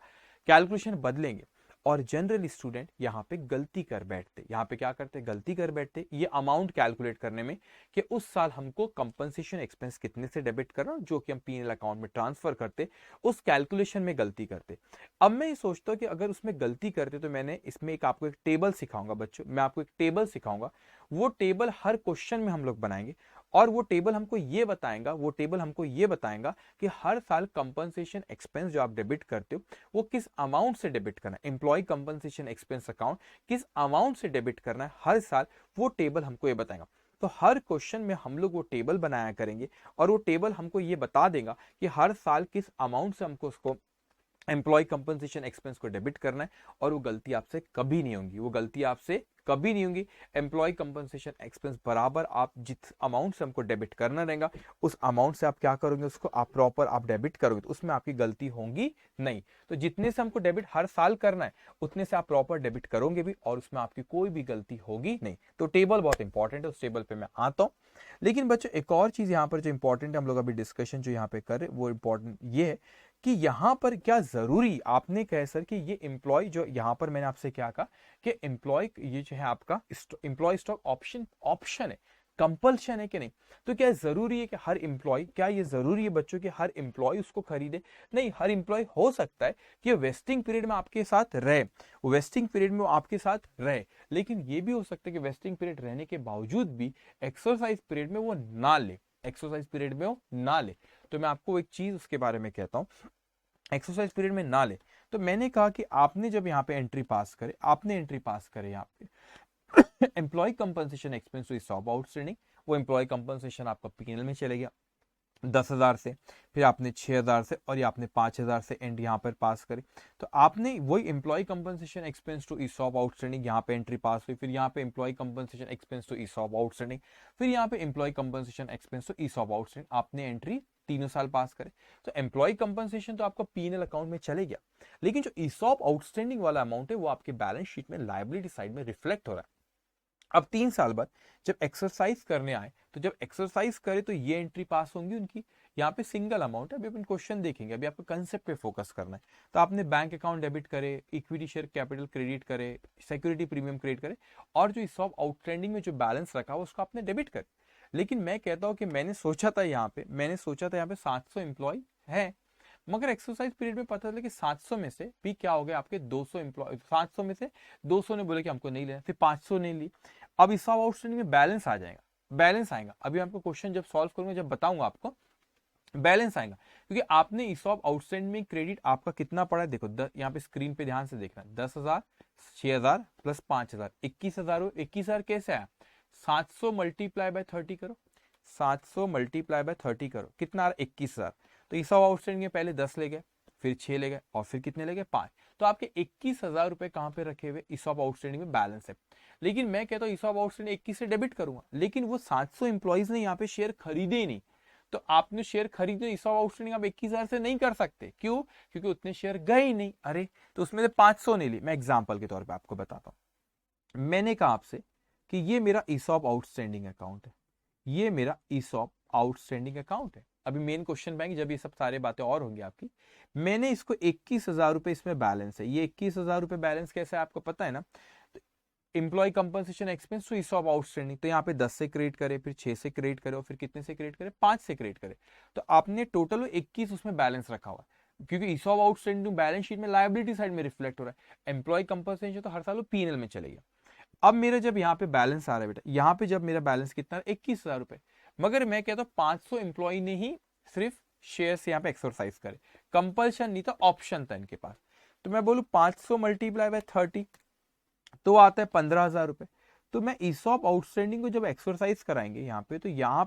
कैलकुलेशन बदलेंगे। और जनरली स्टूडेंट यहाँ पे गलती कर बैठते, यहाँ पे क्या करते, गलती कर बैठते ये अमाउंट कैलकुलेट करने में कि उस साल हमको कंपनसेशन एक्सपेंस कितने से डेबिट करना, जो कि हम पीएनएल अकाउंट में ट्रांसफर करते, उस कैलकुलेशन में गलती करते। अब मैं ये सोचता हूँ कि अगर उसमें गलती करते तो मैंने इसमें एक आपको एक टेबल सिखाऊंगा बच्चों, मैं आपको एक टेबल सिखाऊंगा, वो टेबल हर क्वेश्चन में हम लोग बनाएंगे, और वो टेबल हमको ये बताएगा कि हर साल कंपनसेशन एक्सपेंस जो आप डेबिट करते हो वो किस अमाउंट से डेबिट करना है, एम्प्लॉय कंपनसेशन एक्सपेंस अकाउंट किस अमाउंट से डेबिट करना है हर साल, वो टेबल हमको ये बताएगा। तो हर क्वेश्चन में हम लोग वो टेबल बनाया करेंगे, और वो टेबल हमको ये बता देगा कि हर साल किस अमाउंट से हमको उसको एम्प्लॉय कंपनसेशन एक्सपेंस को डेबिट करना है, और वो गलती आपसे कभी नहीं होगी, वो गलती आपसे कभी नहीं होगी। एम्प्लॉय कंपनसेशन एक्सपेंस बराबर आप जिस अमाउंट से हमको डेबिट करना रहेगा उस अमाउंट से आप क्या करोगे, उसको आप प्रॉपर आप डेबिट करोगे, तो उसमें आपकी गलती होगी नहीं। तो जितने से हमको डेबिट हर साल करना है उतने से आप प्रॉपर डेबिट करोगे भी, और उसमें आपकी कोई भी गलती होगी नहीं। तो टेबल बहुत इंपॉर्टेंट है, उस टेबल पे मैं आता हूँ। लेकिन बच्चों एक और चीज यहाँ पर जो इंपॉर्टेंट है, हम लोग अभी डिस्कशन जो यहाँ पे कर रहे वो इंपॉर्टेंट ये है कि यहां पर क्या जरूरी आपने कहे सर कि ये एम्प्लॉय जो यहां पर मैंने आपसे क्या कहा कि एम्प्लॉय ये जो है आपका एम्प्लॉय स्टॉक ऑप्शन है, कंपल्शन है कि नहीं। तो क्या जरूरी है कि हर एम्प्लॉय, क्या ये जरूरी है बच्चों कि हर एम्प्लॉय उसको खरीदे, नहीं। हर एम्प्लॉय हो सकता है कि वेस्टिंग पीरियड में आपके साथ रहे, वेस्टिंग पीरियड में आपके साथ रहे, लेकिन ये भी हो सकता है कि वेस्टिंग पीरियड रहने के बावजूद भी एक्सरसाइज पीरियड में वो ना ले, एक्सरसाइज पीरियड में वो ना ले। तो मैं आपको एक चीज उसके बारे में कहता हूं, एक्सरसाइज पीरियड में ना ले। तो मैंने कहा कि आपने जब यहाँ पे एंट्री पास करे, आपने एंट्री पास करे यहाँ पे employee compensation expense to stop outstanding, वो एम्प्लॉय कंपनसेशन आपका पीएनएल में चले गया 10,000 से, फिर आपने 6,000 से, और ये आपने 5,000 से एंड यहाँ पर पास करी। तो आपने वही employee compensation expense to ESOP outstanding यहाँ पे एंट्री पास हुई, फिर यहाँ पे employee compensation expense to ESOP outstanding, फिर यहाँ पे employee compensation expense to ESOP outstanding, आपने एंट्री तीनों साल पास करे। तो एम्प्लॉय कंपनसेशन तो आपका पीएनएल अकाउंट में चले गया, लेकिन जो ईसॉप आउटस्टैंडिंग वाला अमाउंट है वो आपके बैलेंस शीट में लायबिलिटी साइड में रिफ्लेक्ट हो रहा है। अब 3 साल बाद जब एक्सरसाइज करने आए, तो जब एक्सरसाइज करे तो ये एंट्री पास होंगी उनकी, यहाँ पे सिंगल अमाउंट है। अभी अपन क्वेश्चन देखेंगे, अभी आपको कंसेप्ट पे फोकस करना है। तो आपने बैंक अकाउंट डेबिट करे, इक्विटी शेयर कैपिटल क्रेडिट करे, सिक्योरिटी प्रीमियम क्रेडिट करे, और जो इस सब आउटस्टैंडिंग में जो बैलेंस रखा हुआ उसको आपने डेबिट करे। लेकिन मैं कहता हूं कि मैंने सोचा था यहाँ पे 700 एम्प्लॉय है, मगर एक्सरसाइज पीरियड में पता चला कि 700 में से भी क्या हो गया, आपके 200 एम्प्लॉय, 700 में से 200 ने बोले कि हमको नहीं लेना, फिर 500 ने ली। अब इस सब आउटस्टैंडिंग में बैलेंस आ जाएगा, बैलेंस आएगा। अभी आपको क्वेश्चन जब सॉल्व करूंगा, जब बताऊंगा आपको, बैलेंस आएगा। क्योंकि आपने ईसॉप आउटस्टैंडिंग क्रेडिट आपका कितना पड़ा है, देखो यहाँ पे स्क्रीन पे ध्यान से देखना, 10,000, 6,000 प्लस 5,000, 21,000। 21,000 कैसे आया, 700 मल्टीप्लाई बाय 30 करो, 700 मल्टीप्लाई बाय 30 करो, कितना आ रहा है, 21,000। तो ईसॉप आउटस्टैंडिंग में पहले 10 ले गए, फिर 6 ले गए, और फिर कितने ले गए, 5। तो आपके 21,000 रुपए कहां पे रखे हुए, ईसॉप आउटस्टैंडिंग में बैलेंस है। लेकिन मैं कहता हूं ईसॉप आउटस्टैंडिंग 21 से डेबिट करूंगा, लेकिन वो 700 इंप्लॉइज ने यहाँ पे शेयर खरीदे ही नहीं। तो आपने शेयर खरीदे, ईसॉप आउटस्टैंडिंग आप 21,000 से नहीं कर सकते, क्यों, क्योंकि उतने शेयर गए ही नहीं। अरे तो उसमें से 500 नहीं ली। मैं एग्जांपल के तौर पे आपको बताता हूं। मैंने कहा आपसे कि ये मेरा ईसॉप आउटस्टैंडिंग अकाउंट है, ये मेरा ईसॉप आउटस्टैंडिंग अकाउंट है। अभी मेन क्वेश्चन बैंक जब ये सब सारे बातें और होंगी आपकी। मैंने इसको 21,000 रुपए इसमें बैलेंस है। ये 21,000 रुपए बैलेंस कैसे है आपको पता है ना। Employee compensation expense to ESOP outstanding, तो यहाँ पे 10 से क्रिएट करे, फिर 6 से क्रिएट करे, और फिर कितने से क्रिएट करे, 5 से क्रिएट करे। तो आपने टोटल 21 उसमें बैलेंस रखा हुआ है, क्योंकि ईसॉप आउटस्टैंडिंग बैलेंस शीट में लायबिलिटी साइड में रिफ्लेक्ट हो रहा है। एम्प्लॉय कंपनसेशन तो हर साल पीएनएल में चलेगा। अब मेरा जब यहाँ पे बैलेंस आ रहा है बेटा, यहाँ पे जब मेरा बैलेंस कितना है, 21,000 रुपए, मगर मैं कहता हूँ 500 एम्प्लॉय ने ही सिर्फ शेयर यहाँ पे एक्सरसाइज करे, कंपल्शन नहीं था, ऑप्शन था इनके पास। तो मैं बोलूँ 500 मल्टीप्लाई बाय 30 तो आता है 15,000 रुपए। तो मैं ईसॉप आउटस्टैंडिंग को जब एक्सरसाइज कराएंगे यहाँ पे, तो यहाँ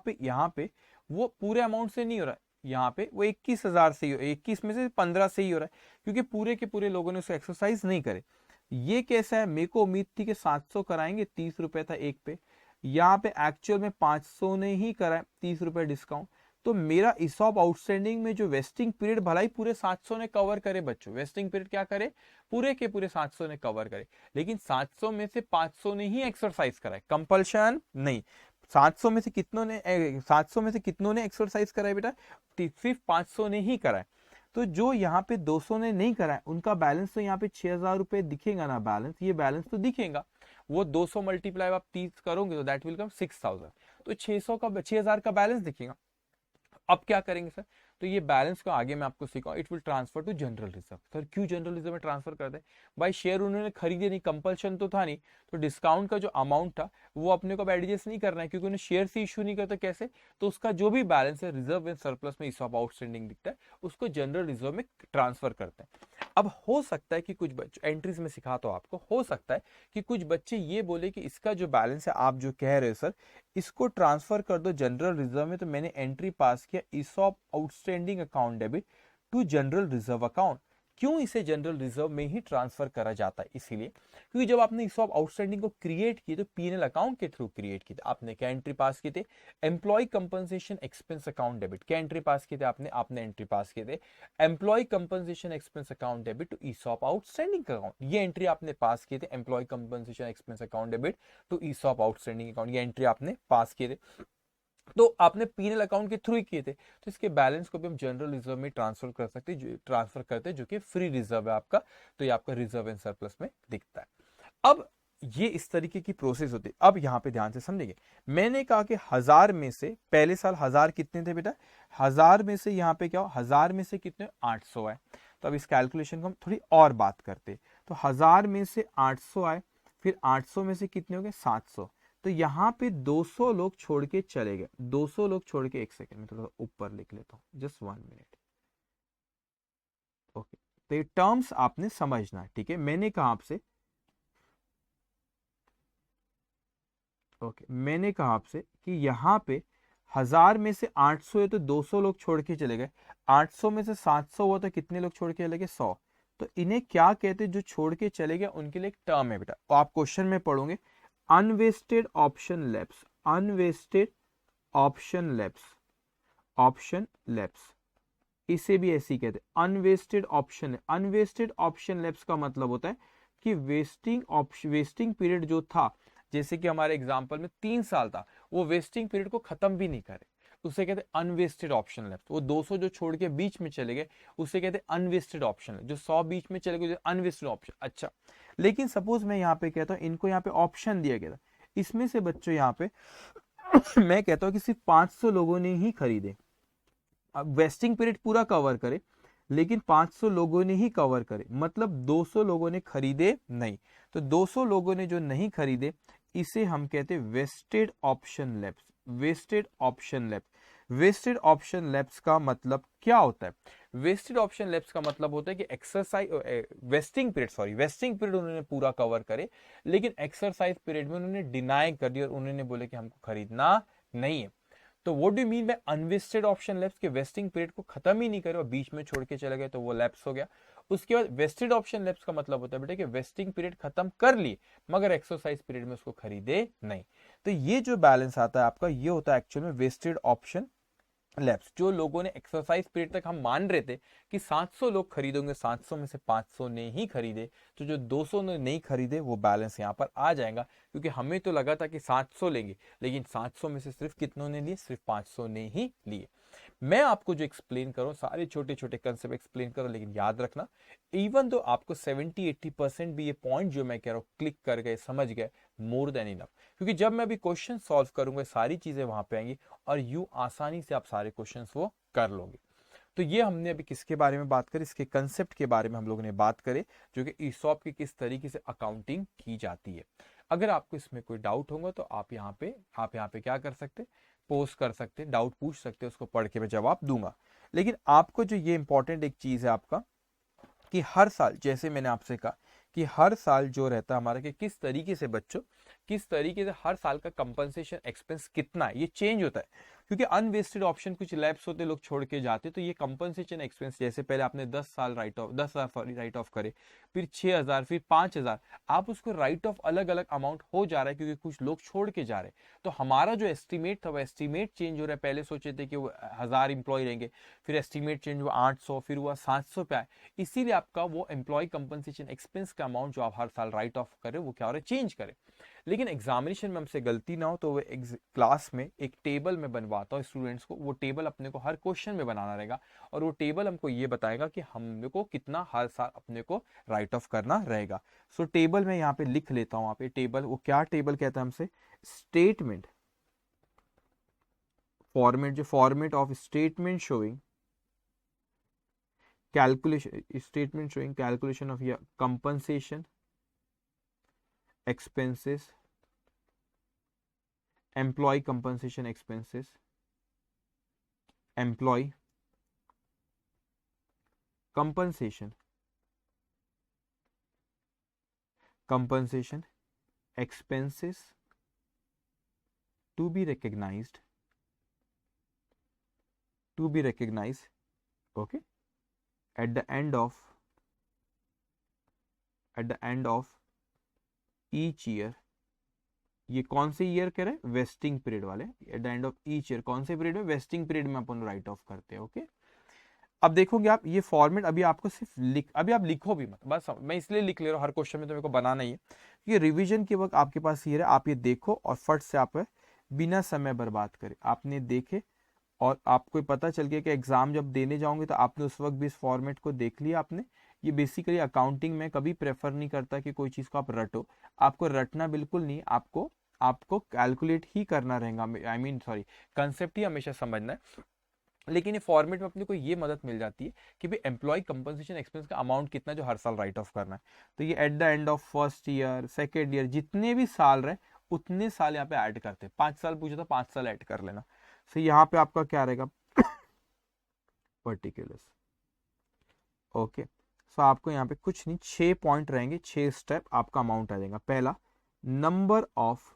पे वो पूरे अमाउंट से नहीं हो रहा है, यहाँ पे वो 21,000 से ही हो, 21 में से 15 से ही हो रहा है, क्योंकि पूरे के पूरे लोगों ने उसको एक्सरसाइज नहीं करे। ये कैसा है, मेरे को उम्मीद थी कि 700 कराएंगे, 30 रुपए था एक पे, यहाँ पे एक्चुअल में 500 ने ही कराए, 30 रुपए डिस्काउंट। तो मेरा ईसॉप आउटस्टैंडिंग में जो वेस्टिंग पीरियड भलाई पूरे 700 ने कवर करे बच्चों, वेस्टिंग पीरियड क्या करे, पूरे के पूरे 700 ने कवर करे, लेकिन 700 में से 500 ने ही एक्सरसाइज कराए, कंपल्शन नहीं। 700 में से कितनों ने 700 में से कितनों ने एक्सरसाइज कराए बेटा, सिर्फ 500 ने ही कराए। तो जो यहाँ पे 200 ने नहीं कराए उनका बैलेंस तो यहाँ पे 6,000 रुपए दिखेगा ना बैलेंस, ये बैलेंस तो दिखेगा। वो 200 मल्टीप्लाई आप 30 करोगे तो दैट विल कम 6,000, तो 6,000 का बैलेंस दिखेगा। अब क्या करेंगे सर, तो ये बैलेंस को आगे मैं आपको सिखाऊं, it will transfer to general reserve. Sir क्यों जनरल रिजर्व में ट्रांसफर करते हैं, भाई शेयर उन्होंने खरीदे नहीं, कंपल्शन तो था नहीं, तो डिस्काउंट का जो अमाउंट था वो अपने को एडजस्ट नहीं करना है, क्योंकि उन्हें शेयर से इशू नहीं करता। कैसे, तो उसका जो भी बैलेंस है रिजर्व एंड सरप्लस में ईसॉप आउटस्टैंडिंग दिखता है, उसको जनरल रिजर्व में ट्रांसफर करते हैं। अब हो सकता है कि कुछ बच्चे, एंट्रीज में सिखाता हूं आपको, हो सकता है कि कुछ बच्चे ये बोले कि इसका जो बैलेंस है आप जो कह रहे हो सर इसको ट्रांसफर कर दो जनरल रिजर्व में, तो मैंने एंट्री पास किया ESOP outstanding account debit to general reserve account. क्यों इसे जनरल रिजर्व में ही ट्रांसफर करा जाता है, इसीलिए क्योंकि जब आपने ईसॉप आउटस्टैंडिंग को क्रिएट किए तो पीएनएल अकाउंट के थ्रू क्रिएट किए थे। आपने क्या एंट्री पास किए थे, employee compensation expense account debit, क्या एंट्री पास किए थे आपने एंट्री पास किए थे employee compensation expense account debit to ESOP outstanding account. ये एंट्री आपने पास किए थे, employee compensation expense account debit to ESOP outstanding account, ये एंट्री आपने पास किए थे, तो आपने पीएनएल अकाउंट के थ्रू ही किए थे। तो इसके बैलेंस को भी हम जनरल रिजर्व में ट्रांसफर कर सकते हैं, ट्रांसफर करते हैं, जो कि फ्री रिजर्व है आपका, तो ये आपका रिजर्व एंड सरप्लस में दिखता है। अब ये इस तरीके की प्रोसेस होती है। अब यहां पे ध्यान से समझेंगे, मैंने कहा कि 1000 में से पहले साल 1000 कितने थे बेटा, 1000 में से यहाँ पे क्या हो, 1000 में से कितने 800 आए। तो अब इस कैलकुलेशन को हम थोड़ी और बात करते, तो 1000 में से 800 आए, फिर 800 में से कितने हो गए 700, तो यहां पे 200 लोग छोड़ के चले गए, 200 लोग छोड़ के, एक सेकंड में थोड़ा ऊपर लिख लेता हूं, जस्ट 1 मिनट। ओके, तो ये टर्म्स आपने समझना है, ठीक है। मैंने कहा आपसे, मैंने कहा आपसे कि यहां पे 1000 में से 800 है तो 200 लोग छोड़ के चले गए, 800 में से 700 हुआ तो कितने लोग छोड़ के चले गए 100। तो इन्हें क्या कहते हैं, जो छोड़ के चले गए उनके लिए एक टर्म है बेटा, तो आप क्वेश्चन में पढ़ोगे unvested option lapse, unvested option lapse, option lapse, इसे भी ऐसे ही कहते हैं unvested option. Unvested option lapse का मतलब होता है कि वेस्टिंग पीरियड जो था, जैसे कि हमारे एग्जांपल में 3 साल था, वो वेस्टिंग पीरियड को खत्म भी नहीं करे, उसे कहते हैं अनवेस्टेड ऑप्शन लैप्स। वो 200 जो छोड़ के बीच में चले गए उसे कहते हैं अनवेस्टेड ऑप्शन, जो 100 बीच में चले गए अनवेस्टेड ऑप्शन। अच्छा, लेकिन सपोज मैं यहाँ पे कहता हूँ इनको यहाँ पे ऑप्शन दिया गया था, इसमें से बच्चों यहाँ पे मैं कहता हूँ कि सिर्फ 500 लोगों ने ही खरीदे, अब वेस्टिंग पीरियड पूरा कवर करे, लेकिन 500 लोगों ने ही कवर करे, मतलब 200 लोगों ने खरीदे नहीं। तो 200 लोगों ने जो नहीं खरीदे, इसे हम कहते हैं vested option lapse. Vested option lapse, vested option lapse का मतलब क्या होता है? वेस्टेड ऑप्शन लैप्स का मतलब होता है कि exercise vesting period, sorry vesting period उन्होंने पूरा कवर करे, लेकिन एक्सरसाइज पीरियड में उन्होंने डिनाई कर दिया और उन्होंने बोले कि हमको खरीदना नहीं है। तो what do mean by unvested option lapse? के वेस्टिंग पीरियड को खत्म ही नहीं करे और बीच में छोड़ के चले गए तो वो लैप्स हो गया। उसके बाद वेस्टेड ऑप्शन लैप्स का मतलब होता है बेटा कि वेस्टिंग पीरियड खत्म कर लिए मगर एक्सरसाइज पीरियड में उसको खरीदे नहीं। तो ये जो बैलेंस आता है आपका, ये होता है एक्चुअल में वेस्टेड ऑप्शन लैप्स। जो लोगों ने एक्सरसाइज पीरियड तक हम मान रहे थे कि 700 लोग खरीदेंगे, 700 में से 500 ने ही खरीदे, तो जो 200 ने नहीं खरीदे वो बैलेंस यहाँ पर आ जाएगा। क्योंकि हमें तो लगा था कि 700 लेंगे, लेकिन 700 में से सिर्फ कितनों ने लिए? सिर्फ 500 ने ही लिए। मैं आपको जो एक्सप्लेन करूं, सारे छोटे छोटे कंसेप्ट एक्सप्लेन करूं, लेकिन याद रखना इवन तो आपको 70-80% भी ये पॉइंट जो मैं कह रहा हूं क्लिक कर गए, समझ गए, मोर देन इनफ। क्योंकि जब मैं अभी क्वेश्चन सॉल्व करूंगा सारी चीजें वहां पे आएंगी और यू आसानी से आप सारे क्वेश्चंस वो कर लोगे। तो ये हमने अभी किसके बारे में बात करी? इसके कंसेप्ट के बारे में हम लोगों ने बात करे, जो कि ईसॉप की किस तरीके से अकाउंटिंग की जाती है। अगर आपको इसमें कोई डाउट होगा तो आप यहाँ पे क्या कर सकते, पोस्ट कर सकते, डाउट पूछ सकते, उसको पढ़ के मैं जवाब दूंगा। लेकिन आपको जो ये इंपॉर्टेंट एक चीज है आपका, कि हर साल, जैसे मैंने आपसे कहा कि हर साल जो रहता है हमारा, कि किस तरीके से बच्चों, किस तरीके से हर साल का कंपनसेशन एक्सपेंस कितना है, ये चेंज होता है। क्योंकि अनवेस्टेड ऑप्शन कुछ लैप्स होते, लोग छोड़ के जाते, तो ये कंपनसेशन एक्सपेंस, जैसे पहले आपने 10 साल right of, 10,000 sorry right of करे, फिर 6,000, फिर 5,000, आप उसको राइट ऑफ अलग अलग अमाउंट हो जा रहा है क्योंकि कुछ लोग छोड़ के जा रहे हैं। तो हमारा जो एस्टिमेट था वो एस्टिमेट चेंज हो रहा है। पहले सोचे थे कि वो 1,000 इंप्लॉय रहेंगे, फिर एस्टिमेट चेंज हुआ 800, फिर हुआ 700 पे आए। इसीलिए आपका वो एम्प्लॉय कंपनसेशन एक्सपेंस का अमाउंट जो आप हर साल राइट ऑफ करे वो क्या हो रहा है? चेंज करे। लेकिन एग्जामिनेशन में हमसे गलती ना हो तो वो क्लास में एक टेबल में बनवाता हूँ स्टूडेंट्स को। वो टेबल अपने को हर क्वेश्चन में बनाना रहेगा और वो टेबल हमको ये बताएगा कि हम को कितना हर साल अपने को राइट ऑफ करना रहेगा। सो टेबल में यहाँ पे लिख लेता हूँ। पे टेबल, वो क्या टेबल कहता है हमसे? स्टेटमेंट फॉर्मेट, जो format of statement showing calculation, statement showing calculation of your compensation expenses, employee compensation expenses, employee compensation expenses to be recognized, okay, at the end of each year। ये कौन से year कह रहे हैं? Vesting period वाले। Eight the end of each year, कौन से period में? वेस्टिंग पीरियड में अपन राइट ऑफ करते हैं। ओके, अब देखोगे आप ये फॉर्मेट, अभी आपको सिर्फ अभी आप लिखो भी मत, बस मैं इसलिए लिख ले रहा हूँ, हर क्वेश्चन में तो मेरे को बनाना ही है। ये रिवीजन के वक्त आपके पास ये है, आप ये देखो और फट से आप बिना समय बर्बाद करे आपने देखे और आपको पता चल गया कि एग्जाम जब देने जाओगे तो आपने उस वक्त भी इस फॉर्मेट को देख लिया आपने। ये बेसिकली अकाउंटिंग में कभी प्रेफर नहीं करता कि कोई चीज को आप रटो, आपको रटना बिल्कुल नहीं, आपको कैलकुलेट ही करना रहेगा। आई मीन सॉरी, कंसेप्ट ही हमेशा समझना है। लेकिन ये फॉर्मेट में अपने को ये मदद मिल जाती है कि भाई एम्प्लॉय कंपनसेशन एक्सपेंस का अमाउंट कितना जो हर साल राइट ऑफ करना है। तो ये eight the end of first year, second year, जितने भी साल रहे उतने साल यहाँ पे ऐड करते हैं। 5 साल पूछा था, 5 साल ऐड कर लेना। सो यहाँ पे आपका क्या रहेगा? पर्टिकुलर्स। ओके, सो आपको यहाँ पे कुछ नहीं, 6 पॉइंट रहेंगे, 6 स्टेप, आपका अमाउंट आ जाएगा। पहला, number of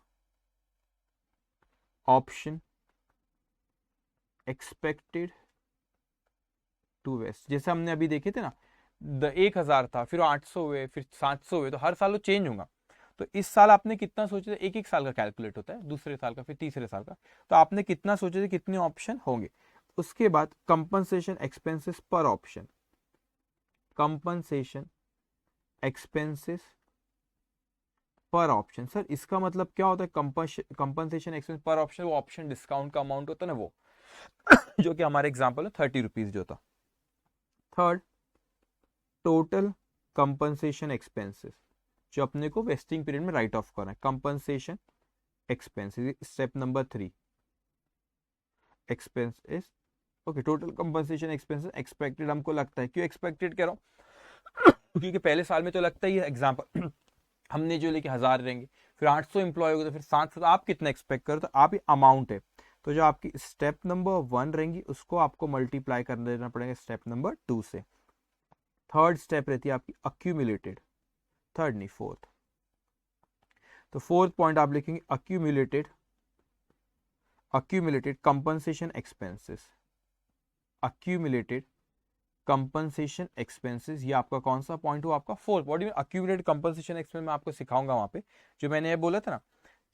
option expected to vest. जैसे हमने अभी देखे थे ना, 1,000 था, फिर 800 हुए, फिर 700 हुए, तो हर साल वो चेंज होगा। तो इस साल आपने कितना सोचे थे? एक एक साल का कैलकुलेट होता है, दूसरे साल का, फिर तीसरे साल का। तो आपने कितना सोचे थे, कितने ऑप्शन होंगे? उसके बाद कंपनसेशन एक्सपेंसेस पर ऑप्शन, कंपनसेशन एक्सपेंसेस पर ऑप्शन। सर इसका मतलब क्या होता है? कंपनसेशन एक्सपेंस पर ऑप्शन, वो ऑप्शन डिस्काउंट का अमाउंट होता है ना, वो जो कि हमारे एग्जाम्पल में 30 रुपीज जो था। थर्ड, टोटल कंपनसेशन एक्सपेंसेस, जो अपने को वेस्टिंग पीरियड में राइट ऑफ करना है, compensation expenses. Step number 3, expenses. Okay, total compensation expenses expected, हमको लगता है, क्यों एक्सपेक्टेड कह रहा हूं? क्योंकि पहले साल में तो लगता ही है, एग्जाम्पल हमने जो लेके 1000 रहेंगे, फिर 800 एम्प्लॉय होगा तो फिर 700, आप कितना एक्सपेक्ट करो, तो आप ये अमाउंट है, तो जो आपकी स्टेप नंबर 1 रहेंगी उसको आपको मल्टीप्लाई कर देना पड़ेगा स्टेप नंबर 2 से। थर्ड स्टेप रहती है आपकी अक्यूमुलेटेड, थर्ड नहीं फोर्थ, तो फोर्थ पॉइंट आप लिखेंगे accumulated, accumulated compensation expenses, accumulated compensation expenses, ये आपका कौन सा पॉइंट हो, आपका फोर्थ पॉइंट में अक्यूमुलेटेड कंपनसेशन एक्सपेंस मैं आपको सिखाऊंगा वहां पे, जो मैंने ये बोला था ना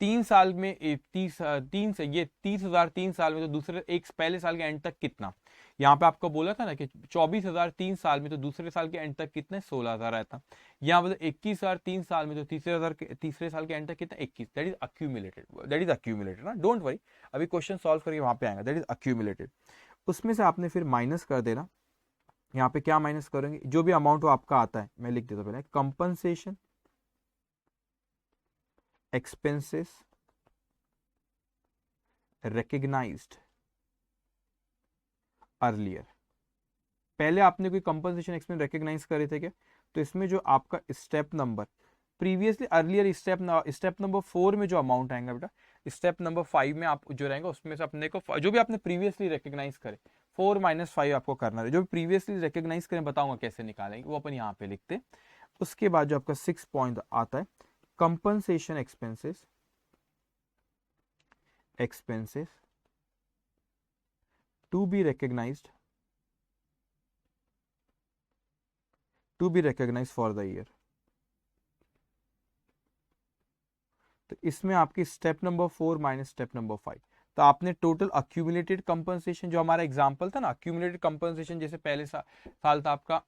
3 साल में 30,000 3 साल में, तो दूसरे एक पहले साल के एंड तक कितना, यहाँ पे आपको बोला था ना कि 24,000 3 साल में, तो दूसरे साल के एंड तक कितने 16,000 रहता, यहाँ पे 21,000 3 साल में, तो तीसरे साल के एंड तक कितना 21, that is accumulated, that is accumulated ना, डोंट वरी, अभी क्वेश्चन सॉल्व करके वहां पे आएगा, दैट इज अक्यूमुलेटेड। उसमें से आपने फिर माइनस कर देना, यहाँ पे क्या माइनस करेंगे, जो भी अमाउंट वो आपका आता है, मैं लिख देता हूं पहले, कंपनसेशन एक्सपेंसेस recognized अर्लियर, पहले आपने कोई कंपनसेशन एक्सपेंस रिकॉग्नाइज करे थे क्या, तो इसमें जो आपका step number previously earlier step number 4 में जो अमाउंट आएगा बेटा, स्टेप नंबर 5 में आप जो रहेगा उसमें से अपने को जो भी आपने प्रीवियसली रिकॉग्नाइज करे 4 - 5 आपको करना है, जो भी प्रीवियसली रिकॉग्नाइज करें बताऊंगा कैसे निकालेंगे, वो अपन यहाँ पे लिखते। उसके बाद जो आपका 6 पॉइंट आता है compensation expenses to be recognised for the year, तो इसमें आपकी step number 4 minus step number 5, तो आपने टोटल अक्यूमुलेटेड कंपनसेशन, जो हमारा एग्जांपल था ना अक्यूमुलेटेड कंपनसेशन, जैसे पहले साल था आपका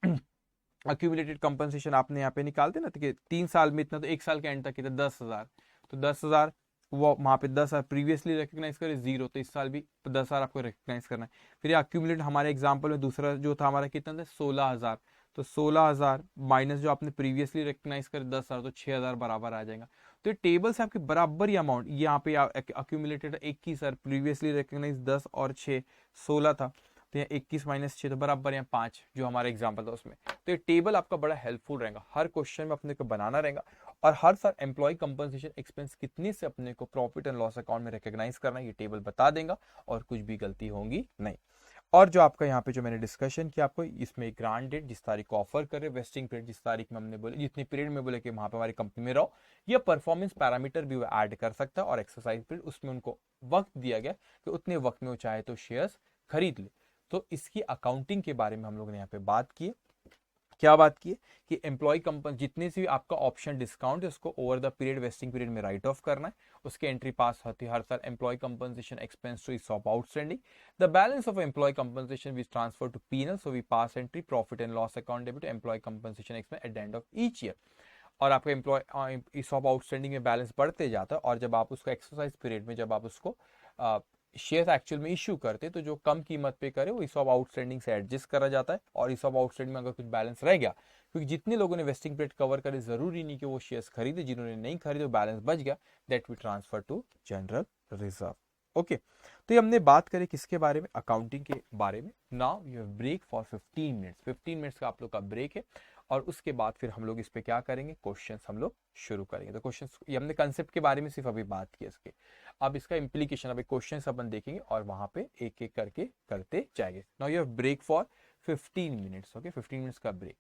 अक्यूमुलेटेड कंपनसेशन आपने यहाँ पे निकालते ना, तो 3 साल में इतना, तो एक साल के एंड तक कितना 10,000, तो 10,000 वो वहाँ पे 10,000 प्रीवियसली रिकॉग्नाइज करे 0, तो इस साल भी 10,000 आपको रिकॉग्नाइज करना है। फिर अक्यूमुलेट हमारे एग्जांपल में दूसरा जो था हमारा कितना था 16,000, तो 16,000 माइनस जो आपने प्रीवियसली रिकॉग्नाइज करे 10,000, तो 6,000 बराबर आ जाएगा। तो ये टेबल से आपके बराबर ही अमाउंट, यहाँ पे अक्यूमुलेटेड 21,000 प्रीवियसली रिकॉग्नाइज 10 और 6 16 था, तो यहाँ 21 - 6 तो बराबर यहाँ 5 जो हमारा एग्जाम्पल था उसमें। तो ये टेबल आपका बड़ा हेल्पफुल रहेगा, हर क्वेश्चन में अपने को बनाना रहेगा, और हर साल एम्प्लॉय कंपनसेशन एक्सपेंस कितने से अपने को प्रॉफिट एंड लॉस अकाउंट में रिकॉग्नाइज करना है, ये टेबल बता देगा, और कुछ भी गलती होगी नहीं। और जो आपका यहाँ पे जो मैंने डिस्कशन किया आपको, इसमें ग्रांट डेट जिस तारीख को ऑफर करे, वेस्टिंग पीरियड जिस तारीख में हमने बोले, जितनी पीरियड में बोले कि वहां पे हमारी कंपनी में रहो, ये परफॉर्मेंस पैरामीटर भी वो ऐड कर सकता है, और एक्सरसाइज पीरियड उसमें उनको वक्त दिया गया कि उतने वक्त में वो चाहे तो शेयर्स खरीद ले। तो इसकी अकाउंटिंग के बारे में हम लोगों ने यहाँ पे बात की, क्या बात की कि एम्प्लॉय कंपनी जितने से भी आपका ऑप्शन डिस्काउंट है उसको over the period vesting period में राइट ऑफ करना है, उसके एंट्री पास होती है हर साल employee compensation expense to ESOP outstanding, the balance of employee compensation we transfer to P&L, so we pass entry profit and loss account debit employee compensation expense at the end of each year. और आपका employee ESOP outstanding में balance बढ़ते जाता है, और जब आप उसको एक्सरसाइज पीरियड में जब आप उसको शेयर एक्चुअल में इश्यू करते, तो जो कम कीमत पे करे वो ESOP आउटस्टैंडिंग से एडजस्ट करा जाता है, और ESOP आउटस्टैंडिंग में अगर कुछ बैलेंस रह गया, क्योंकि जितने लोगों ने वेस्टिंग पीरियड कवर करे जरूरी नहीं कि वो शेयर्स खरीदे, जिन्होंने नहीं खरीदे बैलेंस बच गया, that we transfer to general reserve. Okay, तो ये हमने बात करी किसके बारे में, अकाउंटिंग के बारे में। Now you have break for 15 minutes, 15 minutes का आप लोग का ब्रेक है, और उसके बाद फिर हम लोग इस पे क्या करेंगे, क्वेश्चंस हम लोग शुरू करेंगे। तो क्वेश्चंस ये हमने कंसेप्ट के बारे में सिर्फ अभी बात की इसके, अब इसका इम्प्लीकेशन, अभी क्वेश्चंस अपन देखेंगे और वहां पे एक एक करके करते जाएंगे। Now you have break for 15 minutes, okay 15 minutes का ब्रेक।